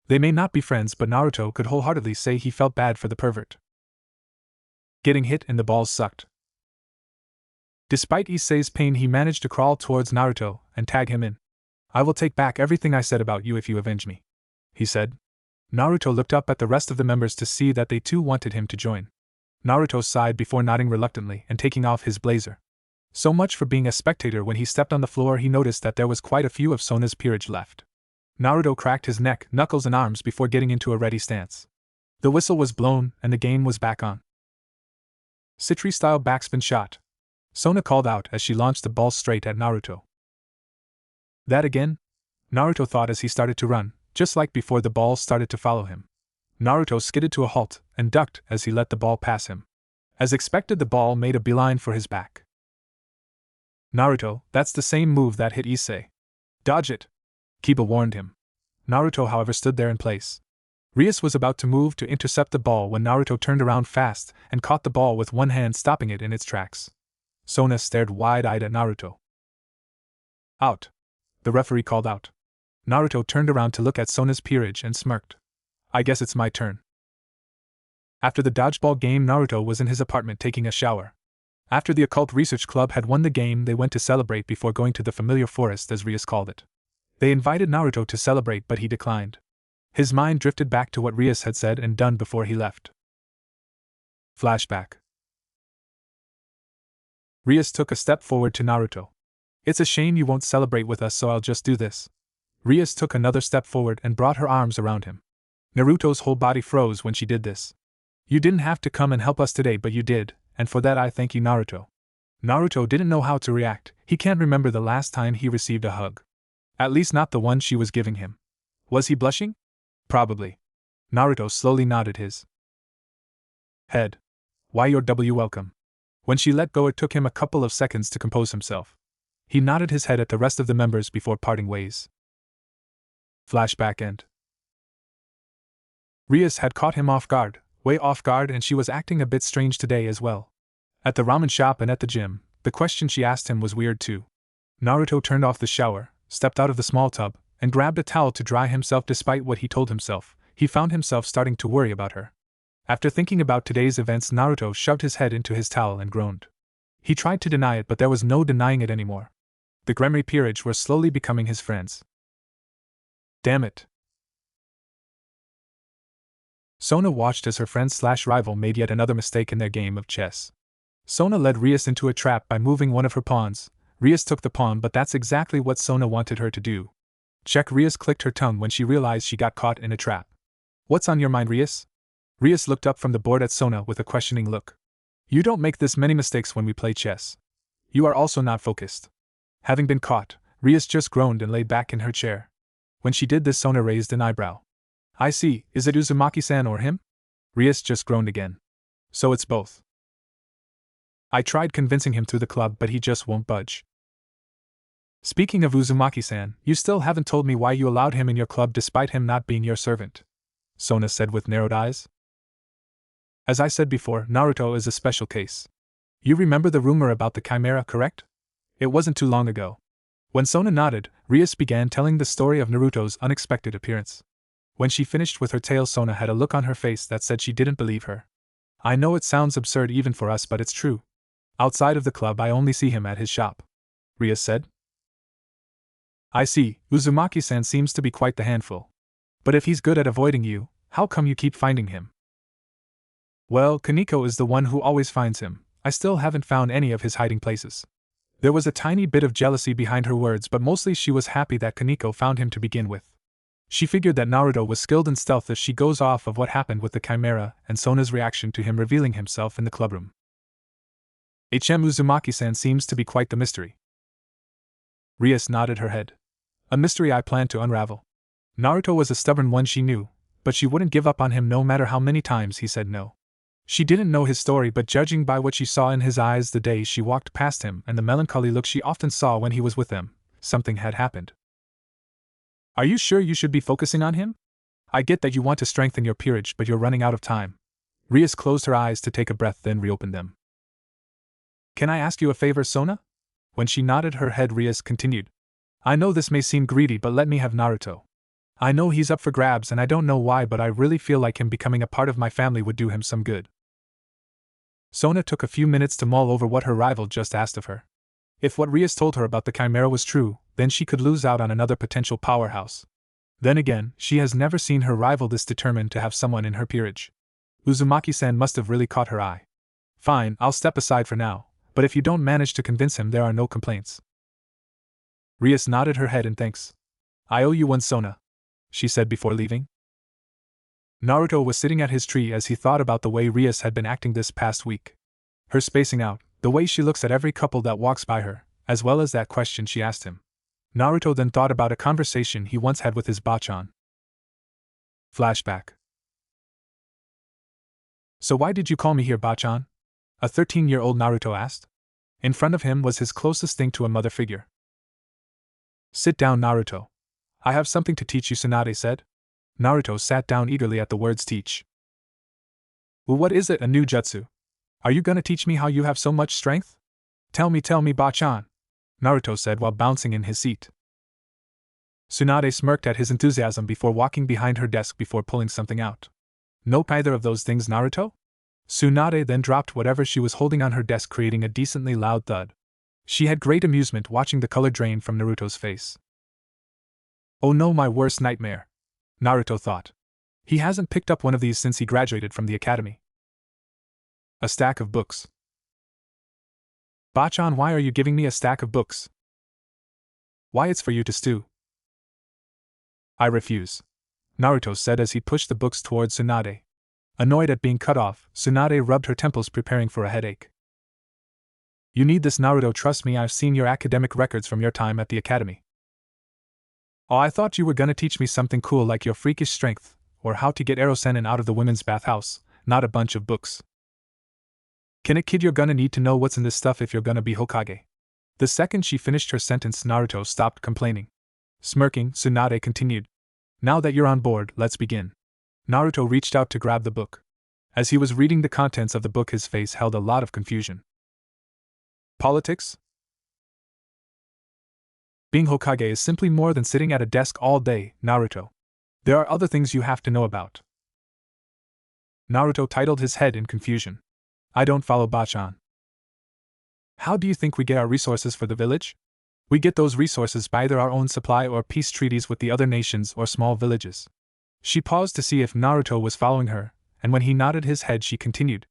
They may not be friends, but Naruto could wholeheartedly say he felt bad for the pervert. Getting hit and the balls sucked. Despite Issei's pain, he managed to crawl towards Naruto and tag him in. I will take back everything I said about you if you avenge me, he said. Naruto looked up at the rest of the members to see that they too wanted him to join. Naruto sighed before nodding reluctantly and taking off his blazer. So much for being a spectator. When he stepped on the floor, he noticed that there was quite a few of Sona's peerage left. Naruto cracked his neck, knuckles and arms before getting into a ready stance. The whistle was blown and the game was back on. Citri-style backspin shot, Sona called out as she launched the ball straight at Naruto. That again? Naruto thought as he started to run, just like before the ball started to follow him. Naruto skidded to a halt and ducked as he let the ball pass him. As expected, the ball made a beeline for his back. Naruto, that's the same move that hit Issei. Dodge it, Kiba warned him. Naruto, however, stood there in place. Rias was about to move to intercept the ball when Naruto turned around fast and caught the ball with one hand, stopping it in its tracks. Sona stared wide-eyed at Naruto. Out, the referee called out. Naruto turned around to look at Sona's peerage and smirked. I guess it's my turn. After the dodgeball game, Naruto was in his apartment taking a shower. After the Occult Research Club had won the game, they went to celebrate before going to the familiar forest, as Rias called it. They invited Naruto to celebrate, but he declined. His mind drifted back to what Rias had said and done before he left. Flashback. Rias took a step forward to Naruto. It's a shame you won't celebrate with us, so I'll just do this. Rias took another step forward and brought her arms around him. Naruto's whole body froze when she did this. You didn't have to come and help us today, but you did, and for that I thank you, Naruto. Naruto didn't know how to react. He can't remember the last time he received a hug. At least not the one she was giving him. Was he blushing? Probably. Naruto slowly nodded his head. Why, you're welcome. When she let go, it took him a couple of seconds to compose himself. He nodded his head at the rest of the members before parting ways. Flashback end. Rias had caught him off guard, way off guard, and she was acting a bit strange today as well. At the ramen shop and at the gym, the question she asked him was weird too. Naruto turned off the shower, stepped out of the small tub, and grabbed a towel to dry himself. Despite what he told himself, he found himself starting to worry about her. After thinking about today's events, Naruto shoved his head into his towel and groaned. He tried to deny it, but there was no denying it anymore. The Gremory peerage were slowly becoming his friends. Damn it. Sona watched as her friend/rival made yet another mistake in their game of chess. Sona led Rias into a trap by moving one of her pawns. Rias took the pawn, but that's exactly what Sona wanted her to do. Check. Rias clicked her tongue when she realized she got caught in a trap. What's on your mind, Rias? Rias looked up from the board at Sona with a questioning look. You don't make this many mistakes when we play chess. You are also not focused. Having been caught, Rias just groaned and lay back in her chair. When she did this, Sona raised an eyebrow. I see, is it Uzumaki-san or him? Rias just groaned again. So it's both. I tried convincing him through the club, but he just won't budge. Speaking of Uzumaki-san, you still haven't told me why you allowed him in your club despite him not being your servant, Sona said with narrowed eyes. As I said before, Naruto is a special case. You remember the rumor about the Chimera, correct? It wasn't too long ago. When Sona nodded, Rias began telling the story of Naruto's unexpected appearance. When she finished with her tale, Sona had a look on her face that said she didn't believe her. I know it sounds absurd even for us, but it's true. Outside of the club, I only see him at his shop, Rias said. I see, Uzumaki-san seems to be quite the handful. But if he's good at avoiding you, how come you keep finding him? Well, Kaneko is the one who always finds him. I still haven't found any of his hiding places. There was a tiny bit of jealousy behind her words, but mostly she was happy that Kaneko found him to begin with. She figured that Naruto was skilled in stealth if she goes off of what happened with the Chimera and Sona's reaction to him revealing himself in the clubroom. Uzumaki-san seems to be quite the mystery. Rias nodded her head. A mystery I plan to unravel. Naruto was a stubborn one, she knew, but she wouldn't give up on him no matter how many times he said no. She didn't know his story, but judging by what she saw in his eyes the day she walked past him and the melancholy look she often saw when he was with them, something had happened. Are you sure you should be focusing on him? I get that you want to strengthen your peerage, but you're running out of time. Rias closed her eyes to take a breath, then reopened them. Can I ask you a favor, Sona? When she nodded her head, Rias continued. I know this may seem greedy, but let me have Naruto. I know he's up for grabs and I don't know why, but I really feel like him becoming a part of my family would do him some good. Sona took a few minutes to mull over what her rival just asked of her. If what Rias told her about the Chimera was true, then she could lose out on another potential powerhouse. Then again, she has never seen her rival this determined to have someone in her peerage. Uzumaki-san must have really caught her eye. Fine, I'll step aside for now, but if you don't manage to convince him, there are no complaints. Rias nodded her head in thanks. I owe you one, Sona, she said before leaving. Naruto was sitting at his tree as he thought about the way Rias had been acting this past week. Her spacing out, the way she looks at every couple that walks by her, as well as that question she asked him. Naruto then thought about a conversation he once had with his Bachan. Flashback. So why did you call me here, Bachan? A 13-year-old Naruto asked. In front of him was his closest thing to a mother figure. Sit down, Naruto. I have something to teach you, Tsunade said. Naruto sat down eagerly at the words teach. Well, what is it, a new jutsu? Are you gonna teach me how you have so much strength? Tell me, Bachan, Naruto said while bouncing in his seat. Tsunade smirked at his enthusiasm before walking behind her desk before pulling something out. Nope, either of those things, Naruto? Tsunade then dropped whatever she was holding on her desk, creating a decently loud thud. She had great amusement watching the color drain from Naruto's face. Oh no, my worst nightmare, Naruto thought. He hasn't picked up one of these since he graduated from the academy. A stack of books. Bachan, why are you giving me a stack of books? Why, it's for you to stew. I refuse, Naruto said as he pushed the books towards Tsunade. Annoyed at being cut off, Tsunade rubbed her temples, preparing for a headache. You need this, Naruto, trust me, I've seen your academic records from your time at the academy. Oh, I thought you were gonna teach me something cool like your freakish strength, or how to get Erosenin out of the women's bathhouse, not a bunch of books. Kid, you're gonna need to know what's in this stuff if you're gonna be Hokage. The second she finished her sentence, Naruto stopped complaining. Smirking, Tsunade continued. Now that you're on board, let's begin. Naruto reached out to grab the book. As he was reading the contents of the book, his face held a lot of confusion. Politics? Being Hokage is simply more than sitting at a desk all day, Naruto. There are other things you have to know about. Naruto titled his head in confusion. I don't follow, Bachan. How do you think we get our resources for the village? We get those resources by either our own supply or peace treaties with the other nations or small villages. She paused to see if Naruto was following her, and when he nodded his head, she continued.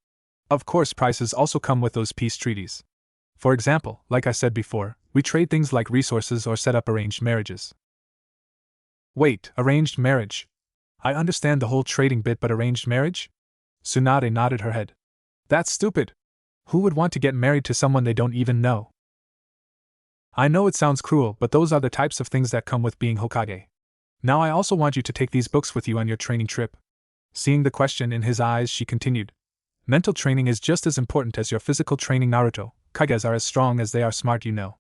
Of course, prices also come with those peace treaties. For example, like I said before, we trade things like resources or set up arranged marriages. Wait, arranged marriage? I understand the whole trading bit, but arranged marriage? Tsunade nodded her head. That's stupid. Who would want to get married to someone they don't even know? I know it sounds cruel, but those are the types of things that come with being Hokage. Now I also want you to take these books with you on your training trip. Seeing the question in his eyes, she continued. Mental training is just as important as your physical training, Naruto. Kages are as strong as they are smart, you know.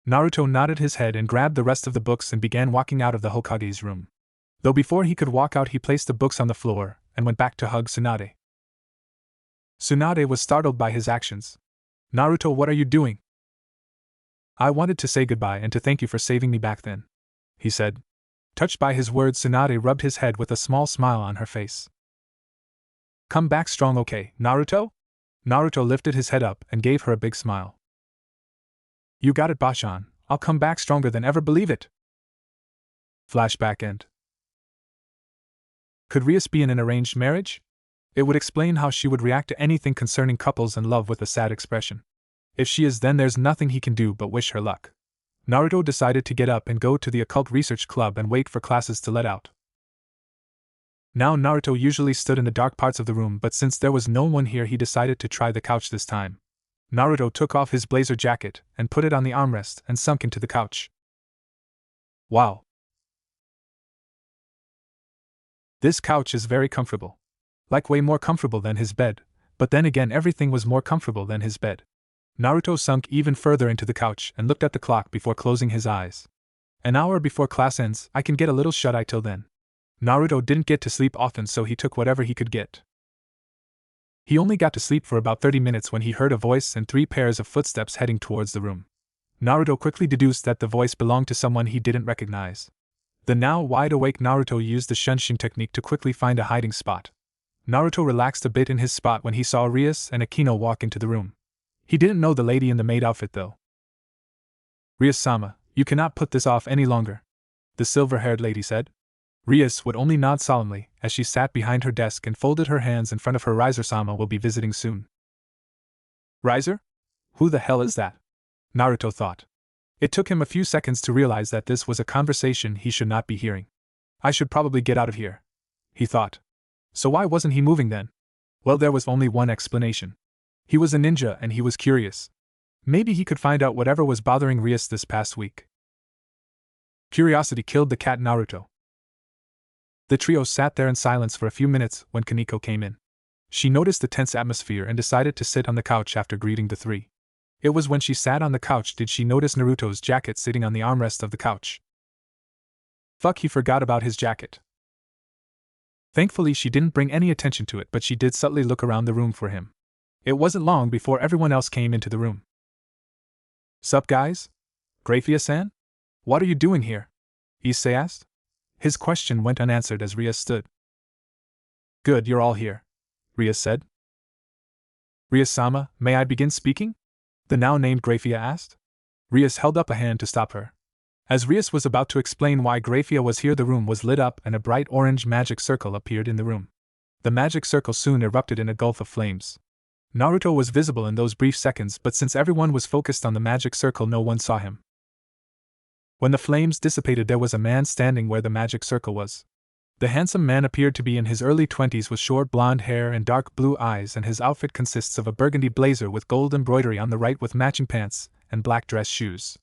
Naruto nodded his head and grabbed the rest of the books and began walking out of the Hokage's room. Though before he could walk out, he placed the books on the floor and went back to hug Tsunade. Tsunade was startled by his actions. Naruto, what are you doing? I wanted to say goodbye and to thank you for saving me back then, he said. Touched by his words, Tsunade rubbed his head with a small smile on her face. Come back strong, okay, Naruto? Naruto lifted his head up and gave her a big smile. You got it, Bachan. I'll come back stronger than ever, believe it. Flashback end. Could Rias be in an arranged marriage? It would explain how she would react to anything concerning couples and love with a sad expression. If she is, then there's nothing he can do but wish her luck. Naruto decided to get up and go to the occult research club and wait for classes to let out. Now Naruto usually stood in the dark parts of the room, but since there was no one here, he decided to try the couch this time. Naruto took off his blazer jacket and put it on the armrest and sunk into the couch. Wow. This couch is very comfortable. Like way more comfortable than his bed, but then again everything was more comfortable than his bed. Naruto sunk even further into the couch and looked at the clock before closing his eyes. An hour before class ends, I can get a little shut-eye till then. Naruto didn't get to sleep often, so he took whatever he could get. He only got to sleep for about 30 minutes when he heard a voice and 3 pairs of footsteps heading towards the room. Naruto quickly deduced that the voice belonged to someone he didn't recognize. The now wide-awake Naruto used the Shunshin technique to quickly find a hiding spot. Naruto relaxed a bit in his spot when he saw Rias and Akino walk into the room. He didn't know the lady in the maid outfit though. Rias-sama, you cannot put this off any longer, the silver-haired lady said. Rias would only nod solemnly as she sat behind her desk and folded her hands in front of her. Riser-sama will be visiting soon. Riser? Who the hell is that? Naruto thought. It took him a few seconds to realize that this was a conversation he should not be hearing. I should probably get out of here, he thought. So why wasn't he moving then? Well, there was only one explanation. He was a ninja and he was curious. Maybe he could find out whatever was bothering Rias this past week. Curiosity killed the cat, Naruto. The trio sat there in silence for a few minutes when Kaneko came in. She noticed the tense atmosphere and decided to sit on the couch after greeting the 3. It was when she sat on the couch did she notice Naruto's jacket sitting on the armrest of the couch. Fuck, he forgot about his jacket. Thankfully she didn't bring any attention to it, but she did subtly look around the room for him. It wasn't long before everyone else came into the room. Sup guys? Grafia-san? What are you doing here? Issei asked. His question went unanswered as Rias stood. Good, you're all here, Rias said. Rias-sama, may I begin speaking? The now named Grafia asked. Rias held up a hand to stop her. As Rias was about to explain why Grafia was here, the room was lit up and a bright orange magic circle appeared in the room. The magic circle soon erupted in a gulf of flames. Naruto was visible in those brief seconds, but since everyone was focused on the magic circle, no one saw him. When the flames dissipated, there was a man standing where the magic circle was. The handsome man appeared to be in his early 20s with short blonde hair and dark blue eyes, and his outfit consists of a burgundy blazer with gold embroidery on the right with matching pants and black dress shoes.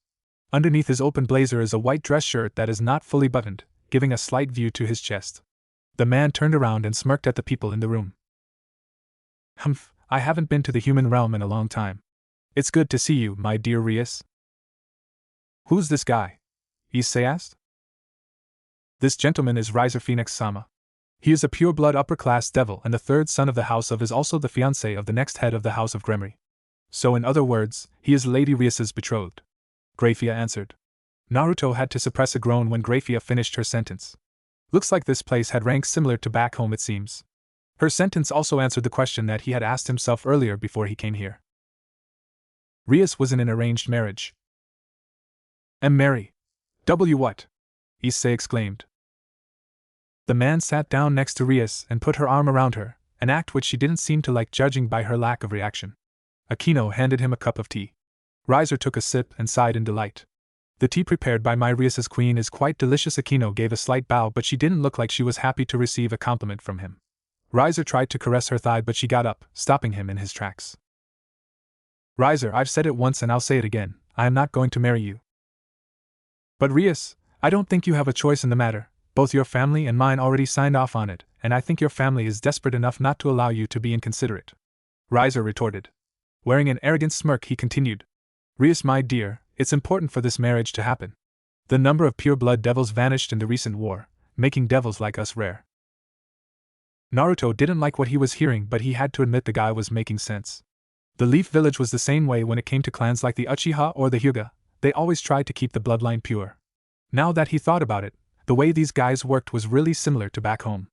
Underneath his open blazer is a white dress shirt that is not fully buttoned, giving a slight view to his chest. The man turned around and smirked at the people in the room. Humph, I haven't been to the human realm in a long time. It's good to see you, my dear Rias. Who's this guy? Issei asked. This gentleman is Riser Phoenix-sama. He is a pure-blood upper-class devil, and the third son of the House of is also the fiancé of the next head of the House of Gremory. So in other words, he is Lady Rias's betrothed. Grafia answered. Naruto had to suppress a groan when Grafia finished her sentence. Looks like this place had ranks similar to back home, it seems. Her sentence also answered the question that he had asked himself earlier before he came here. Rias was in an arranged marriage. Mary. What? Issei exclaimed. The man sat down next to Rias and put her arm around her, an act which she didn't seem to like, judging by her lack of reaction. Akino handed him a cup of tea. Riser took a sip and sighed in delight. The tea prepared by my Rias's queen is quite delicious. Akino gave a slight bow, but she didn't look like she was happy to receive a compliment from him. Riser tried to caress her thigh, but she got up, stopping him in his tracks. Riser, I've said it once and I'll say it again, I am not going to marry you. But Rias, I don't think you have a choice in the matter. Both your family and mine already signed off on it, and I think your family is desperate enough not to allow you to be inconsiderate. Riser retorted. Wearing an arrogant smirk, he continued. Rias, my dear, it's important for this marriage to happen. The number of pure-blood devils vanished in the recent war, making devils like us rare. Naruto didn't like what he was hearing, but he had to admit the guy was making sense. The Leaf Village was the same way when it came to clans like the Uchiha or the Hyuga. They always tried to keep the bloodline pure. Now that he thought about it, the way these guys worked was really similar to back home.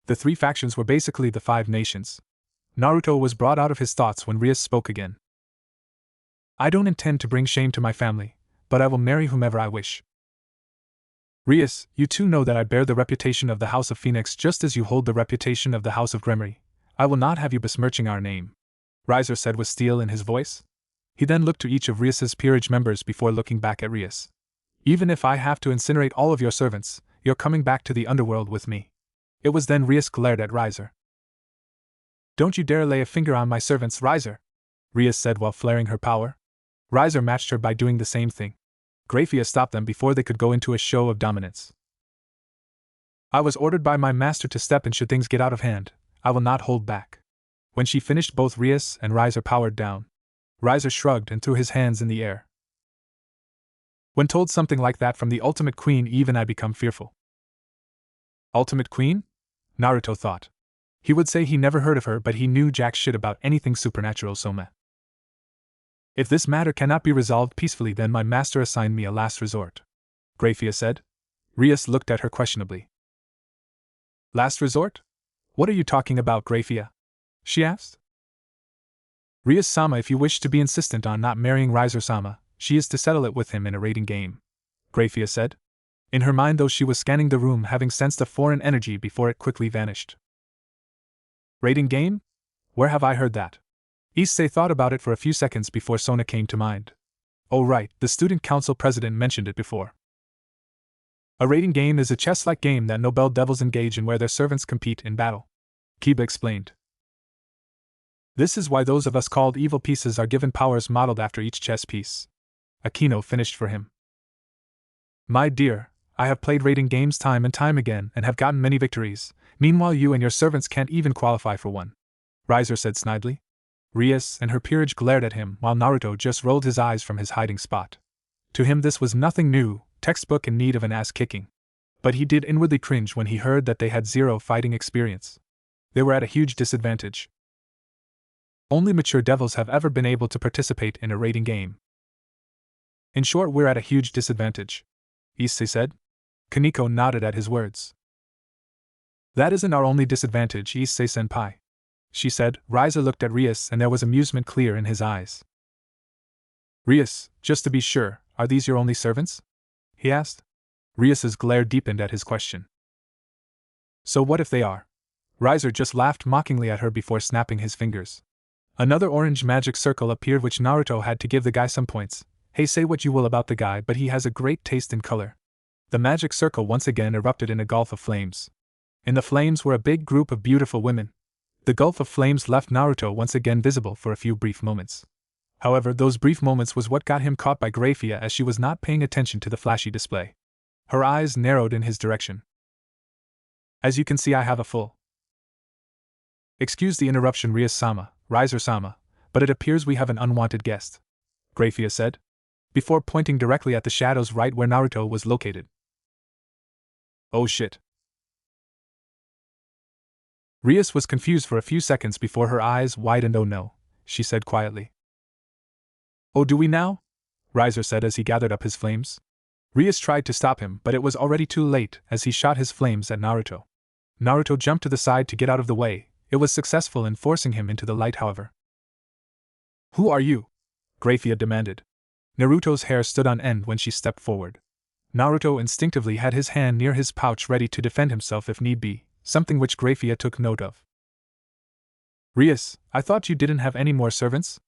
The three factions were basically the 5 nations. Naruto was brought out of his thoughts when Rias spoke again. I don't intend to bring shame to my family, but I will marry whomever I wish. Rias, you too know that I bear the reputation of the House of Phoenix just as you hold the reputation of the House of Gremory. I will not have you besmirching our name, Riser said with steel in his voice. He then looked to each of Rias's peerage members before looking back at Rias. Even if I have to incinerate all of your servants, you're coming back to the underworld with me. It was then Rias glared at Riser. Don't you dare lay a finger on my servants, Riser, Rias said while flaring her power. Riser matched her by doing the same thing. Grafia stopped them before they could go into a show of dominance. I was ordered by my master to step in should things get out of hand. I will not hold back. When she finished, both Rias and Riser powered down. Riser shrugged and threw his hands in the air. When told something like that from the Ultimate Queen, even I become fearful. Ultimate Queen? Naruto thought. He would say he never heard of her, but he knew jack shit about anything supernatural, so meh. If this matter cannot be resolved peacefully, then my master assigned me a last resort, Grafia said. Rias looked at her questionably. Last resort? What are you talking about, Grafia? She asked. Rias-sama, if you wish to be insistent on not marrying Riser-sama, she is to settle it with him in a rating game, Grafia said. In her mind, though, she was scanning the room, having sensed a foreign energy before it quickly vanished. Rating game? Where have I heard that? Issei thought about it for a few seconds before Sona came to mind. Oh right, the student council president mentioned it before. A rating game is a chess-like game that noble devils engage in where their servants compete in battle, Kiba explained. This is why those of us called evil pieces are given powers modeled after each chess piece. Akino finished for him. My dear, I have played rating games time and time again and have gotten many victories. Meanwhile, you and your servants can't even qualify for one, Riser said snidely. Rias and her peerage glared at him while Naruto just rolled his eyes from his hiding spot. To him this was nothing new, textbook in need of an ass-kicking. But he did inwardly cringe when he heard that they had 0 fighting experience. They were at a huge disadvantage. Only mature devils have ever been able to participate in a rating game. In short, we're at a huge disadvantage, Issei said. Kaneko nodded at his words. That isn't our only disadvantage, Issei-senpai, she said. Riser looked at Rias and there was amusement clear in his eyes. Rias, just to be sure, are these your only servants? He asked. Rias's glare deepened at his question. So what if they are? Riser just laughed mockingly at her before snapping his fingers. Another orange magic circle appeared, which Naruto had to give the guy some points. Hey, say what you will about the guy, but he has a great taste in color. The magic circle once again erupted in a gulf of flames. In the flames were a big group of beautiful women. The gulf of flames left Naruto once again visible for a few brief moments. However, those brief moments was what got him caught by Grafia, as she was not paying attention to the flashy display. Her eyes narrowed in his direction. As you can see, I have a full. Excuse the interruption, Rias-sama, Riser-sama, but it appears we have an unwanted guest, Grafia said, before pointing directly at the shadows right where Naruto was located. Oh shit. Rias was confused for a few seconds before her eyes widened. Oh no, she said quietly. Oh, do we now? Riser said as he gathered up his flames. Rias tried to stop him, but it was already too late as he shot his flames at Naruto. Naruto jumped to the side to get out of the way. It was successful in forcing him into the light, however. Who are you? Grafia demanded. Naruto's hair stood on end when she stepped forward. Naruto instinctively had his hand near his pouch ready to defend himself if need be, something which Grafia took note of. Rias, I thought you didn't have any more servants?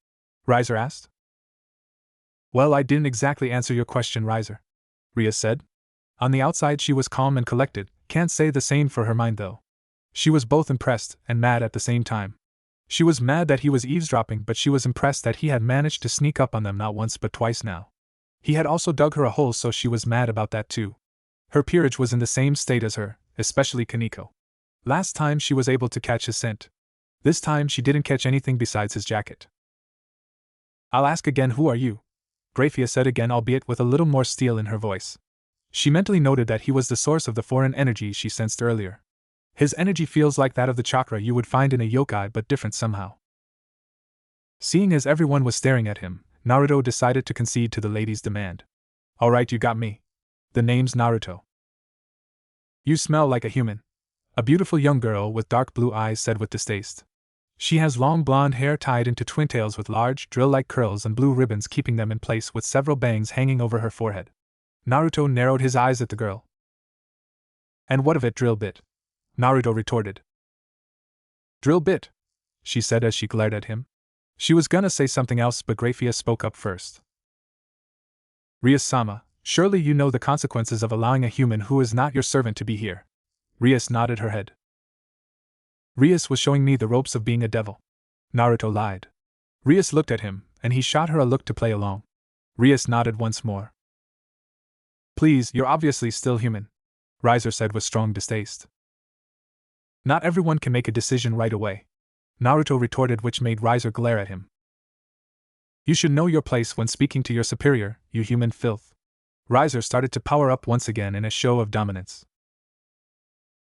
Riser asked. Well, I didn't exactly answer your question, Riser, Rias said. On the outside she was calm and collected, can't say the same for her mind though. She was both impressed and mad at the same time. She was mad that he was eavesdropping, but she was impressed that he had managed to sneak up on them not once but twice now. He had also dug her a hole, so she was mad about that too. Her peerage was in the same state as her, especially Kaneko. Last time she was able to catch his scent. This time she didn't catch anything besides his jacket. I'll ask again, who are you? Grafia said again, albeit with a little more steel in her voice. She mentally noted that he was the source of the foreign energy she sensed earlier. His energy feels like that of the chakra you would find in a yokai, but different somehow. Seeing as everyone was staring at him, Naruto decided to concede to the lady's demand. Alright, you got me. The name's Naruto. You smell like a human. A beautiful young girl with dark blue eyes said with distaste. She has long blonde hair tied into twin tails with large, drill-like curls and blue ribbons keeping them in place, with several bangs hanging over her forehead. Naruto narrowed his eyes at the girl. And what of it, drill bit? Naruto retorted. Drill bit? She said as she glared at him. She was gonna say something else, but Grafia spoke up first. Rias-sama, surely you know the consequences of allowing a human who is not your servant to be here. Rias nodded her head. Rias was showing me the ropes of being a devil. Naruto lied. Rias looked at him, and he shot her a look to play along. Rias nodded once more. Please, you're obviously still human, Riser said with strong distaste. Not everyone can make a decision right away, Naruto retorted, which made Riser glare at him. You should know your place when speaking to your superior, you human filth. Riser started to power up once again in a show of dominance.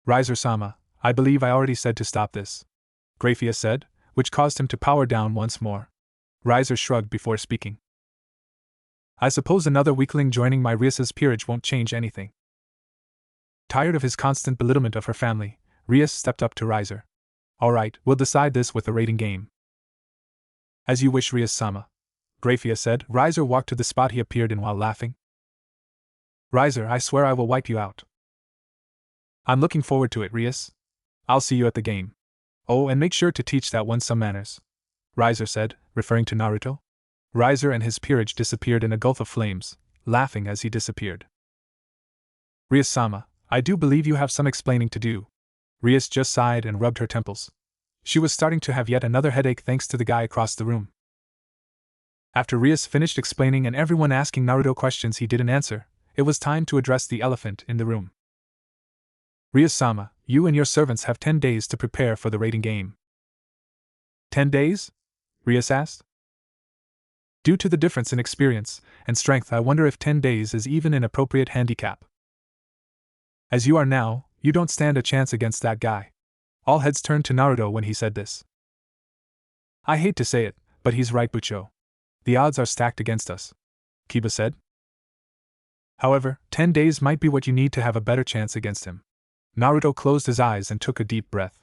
Riser-sama, I believe I already said to stop this, Grafia said, which caused him to power down once more. Riser shrugged before speaking. I suppose another weakling joining my Rias's peerage won't change anything. Tired of his constant belittlement of her family, Rias stepped up to Riser. Alright, we'll decide this with a rating game. As you wish, Rias-sama, Grafia said. Riser walked to the spot he appeared in while laughing. Riser, I swear I will wipe you out. I'm looking forward to it, Rias. I'll see you at the game. Oh, and make sure to teach that one some manners, Riser said, referring to Naruto. Riser and his peerage disappeared in a gulf of flames, laughing as he disappeared. Rias-sama, I do believe you have some explaining to do. Rias just sighed and rubbed her temples. She was starting to have yet another headache thanks to the guy across the room. After Rias finished explaining and everyone asking Naruto questions he didn't answer, it was time to address the elephant in the room. Rias-sama, you and your servants have 10 days to prepare for the raiding game. 10 days? Rias asked. Due to the difference in experience and strength, I wonder if 10 days is even an appropriate handicap. As you are now, you don't stand a chance against that guy. All heads turned to Naruto when he said this. I hate to say it, but he's right, Bucho. The odds are stacked against us, Kiba said. However, 10 days might be what you need to have a better chance against him. Naruto closed his eyes and took a deep breath.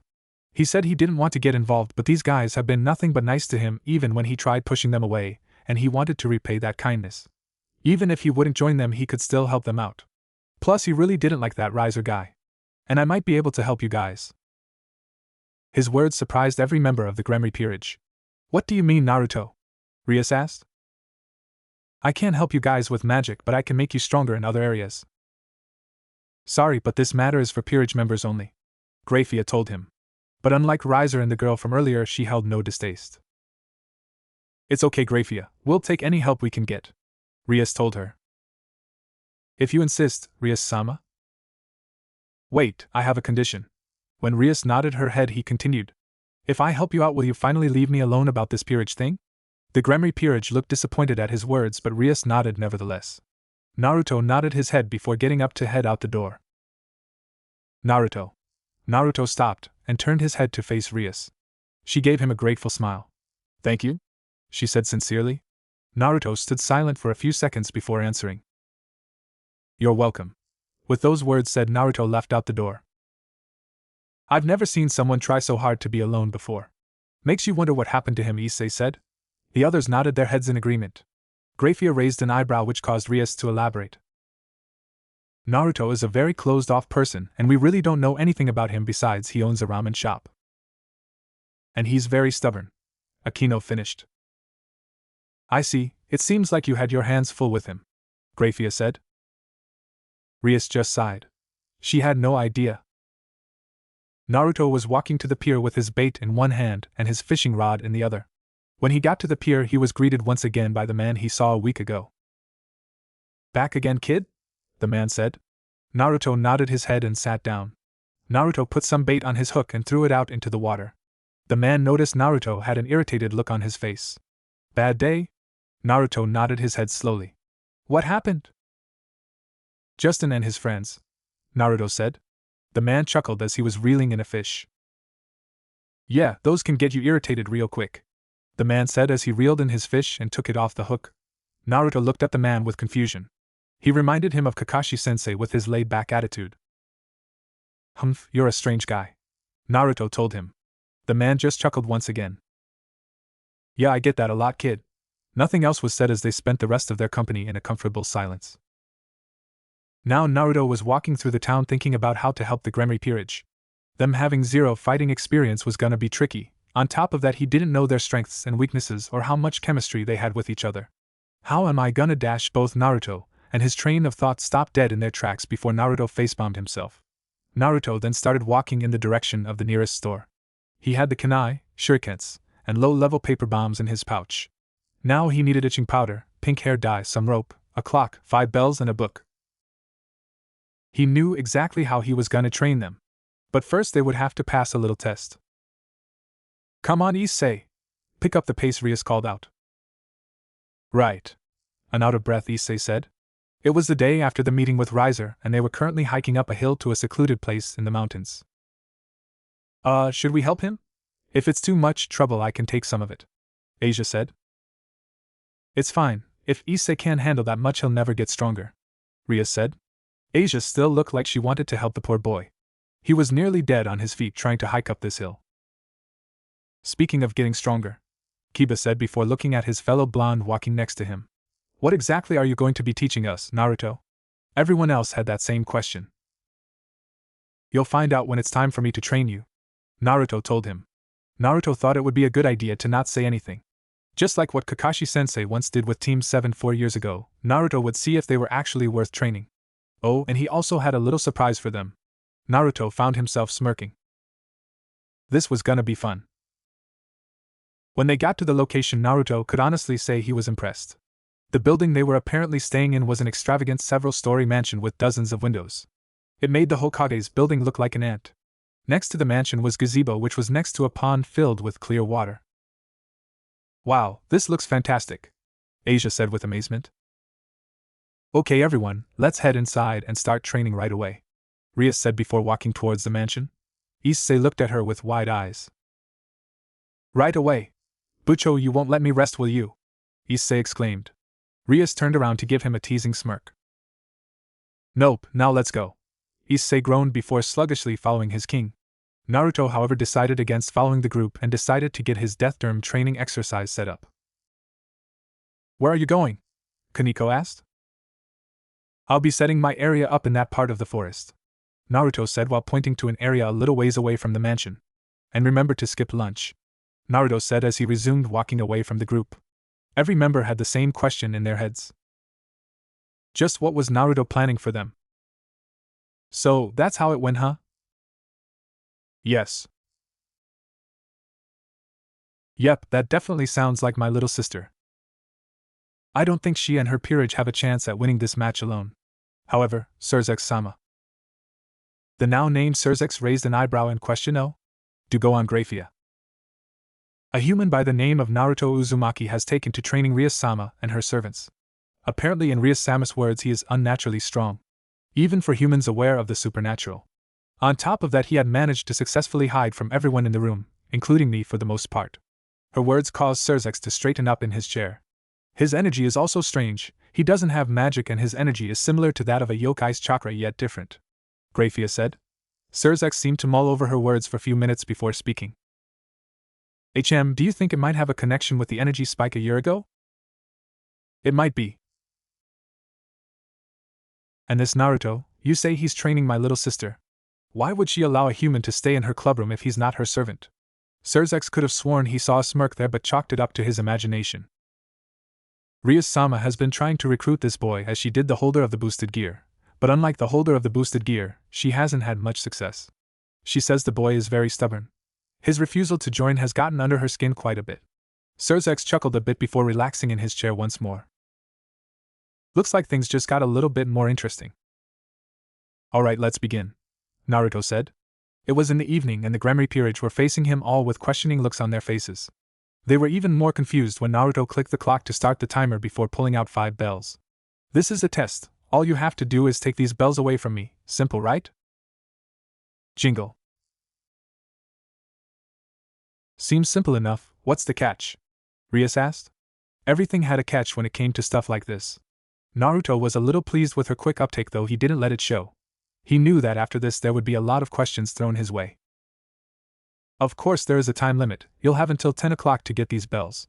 He said he didn't want to get involved, but these guys have been nothing but nice to him even when he tried pushing them away, and he wanted to repay that kindness. Even if he wouldn't join them, he could still help them out. Plus, he really didn't like that Riser guy. And I might be able to help you guys. His words surprised every member of the Gremry peerage. What do you mean, Naruto? Rias asked. I can't help you guys with magic, but I can make you stronger in other areas. Sorry, but this matter is for peerage members only, Grafia told him. But unlike Riser and the girl from earlier, she held no distaste. It's okay, Grafia, we'll take any help we can get, Rias told her. If you insist, Rias-sama. Wait, I have a condition. When Rias nodded her head, he continued. If I help you out, will you finally leave me alone about this peerage thing? The Gremry peerage looked disappointed at his words, but Rias nodded nevertheless. Naruto nodded his head before getting up to head out the door. Naruto. Naruto stopped and turned his head to face Rias. She gave him a grateful smile. Thank you, she said sincerely. Naruto stood silent for a few seconds before answering. You're welcome. With those words said, Naruto left out the door. I've never seen someone try so hard to be alone before. Makes you wonder what happened to him, Issei said. The others nodded their heads in agreement. Grafia raised an eyebrow, which caused Rias to elaborate. Naruto is a very closed-off person, and we really don't know anything about him besides he owns a ramen shop. And he's very stubborn. Akino finished. I see, it seems like you had your hands full with him, Grafia said. Rias just sighed. She had no idea. Naruto was walking to the pier with his bait in one hand and his fishing rod in the other. When he got to the pier, he was greeted once again by the man he saw a week ago. Back again, kid? The man said. Naruto nodded his head and sat down. Naruto put some bait on his hook and threw it out into the water. The man noticed Naruto had an irritated look on his face. Bad day? Naruto nodded his head slowly. What happened? Justin and his friends, Naruto said. The man chuckled as he was reeling in a fish. Yeah, those can get you irritated real quick, the man said as he reeled in his fish and took it off the hook. Naruto looked at the man with confusion. He reminded him of Kakashi-sensei with his laid-back attitude. Humph, you're a strange guy, Naruto told him. The man just chuckled once again. Yeah, I get that a lot, kid. Nothing else was said as they spent the rest of their company in a comfortable silence. Now Naruto was walking through the town thinking about how to help the Gremry peerage. Them having zero fighting experience was gonna be tricky. On top of that, he didn't know their strengths and weaknesses or how much chemistry they had with each other. How am I gonna dash? Both Naruto and his train of thought stopped dead in their tracks before Naruto facebombed himself. Naruto then started walking in the direction of the nearest store. He had the kunai, shurikens, and low-level paper bombs in his pouch. Now he needed itching powder, pink hair dye, some rope, a clock, 5 bells, and a book. He knew exactly how he was gonna train them. But first they would have to pass a little test. Come on, Issei. Pick up the pace, Rias called out. Right. An out-of-breath Issei said. It was the day after the meeting with Riser, and they were currently hiking up a hill to a secluded place in the mountains. Should we help him? If it's too much trouble, I can take some of it, Asia said. It's fine. If Issei can't handle that much, he'll never get stronger, Rias said. Asia still looked like she wanted to help the poor boy. He was nearly dead on his feet trying to hike up this hill. Speaking of getting stronger, Kiba said before looking at his fellow blonde walking next to him. What exactly are you going to be teaching us, Naruto? Everyone else had that same question. You'll find out when it's time for me to train you, Naruto told him. Naruto thought it would be a good idea to not say anything. Just like what Kakashi-sensei once did with Team 7 4 years ago, Naruto would see if they were actually worth training. Oh, and he also had a little surprise for them. Naruto found himself smirking. This was gonna be fun. When they got to the location, Naruto could honestly say he was impressed. The building they were apparently staying in was an extravagant several-story mansion with dozens of windows. It made the Hokage's building look like an ant. Next to the mansion was gazebo, which was next to a pond filled with clear water. Wow, this looks fantastic, Asia said with amazement. Okay everyone, let's head inside and start training right away, Rias said before walking towards the mansion. Issei looked at her with wide eyes. Right away. Bucho, you won't let me rest, will you? Issei exclaimed. Rias turned around to give him a teasing smirk. Nope, now let's go. Issei groaned before sluggishly following his king. Naruto, however, decided against following the group and decided to get his Death Derm training exercise set up. Where are you going? Kaneko asked. I'll be setting my area up in that part of the forest, Naruto said while pointing to an area a little ways away from the mansion. And remember to skip lunch, Naruto said as he resumed walking away from the group. Every member had the same question in their heads. Just what was Naruto planning for them? So, that's how it went, huh? Yes. Yep, that definitely sounds like my little sister. I don't think she and her peerage have a chance at winning this match alone. However, Surzex-sama. The now named Surzex raised an eyebrow and questioned, "Oh? Do go on, Grafia. A human by the name of Naruto Uzumaki has taken to training Rias-sama and her servants. Apparently in Rias-sama's words he is unnaturally strong, even for humans aware of the supernatural. On top of that he had managed to successfully hide from everyone in the room, including me for the most part." Her words caused Surzex to straighten up in his chair. His energy is also strange, he doesn't have magic and his energy is similar to that of a yokai's chakra yet different, Grafia said. Surzex seemed to mull over her words for a few minutes before speaking. Do you think it might have a connection with the energy spike a year ago? It might be. And this Naruto, you say he's training my little sister. Why would she allow a human to stay in her clubroom if he's not her servant? Surzex could have sworn he saw a smirk there but chalked it up to his imagination. Rias-sama has been trying to recruit this boy as she did the holder of the boosted gear, but unlike the holder of the boosted gear, she hasn't had much success. She says the boy is very stubborn. His refusal to join has gotten under her skin quite a bit. Surzex chuckled a bit before relaxing in his chair once more. Looks like things just got a little bit more interesting. Alright, let's begin, Naruto said. It was in the evening and the Gremory peerage were facing him all with questioning looks on their faces. They were even more confused when Naruto clicked the clock to start the timer before pulling out 5 bells. This is a test, all you have to do is take these bells away from me, simple right? Jingle. Seems simple enough, what's the catch? Rias asked. Everything had a catch when it came to stuff like this. Naruto was a little pleased with her quick uptake though he didn't let it show. He knew that after this there would be a lot of questions thrown his way. Of course there is a time limit, you'll have until 10 o'clock to get these bells.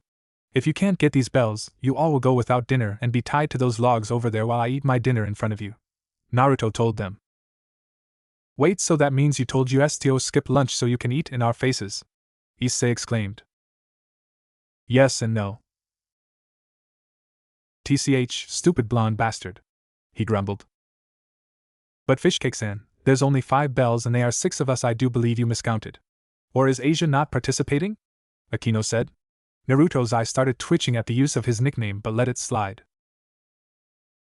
If you can't get these bells, you all will go without dinner and be tied to those logs over there while I eat my dinner in front of you, Naruto told them. Wait, so that means you told us to skip lunch so you can eat in our faces? Issei exclaimed. Yes and no. TCH, stupid blonde bastard, he grumbled. But Fishcake-san, there's only 5 bells and they are 6 of us. I do believe you miscounted. Or is Asia not participating? Akino said. Naruto's eye started twitching at the use of his nickname but let it slide.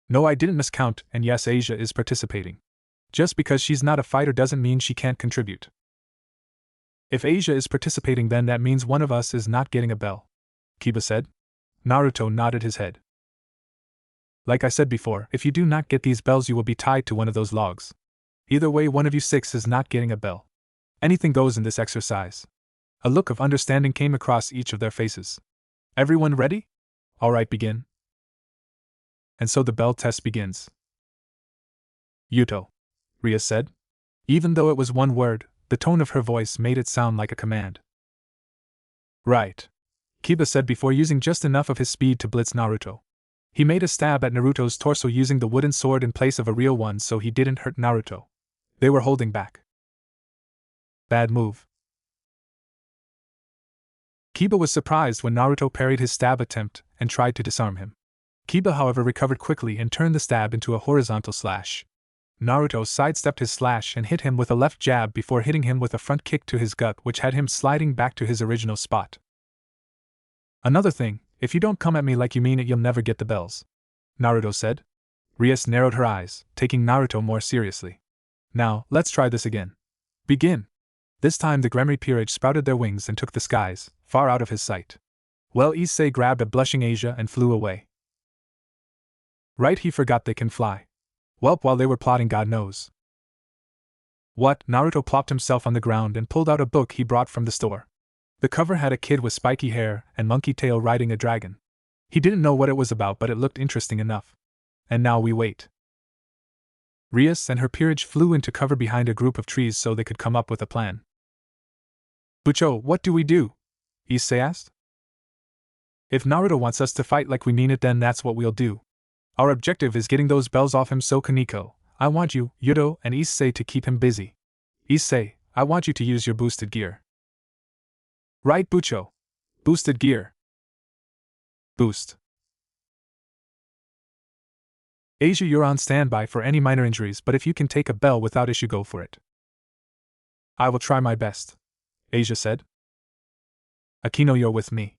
No, I didn't miscount, and yes, Asia is participating. Just because she's not a fighter doesn't mean she can't contribute. If Asia is participating then that means one of us is not getting a bell, Kiba said. Naruto nodded his head. Like I said before, if you do not get these bells you will be tied to one of those logs. Either way, one of you 6 is not getting a bell. Anything goes in this exercise. A look of understanding came across each of their faces. Everyone ready? Alright, begin. And so the bell test begins. Yuto, Rias said. Even though it was one word, the tone of her voice made it sound like a command. Right, Kiba said before using just enough of his speed to blitz Naruto. He made a stab at Naruto's torso using the wooden sword in place of a real one so he didn't hurt Naruto. They were holding back. Bad move. Kiba was surprised when Naruto parried his stab attempt and tried to disarm him. Kiba, however, recovered quickly and turned the stab into a horizontal slash. Naruto sidestepped his slash and hit him with a left jab before hitting him with a front kick to his gut, which had him sliding back to his original spot. Another thing, if you don't come at me like you mean it, you'll never get the bells, Naruto said. Rias narrowed her eyes, taking Naruto more seriously. Now, let's try this again. Begin. This time the Gremory peerage sprouted their wings and took the skies, far out of his sight. Well, Issei grabbed a blushing Asia and flew away. Right, he forgot they can fly. Welp, while they were plotting God knows what, Naruto plopped himself on the ground and pulled out a book he brought from the store. The cover had a kid with spiky hair and monkey tail riding a dragon. He didn't know what it was about, but it looked interesting enough. And now we wait. Rias and her peerage flew into cover behind a group of trees so they could come up with a plan. Bucho, what do we do? Issei asked. If Naruto wants us to fight like we mean it, then that's what we'll do. Our objective is getting those bells off him, so Kaneko, I want you, Yuto, and Issei to keep him busy. Issei, I want you to use your boosted gear. Right, Bucho. Boosted gear. Boost. Asia, you're on standby for any minor injuries, but if you can take a bell without issue, go for it. I will try my best, Asia said. Akino, you're with me.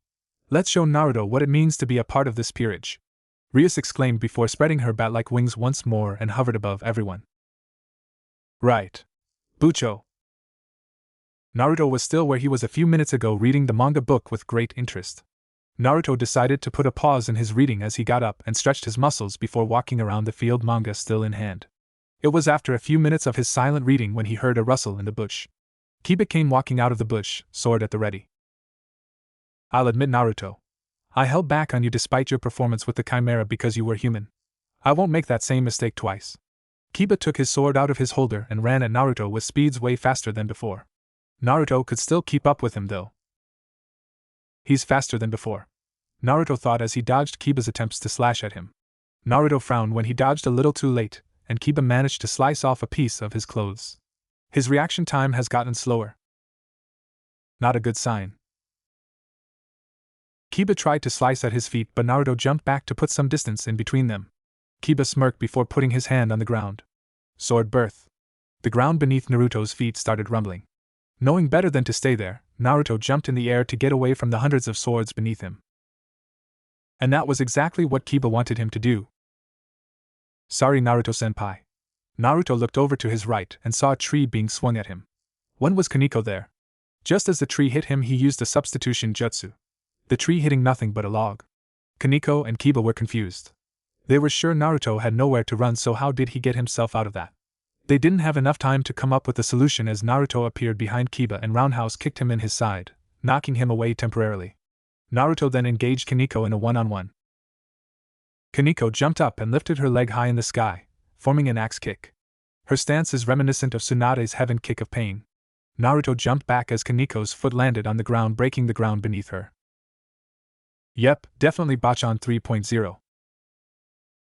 Let's show Naruto what it means to be a part of this peerage, Rias exclaimed before spreading her bat-like wings once more and hovered above everyone. Right. Bucho. Naruto was still where he was a few minutes ago, reading the manga book with great interest. Naruto decided to put a pause in his reading as he got up and stretched his muscles before walking around the field, manga still in hand. It was after a few minutes of his silent reading when he heard a rustle in the bush. Kiba came walking out of the bush, sword at the ready. I'll admit, Naruto, I held back on you despite your performance with the Chimera because you were human. I won't make that same mistake twice. Kiba took his sword out of his holder and ran at Naruto with speeds way faster than before. Naruto could still keep up with him though. He's faster than before, Naruto thought as he dodged Kiba's attempts to slash at him. Naruto frowned when he dodged a little too late, and Kiba managed to slice off a piece of his clothes. His reaction time has gotten slower. Not a good sign. Kiba tried to slice at his feet, but Naruto jumped back to put some distance in between them. Kiba smirked before putting his hand on the ground. Sword birth. The ground beneath Naruto's feet started rumbling. Knowing better than to stay there, Naruto jumped in the air to get away from the hundreds of swords beneath him. And that was exactly what Kiba wanted him to do. Sorry, Naruto-senpai. Naruto looked over to his right and saw a tree being swung at him. When was Kaneko there? Just as the tree hit him, he used a substitution jutsu. The tree hitting nothing but a log. Kaneko and Kiba were confused. They were sure Naruto had nowhere to run, so how did he get himself out of that? They didn't have enough time to come up with a solution as Naruto appeared behind Kiba and roundhouse kicked him in his side, knocking him away temporarily. Naruto then engaged Kaneko in a one-on-one. Kaneko jumped up and lifted her leg high in the sky, forming an axe kick. Her stance is reminiscent of Tsunade's heaven kick of pain. Naruto jumped back as Kaneko's foot landed on the ground, breaking the ground beneath her. Yep, definitely Bachan 3.0.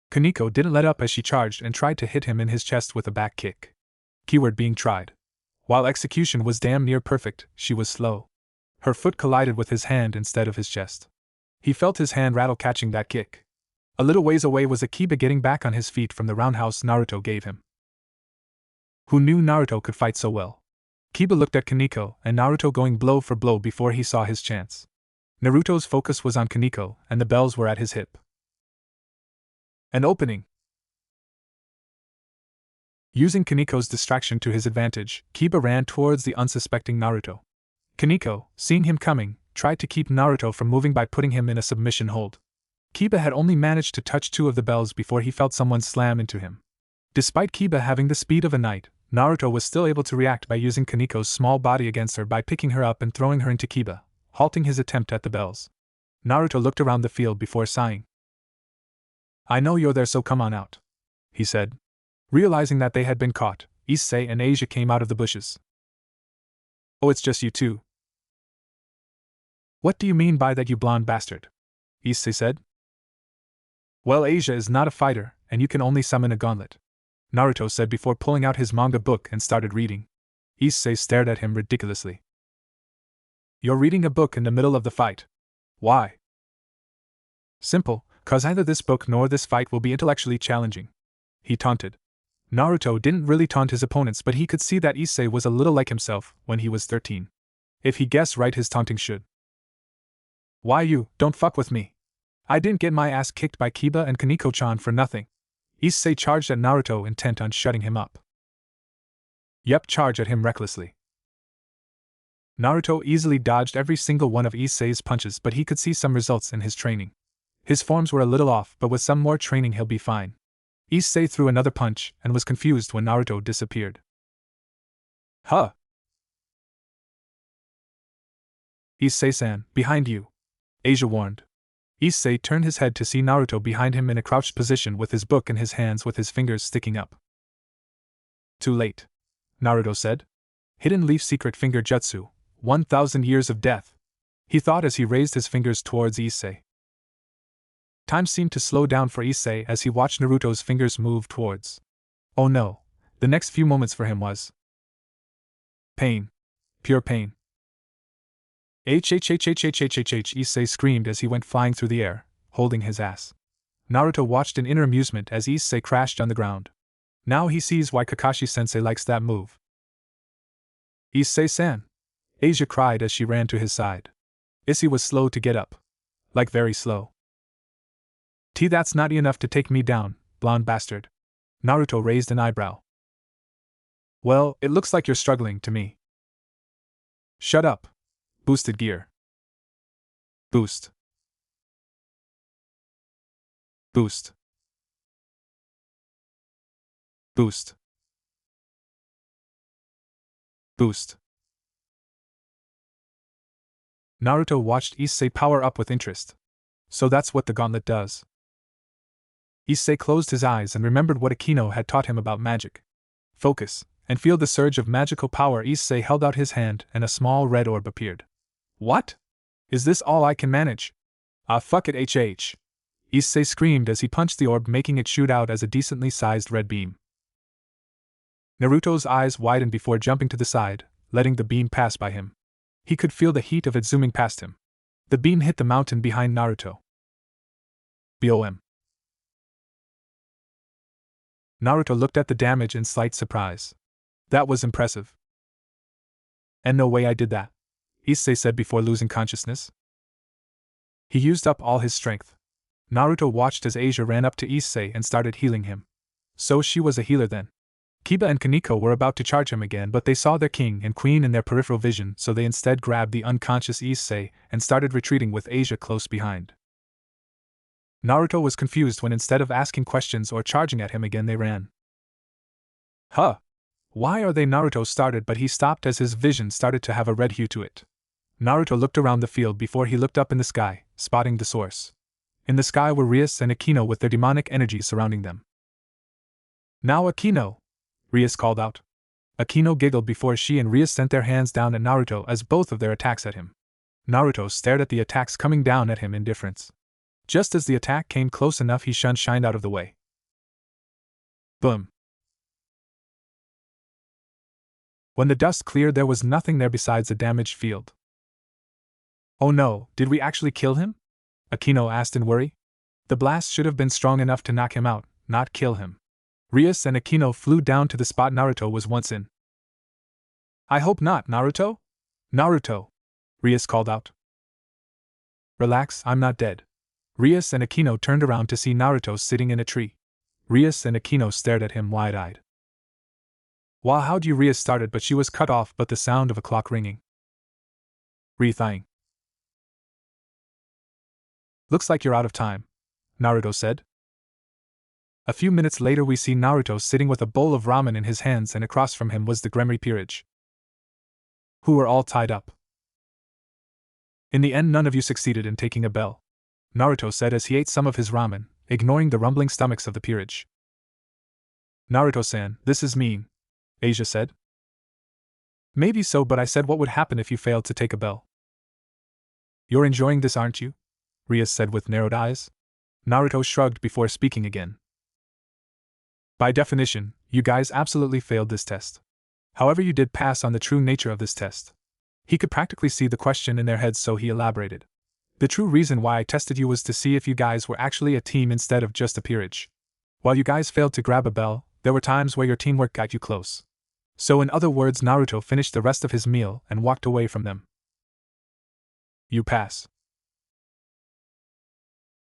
Kaneko didn't let up as she charged and tried to hit him in his chest with a back kick. Keyword being tried. While execution was damn near perfect, she was slow. Her foot collided with his hand instead of his chest. He felt his hand rattle catching that kick. A little ways away was Akiba getting back on his feet from the roundhouse Naruto gave him. Who knew Naruto could fight so well? Kiba looked at Kaneko and Naruto going blow for blow before he saw his chance. Naruto's focus was on Kaneko and the bells were at his hip. An opening. Using Kaneko's distraction to his advantage, Kiba ran towards the unsuspecting Naruto. Kaneko, seeing him coming, tried to keep Naruto from moving by putting him in a submission hold. Kiba had only managed to touch two of the bells before he felt someone slam into him. Despite Kiba having the speed of a knight, Naruto was still able to react by using Kaneko's small body against her by picking her up and throwing her into Kiba, halting his attempt at the bells. Naruto looked around the field before sighing. I know you're there, so come on out, he said. Realizing that they had been caught, Issei and Asia came out of the bushes. Oh, it's just you two. What do you mean by that, you blonde bastard? Issei said. Well, Asia is not a fighter, and you can only summon a gauntlet, Naruto said before pulling out his manga book and started reading. Issei stared at him ridiculously. You're reading a book in the middle of the fight. Why? Simple, 'cause either this book nor this fight will be intellectually challenging, he taunted. Naruto didn't really taunt his opponents, but he could see that Issei was a little like himself when he was 13. If he guessed right, his taunting should. Why you, don't fuck with me. I didn't get my ass kicked by Kiba and Kaneko-chan for nothing. Issei charged at Naruto, intent on shutting him up. Yep, charge at him recklessly. Naruto easily dodged every single one of Issei's punches, but he could see some results in his training. His forms were a little off, but with some more training he'll be fine. Issei threw another punch and was confused when Naruto disappeared. Huh? Issei-san, behind you, Asia warned. Issei turned his head to see Naruto behind him in a crouched position with his book in his hands with his fingers sticking up. Too late, Naruto said. Hidden leaf secret finger jutsu, 1,000 years of death, he thought as he raised his fingers towards Issei. Time seemed to slow down for Issei as he watched Naruto's fingers move towards. Oh no, the next few moments for him was pain. Pure pain. Issei screamed as he went flying through the air, holding his ass. Naruto watched in inner amusement as Issei crashed on the ground. Now he sees why Kakashi-sensei likes that move. Issei-san! Asia cried as she ran to his side. Issei was slow to get up. Like very slow. That's not enough to take me down, blonde bastard. Naruto raised an eyebrow. Well, it looks like you're struggling to me. Shut up. Boosted gear. Boost. Boost. Boost. Boost. Naruto watched Issei power up with interest. So that's what the gauntlet does. Issei closed his eyes and remembered what Akino had taught him about magic. Focus, and feel the surge of magical power. Issei held out his hand and a small red orb appeared. What? Is this all I can manage? Ah, fuck it, HH. Issei screamed as he punched the orb, making it shoot out as a decently sized red beam. Naruto's eyes widened before jumping to the side, letting the beam pass by him. He could feel the heat of it zooming past him. The beam hit the mountain behind Naruto. BOM. Naruto looked at the damage in slight surprise. That was impressive. And no way I did that, Issei said before losing consciousness. He used up all his strength. Naruto watched as Asia ran up to Issei and started healing him. So she was a healer then. Kiba and Kaneko were about to charge him again, but they saw their king and queen in their peripheral vision, so they instead grabbed the unconscious Issei and started retreating with Asia close behind. Naruto was confused when instead of asking questions or charging at him again they ran. Huh! Why are they? Naruto started, but he stopped as his vision started to have a red hue to it. Naruto looked around the field before he looked up in the sky, spotting the source. In the sky were Rias and Akino with their demonic energy surrounding them. Now Akino! Rias called out. Akino giggled before she and Rias sent their hands down at Naruto as both of their attacks at him. Naruto stared at the attacks coming down at him in indifference. Just as the attack came close enough, he shined out of the way. Boom. When the dust cleared, there was nothing there besides a damaged field. Oh no, did we actually kill him? Akino asked in worry. The blast should have been strong enough to knock him out, not kill him. Rias and Akino flew down to the spot Naruto was once in. I hope not, Naruto? Naruto! Rias called out. Relax, I'm not dead. Rias and Akino turned around to see Naruto sitting in a tree. Rias and Akino stared at him wide-eyed. Wow, how'd you? Rias started, but she was cut off by the sound of a clock ringing. Re-thing. Looks like you're out of time, Naruto said. A few minutes later we see Naruto sitting with a bowl of ramen in his hands, and across from him was the Gremry peerage, who were all tied up. In the end, none of you succeeded in taking a bell, Naruto said as he ate some of his ramen, ignoring the rumbling stomachs of the peerage. Naruto-san, this is mean, Asia said. Maybe so, but I said what would happen if you failed to take a bell. You're enjoying this, aren't you? Rias said with narrowed eyes. Naruto shrugged before speaking again. By definition, you guys absolutely failed this test. However, you did pass on the true nature of this test. He could practically see the question in their heads, so he elaborated. The true reason why I tested you was to see if you guys were actually a team instead of just a peerage. While you guys failed to grab a bell, there were times where your teamwork got you close. So in other words, Naruto finished the rest of his meal and walked away from them. You pass.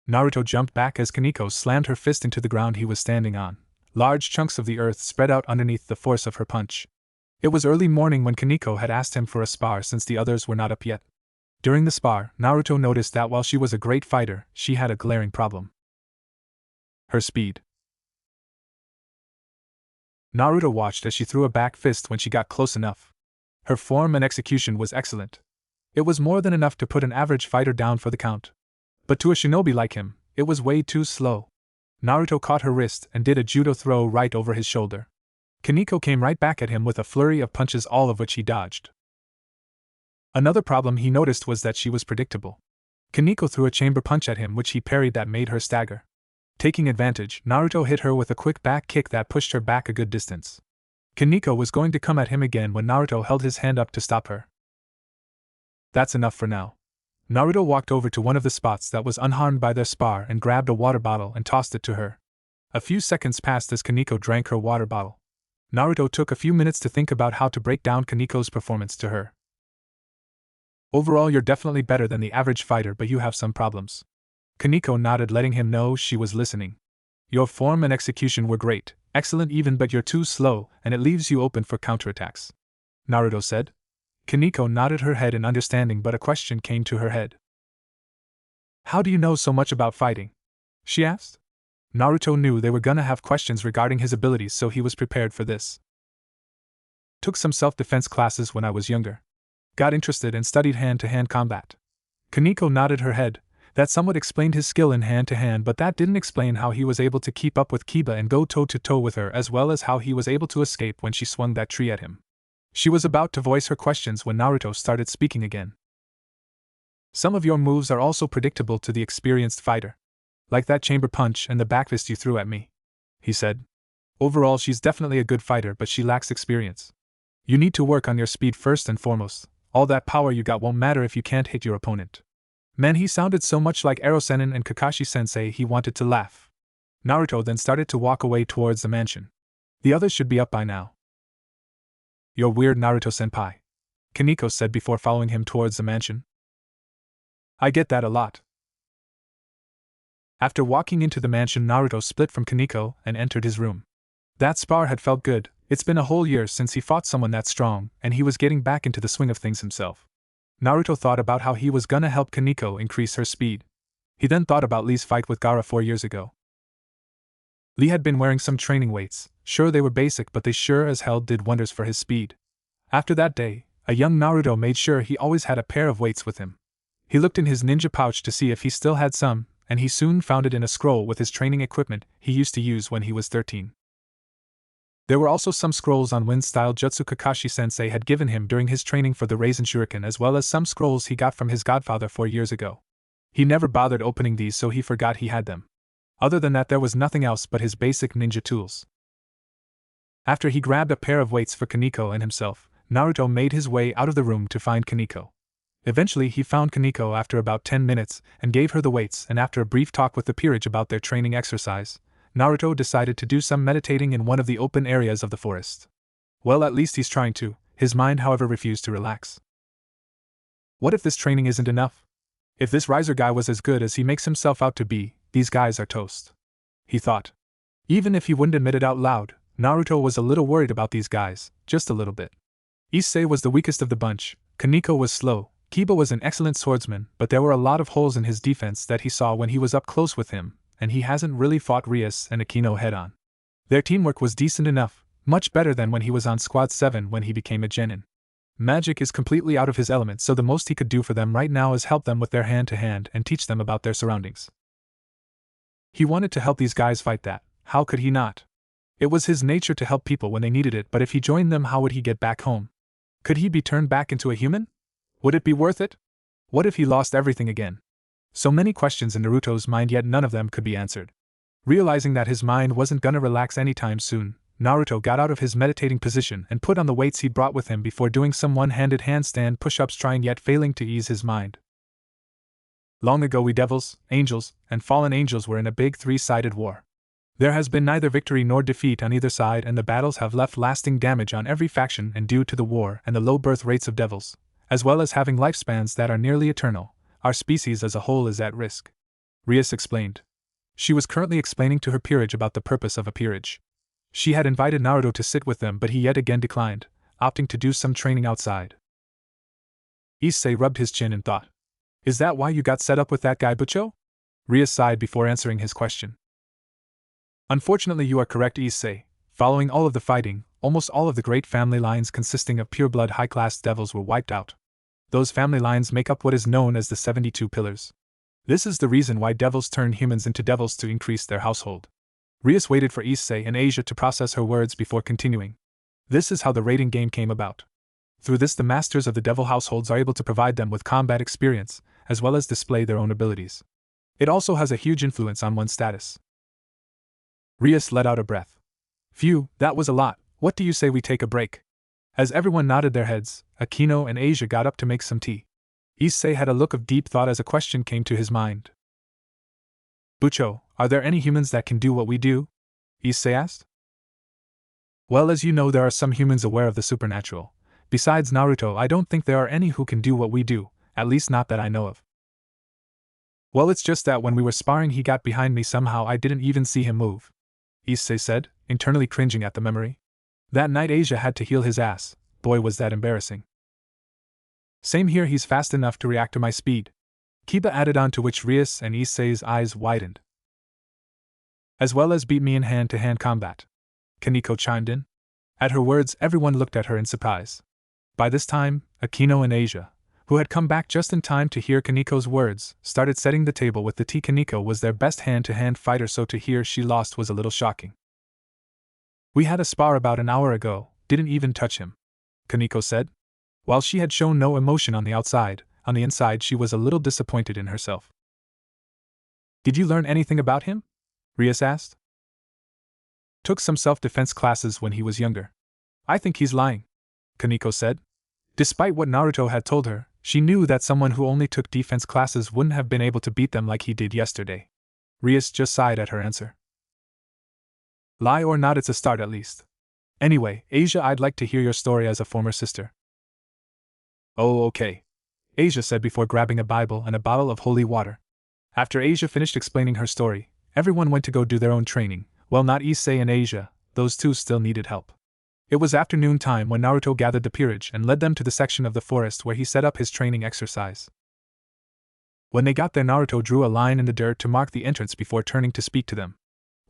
Naruto jumped back as Kaneko slammed her fist into the ground he was standing on. Large chunks of the earth spread out underneath the force of her punch. It was early morning when Kaneko had asked him for a spar since the others were not up yet. During the spar, Naruto noticed that while she was a great fighter, she had a glaring problem. Her speed. Naruto watched as she threw a back fist when she got close enough. Her form and execution was excellent. It was more than enough to put an average fighter down for the count. But to a shinobi like him, it was way too slow. Naruto caught her wrist and did a judo throw right over his shoulder. Kaneko came right back at him with a flurry of punches, all of which he dodged. Another problem he noticed was that she was predictable. Kaneko threw a chamber punch at him which he parried that made her stagger. Taking advantage, Naruto hit her with a quick back kick that pushed her back a good distance. Kaneko was going to come at him again when Naruto held his hand up to stop her. That's enough for now. Naruto walked over to one of the spots that was unharmed by their spar and grabbed a water bottle and tossed it to her. A few seconds passed as Kaneko drank her water bottle. Naruto took a few minutes to think about how to break down Kaneko's performance to her. Overall, you're definitely better than the average fighter, but you have some problems. Kaneko nodded, letting him know she was listening. Your form and execution were great, excellent even, but you're too slow, and it leaves you open for counterattacks. Naruto said. Kaneko nodded her head in understanding, but a question came to her head. How do you know so much about fighting? She asked. Naruto knew they were gonna have questions regarding his abilities, so he was prepared for this. Took some self-defense classes when I was younger. Got interested and studied hand-to-hand combat. Kaneko nodded her head. That somewhat explained his skill in hand-to-hand, but that didn't explain how he was able to keep up with Kiba and go toe-to-toe with her, as well as how he was able to escape when she swung that tree at him. She was about to voice her questions when Naruto started speaking again. Some of your moves are also predictable to the experienced fighter. Like that chamber punch and the backfist you threw at me, he said. Overall, she's definitely a good fighter, but she lacks experience. You need to work on your speed first and foremost. All that power you got won't matter if you can't hit your opponent. Man, he sounded so much like Ero-Sennin and Kakashi-sensei he wanted to laugh. Naruto then started to walk away towards the mansion. The others should be up by now. You're weird, Naruto-senpai, Kaneko said before following him towards the mansion. I get that a lot. After walking into the mansion, Naruto split from Kaneko and entered his room. That spar had felt good. It's been a whole year since he fought someone that strong, and he was getting back into the swing of things himself. Naruto thought about how he was gonna help Kaneko increase her speed. He then thought about Lee's fight with Gaara 4 years ago. Lee had been wearing some training weights. Sure, they were basic, but they sure as hell did wonders for his speed. After that day, a young Naruto made sure he always had a pair of weights with him. He looked in his ninja pouch to see if he still had some, and he soon found it in a scroll with his training equipment he used to use when he was 13. There were also some scrolls on wind-style jutsu Kakashi-sensei had given him during his training for the Raisen Shuriken, as well as some scrolls he got from his godfather 4 years ago. He never bothered opening these, so he forgot he had them. Other than that, there was nothing else but his basic ninja tools. After he grabbed a pair of weights for Kaneko and himself, Naruto made his way out of the room to find Kaneko. Eventually he found Kaneko after about 10 minutes and gave her the weights, and after a brief talk with the peerage about their training exercise, Naruto decided to do some meditating in one of the open areas of the forest. Well, at least he's trying to. His mind, however, refused to relax. What if this training isn't enough? If this Riser guy was as good as he makes himself out to be, these guys are toast, he thought. Even if he wouldn't admit it out loud, Naruto was a little worried about these guys, just a little bit. Issei was the weakest of the bunch, Kaneko was slow, Kiba was an excellent swordsman, but there were a lot of holes in his defense that he saw when he was up close with him, and he hasn't really fought Rias and Akino head-on. Their teamwork was decent enough, much better than when he was on Squad 7 when he became a genin. Magic is completely out of his element, so the most he could do for them right now is help them with their hand-to-hand and teach them about their surroundings. He wanted to help these guys fight that, how could he not? It was his nature to help people when they needed it, but if he joined them, how would he get back home? Could he be turned back into a human? Would it be worth it? What if he lost everything again? So many questions in Naruto's mind, yet none of them could be answered. Realizing that his mind wasn't gonna relax anytime soon, Naruto got out of his meditating position and put on the weights he brought with him before doing some one-handed handstand push-ups, trying yet failing to ease his mind. Long ago, we devils, angels, and fallen angels were in a big 3-sided war. There has been neither victory nor defeat on either side, and the battles have left lasting damage on every faction, and due to the war and the low birth rates of devils, as well as having lifespans that are nearly eternal, our species as a whole is at risk. Rias explained. She was currently explaining to her peerage about the purpose of a peerage. She had invited Naruto to sit with them, but he yet again declined, opting to do some training outside. Issei rubbed his chin and thought. Is that why you got set up with that guy Butcho? Rias sighed before answering his question. Unfortunately, you are correct, Issei. Following all of the fighting, almost all of the great family lines consisting of pure-blood high-class devils were wiped out. Those family lines make up what is known as the 72 Pillars. This is the reason why devils turn humans into devils, to increase their household. Rias waited for Issei and Asia to process her words before continuing. This is how the raiding game came about. Through this, the masters of the devil households are able to provide them with combat experience, as well as display their own abilities. It also has a huge influence on one's status. Rias let out a breath. Phew, that was a lot. What do you say we take a break? As everyone nodded their heads, Akino and Asia got up to make some tea. Issei had a look of deep thought as a question came to his mind. Bucho, are there any humans that can do what we do? Issei asked. Well, as you know, there are some humans aware of the supernatural. Besides Naruto, I don't think there are any who can do what we do, at least not that I know of. Well, it's just that when we were sparring he got behind me somehow I didn't even see him move, Issei said, internally cringing at the memory. That night Asia had to heal his ass, boy was that embarrassing. Same here, he's fast enough to react to my speed, Kiba added on, to which Rias and Issei's eyes widened. As well as beat me in hand-to-hand combat, Kaneko chimed in. At her words everyone looked at her in surprise. By this time, Akino and Asia, who had come back just in time to hear Kaneko's words, started setting the table with the tea. Kaneko was their best hand-to-hand fighter, so to hear she lost was a little shocking. We had a spar about an hour ago, didn't even touch him, Kaneko said. While she had shown no emotion on the outside, on the inside she was a little disappointed in herself. Did you learn anything about him? Rias asked. Took some self-defense classes when he was younger. I think he's lying, Kaneko said. Despite what Naruto had told her, she knew that someone who only took defense classes wouldn't have been able to beat them like he did yesterday. Rias just sighed at her answer. Lie or not, it's a start at least. Anyway, Asia, I'd like to hear your story as a former sister. Oh, okay, Asia said before grabbing a Bible and a bottle of holy water. After Asia finished explaining her story, everyone went to go do their own training. Well, not Issei and Asia, those two still needed help. It was afternoon time when Naruto gathered the peerage and led them to the section of the forest where he set up his training exercise. When they got there, Naruto drew a line in the dirt to mark the entrance before turning to speak to them.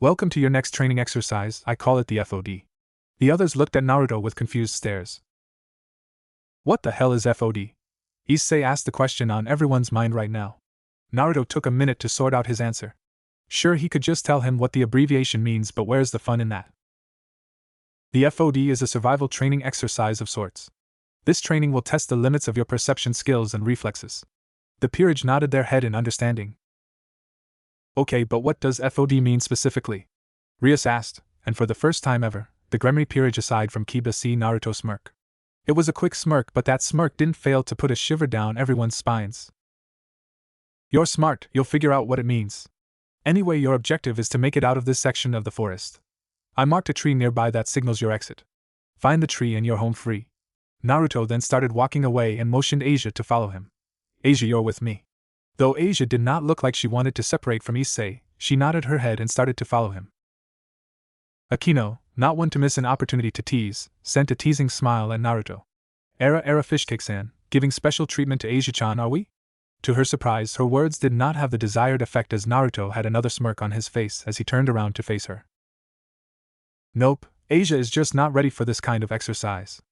Welcome to your next training exercise, I call it the FOD. The others looked at Naruto with confused stares. What the hell is FOD? Issei asked the question on everyone's mind right now. Naruto took a minute to sort out his answer. Sure, he could just tell him what the abbreviation means, but where's the fun in that? The FOD is a survival training exercise of sorts. This training will test the limits of your perception skills and reflexes. The peerage nodded their head in understanding. Okay, but what does FOD mean specifically? Rias asked, and for the first time ever, the Gremry peerage aside from Kiba see Naruto smirk. It was a quick smirk, but that smirk didn't fail to put a shiver down everyone's spines. You're smart, you'll figure out what it means. Anyway, your objective is to make it out of this section of the forest. I marked a tree nearby that signals your exit. Find the tree and you're home free. Naruto then started walking away and motioned Asia to follow him. Asia, you're with me. Though Asia did not look like she wanted to separate from Issei, she nodded her head and started to follow him. Akino, not one to miss an opportunity to tease, sent a teasing smile at Naruto. Era Fishcake-san, giving special treatment to Asia-chan, are we? To her surprise, her words did not have the desired effect as Naruto had another smirk on his face as he turned around to face her. Nope, Asia is just not ready for this kind of exercise.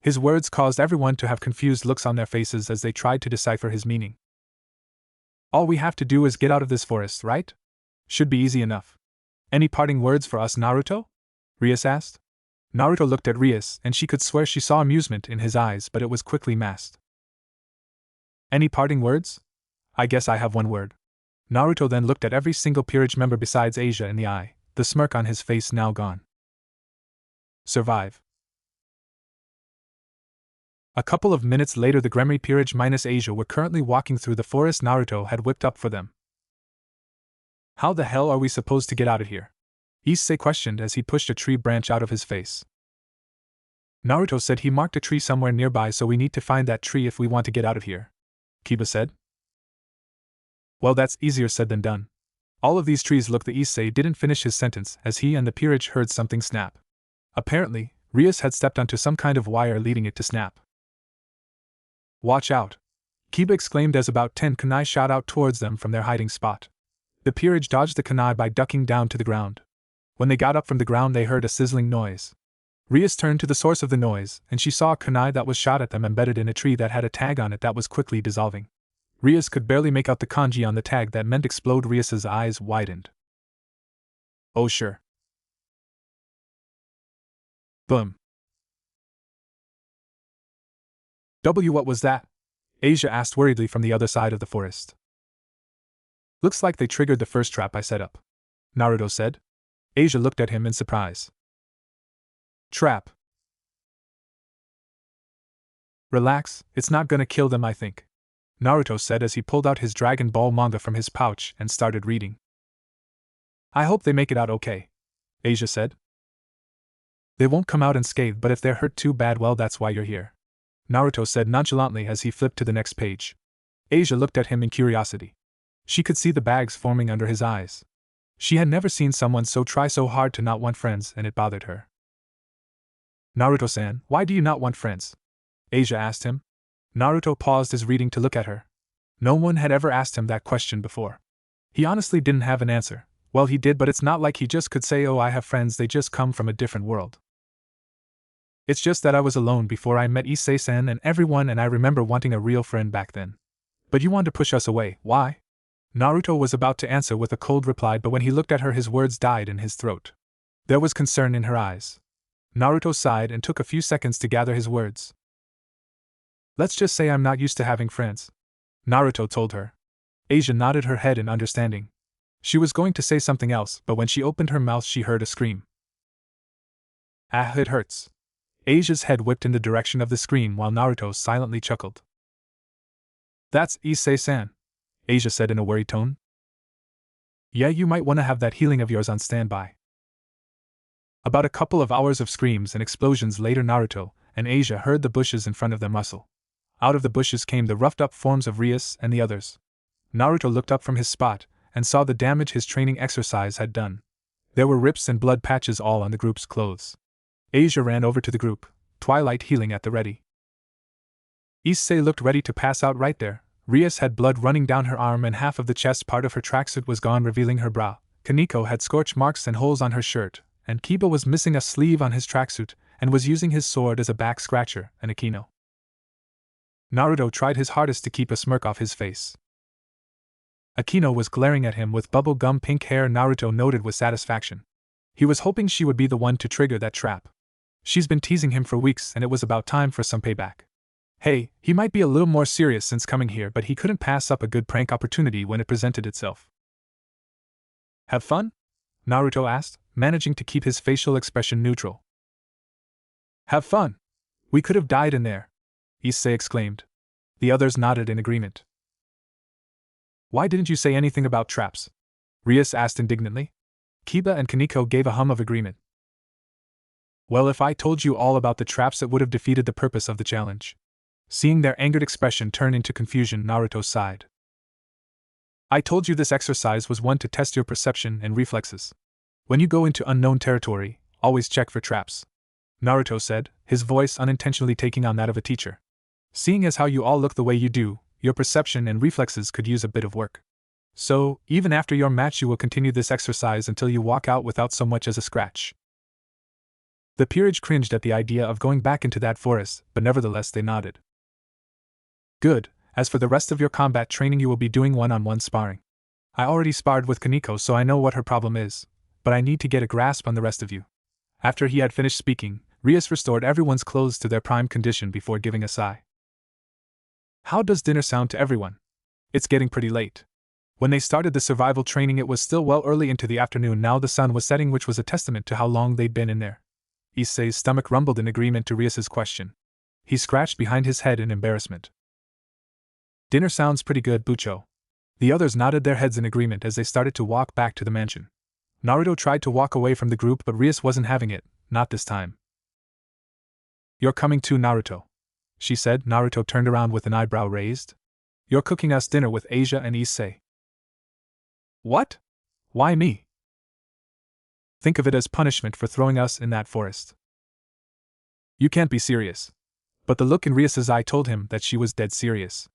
His words caused everyone to have confused looks on their faces as they tried to decipher his meaning. All we have to do is get out of this forest, right? Should be easy enough. Any parting words for us, Naruto? Rias asked. Naruto looked at Rias and she could swear she saw amusement in his eyes, but it was quickly masked. Any parting words? I guess I have one word. Naruto then looked at every single peerage member besides Asia in the eye, the smirk on his face now gone. Survive. A couple of minutes later, the Gremry peerage minus Asia were currently walking through the forest Naruto had whipped up for them. How the hell are we supposed to get out of here? Issei questioned as he pushed a tree branch out of his face. Naruto said he marked a tree somewhere nearby, so we need to find that tree if we want to get out of here, Kiba said. Well, that's easier said than done. All of these trees look. The Issei didn't finish his sentence as he and the peerage heard something snap. Apparently, Rias had stepped onto some kind of wire leading it to snap. Watch out! Kiba exclaimed as about 10 kunai shot out towards them from their hiding spot. The peerage dodged the kunai by ducking down to the ground. When they got up from the ground, they heard a sizzling noise. Rias turned to the source of the noise, and she saw a kunai that was shot at them embedded in a tree that had a tag on it that was quickly dissolving. Rias could barely make out the kanji on the tag that meant explode. Rias's eyes widened. Oh sure. Boom. What was that? Asia asked worriedly from the other side of the forest. Looks like they triggered the first trap I set up, Naruto said. Asia looked at him in surprise. Trap. Relax, it's not gonna kill them, I think. Naruto said as he pulled out his Dragon Ball manga from his pouch and started reading. I hope they make it out okay, Asia said. They won't come out unscathed, but if they're hurt too bad, well, that's why you're here, Naruto said nonchalantly as he flipped to the next page. Asia looked at him in curiosity. She could see the bags forming under his eyes. She had never seen someone try so hard to not want friends, and it bothered her. Naruto-san, why do you not want friends? Asia asked him. Naruto paused his reading to look at her. No one had ever asked him that question before. He honestly didn't have an answer. Well, he did, but it's not like he just could say, oh, I have friends, they just come from a different world. It's just that I was alone before I met Issei-san and everyone, and I remember wanting a real friend back then. But you want to push us away, why? Naruto was about to answer with a cold reply, but when he looked at her, his words died in his throat. There was concern in her eyes. Naruto sighed and took a few seconds to gather his words. Let's just say I'm not used to having friends, Naruto told her. Asia nodded her head in understanding. She was going to say something else, but when she opened her mouth, she heard a scream. Ah, it hurts. Asia's head whipped in the direction of the scream while Naruto silently chuckled. That's Issei-san, Asia said in a worried tone. Yeah, you might want to have that healing of yours on standby. About a couple of hours of screams and explosions later, Naruto and Asia heard the bushes in front of them rustle. Out of the bushes came the roughed-up forms of Rias and the others. Naruto looked up from his spot and saw the damage his training exercise had done. There were rips and blood patches all on the group's clothes. Asia ran over to the group, Twilight healing at the ready. Issei looked ready to pass out right there. Rias had blood running down her arm and half of the chest part of her tracksuit was gone, revealing her bra. Kaneko had scorch marks and holes on her shirt, and Kiba was missing a sleeve on his tracksuit and was using his sword as a back scratcher and a kino. Naruto tried his hardest to keep a smirk off his face. Akino was glaring at him with bubble-gum pink hair, Naruto noted with satisfaction. He was hoping she would be the one to trigger that trap. She's been teasing him for weeks, and it was about time for some payback. Hey, he might be a little more serious since coming here, but he couldn't pass up a good prank opportunity when it presented itself. Have fun? Naruto asked, managing to keep his facial expression neutral. Have fun? We could have died in there, Issei exclaimed. The others nodded in agreement. Why didn't you say anything about traps? Rias asked indignantly. Kiba and Kaneko gave a hum of agreement. Well, if I told you all about the traps, it would have defeated the purpose of the challenge. Seeing their angered expression turn into confusion, Naruto sighed. I told you this exercise was one to test your perception and reflexes. When you go into unknown territory, always check for traps, Naruto said, his voice unintentionally taking on that of a teacher. Seeing as how you all look the way you do, your perception and reflexes could use a bit of work. So, even after your match, you will continue this exercise until you walk out without so much as a scratch. The peerage cringed at the idea of going back into that forest, but nevertheless they nodded. Good. As for the rest of your combat training, you will be doing one-on-one sparring. I already sparred with Kaneko, so I know what her problem is, but I need to get a grasp on the rest of you. After he had finished speaking, Rias restored everyone's clothes to their prime condition before giving a sigh. How does dinner sound to everyone? It's getting pretty late. When they started the survival training, it was still well early into the afternoon. Now the sun was setting, which was a testament to how long they'd been in there. Issei's stomach rumbled in agreement to Rias's question. He scratched behind his head in embarrassment. Dinner sounds pretty good, Bucho. The others nodded their heads in agreement as they started to walk back to the mansion. Naruto tried to walk away from the group, but Rias wasn't having it, not this time. You're coming too, Naruto, she said. Naruto turned around with an eyebrow raised. You're cooking us dinner with Asia and Issei. What? Why me? Think of it as punishment for throwing us in that forest. You can't be serious. But the look in Rias's eye told him that she was dead serious.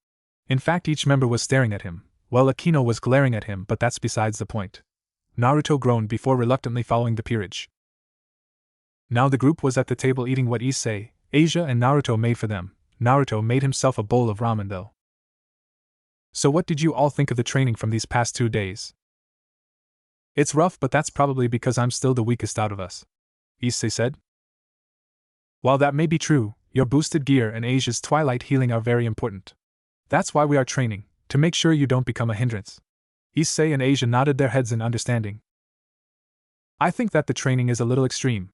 In fact, each member was staring at him. Well, Akino was glaring at him, but that's besides the point. Naruto groaned before reluctantly following the peerage. Now the group was at the table eating what Issei, Asia and Naruto made for them. Naruto made himself a bowl of ramen though. So what did you all think of the training from these past 2 days? It's rough, but that's probably because I'm still the weakest out of us, Issei said. While that may be true, your boosted gear and Asia's twilight healing are very important. That's why we are training, to make sure you don't become a hindrance. Issei and Asia nodded their heads in understanding. I think that the training is a little extreme,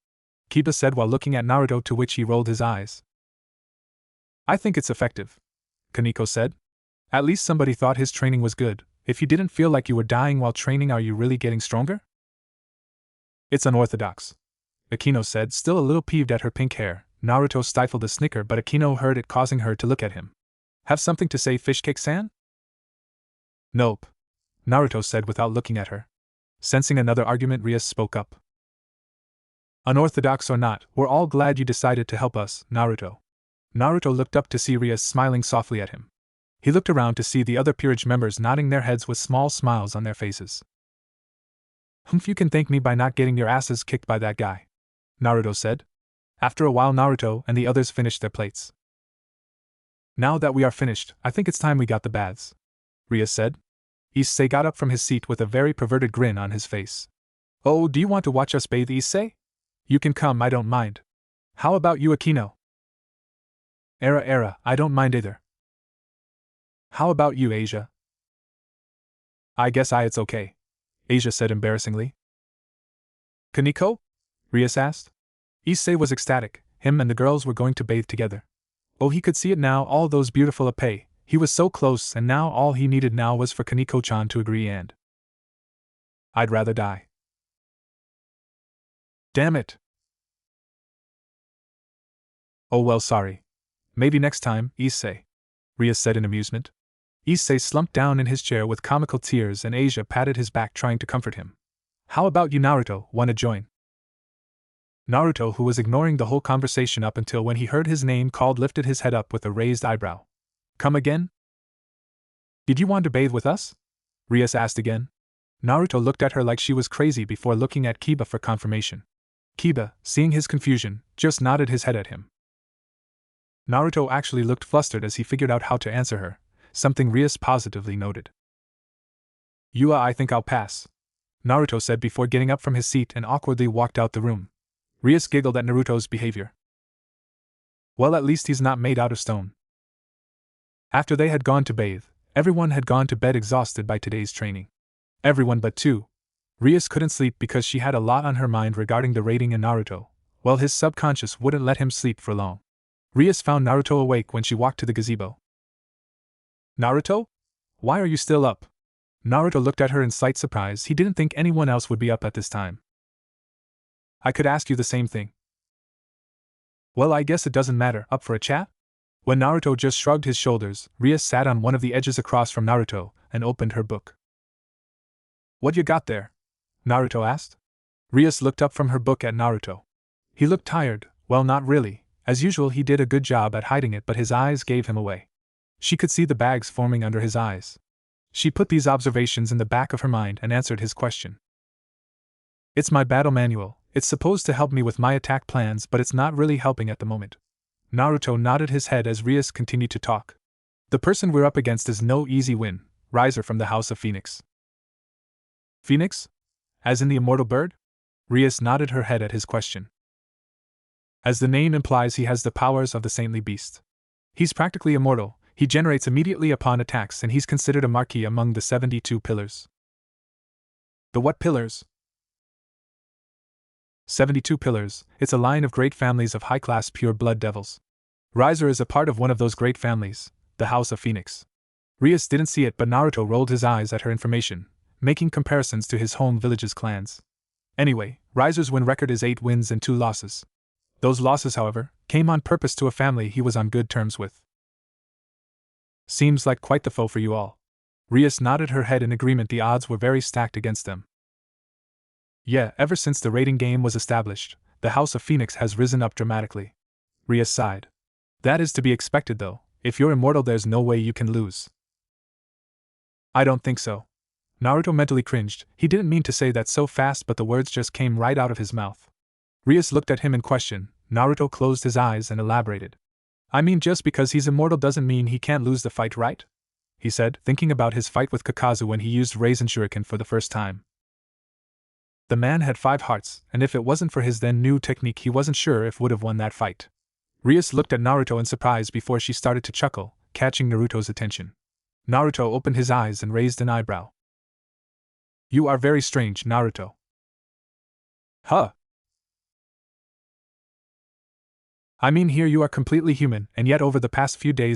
Kiba said while looking at Naruto, to which he rolled his eyes. I think it's effective, Kaneko said. At least somebody thought his training was good. If you didn't feel like you were dying while training, are you really getting stronger? It's unorthodox, Akino said, still a little peeved at her pink hair. Naruto stifled a snicker, but Akino heard it, causing her to look at him. Have something to say, Fishcake-san? Nope, Naruto said without looking at her. Sensing another argument, Rias spoke up. Unorthodox or not, we're all glad you decided to help us, Naruto. Naruto looked up to see Rias smiling softly at him. He looked around to see the other peerage members nodding their heads with small smiles on their faces. You can thank me by not getting your asses kicked by that guy, Naruto said. After a while, Naruto and the others finished their plates. Now that we are finished, I think it's time we got the baths, Rias said. Issei got up from his seat with a very perverted grin on his face. Oh, do you want to watch us bathe, Issei? You can come, I don't mind. How about you, Akino? Era, I don't mind either. How about you, Asia? I guess it's okay, Asia said embarrassingly. Kaneko? Rias asked. Issei was ecstatic. Him and the girls were going to bathe together. Oh, he could see it now, all those beautiful Ape. He was so close, and now all he needed now was for Kaneko-chan to agree, and I'd rather die. Damn it. Oh well, sorry. Maybe next time, Issei, Rias said in amusement. Issei slumped down in his chair with comical tears, and Asia patted his back trying to comfort him. How about you, Naruto, wanna join? Naruto, who was ignoring the whole conversation up until when he heard his name called, lifted his head up with a raised eyebrow. Come again? Did you want to bathe with us? Rias asked again. Naruto looked at her like she was crazy before looking at Kiba for confirmation. Kiba, seeing his confusion, just nodded his head at him. Naruto actually looked flustered as he figured out how to answer her, something Rias positively noted. I think I'll pass, Naruto said before getting up from his seat and awkwardly walked out the room. Rias giggled at Naruto's behavior. Well, at least he's not made out of stone. After they had gone to bathe, everyone had gone to bed exhausted by today's training. Everyone but two. Rias couldn't sleep because she had a lot on her mind regarding the rating in Naruto, while his subconscious wouldn't let him sleep for long. Rias found Naruto awake when she walked to the gazebo. Naruto? Why are you still up? Naruto looked at her in slight surprise. He didn't think anyone else would be up at this time. I could ask you the same thing. Well, I guess it doesn't matter. Up for a chat? When Naruto just shrugged his shoulders, Rias sat on one of the edges across from Naruto and opened her book. What you got there? Naruto asked. Rias looked up from her book at Naruto. He looked tired. Well, not really. As usual, he did a good job at hiding it, but his eyes gave him away. She could see the bags forming under his eyes. She put these observations in the back of her mind and answered his question. It's my battle manual. It's supposed to help me with my attack plans, but it's not really helping at the moment. Naruto nodded his head as Rias continued to talk. The person we're up against is no easy win, Riser from the House of Phoenix. Phoenix? As in the immortal bird? Rias nodded her head at his question. As the name implies, he has the powers of the saintly beast. He's practically immortal, he generates immediately upon attacks, and he's considered a marquis among the 72 pillars. The what pillars? 72 pillars. It's a line of great families of high-class pure-blood devils. Riser is a part of one of those great families, the House of Phoenix. Rias didn't see it, but Naruto rolled his eyes at her information, making comparisons to his home village's clans. Anyway, Riser's win record is 8 wins and 2 losses. Those losses, however, came on purpose to a family he was on good terms with. Seems like quite the foe for you all. Rias nodded her head in agreement. The odds were very stacked against them. Yeah, ever since the rating game was established, the House of Phoenix has risen up dramatically. Rias sighed. That is to be expected though. If you're immortal, there's no way you can lose. I don't think so. Naruto mentally cringed. He didn't mean to say that so fast, but the words just came right out of his mouth. Rias looked at him in question. Naruto closed his eyes and elaborated. I mean, just because he's immortal doesn't mean he can't lose the fight, right? He said, thinking about his fight with Kakazu when he used Raisin Shuriken for the first time. The man had 5 hearts, and if it wasn't for his then new technique, he wasn't sure if would have won that fight. Rias looked at Naruto in surprise before she started to chuckle, catching Naruto's attention. Naruto opened his eyes and raised an eyebrow. You are very strange, Naruto. Huh? I mean, here you are completely human, and yet over the past few days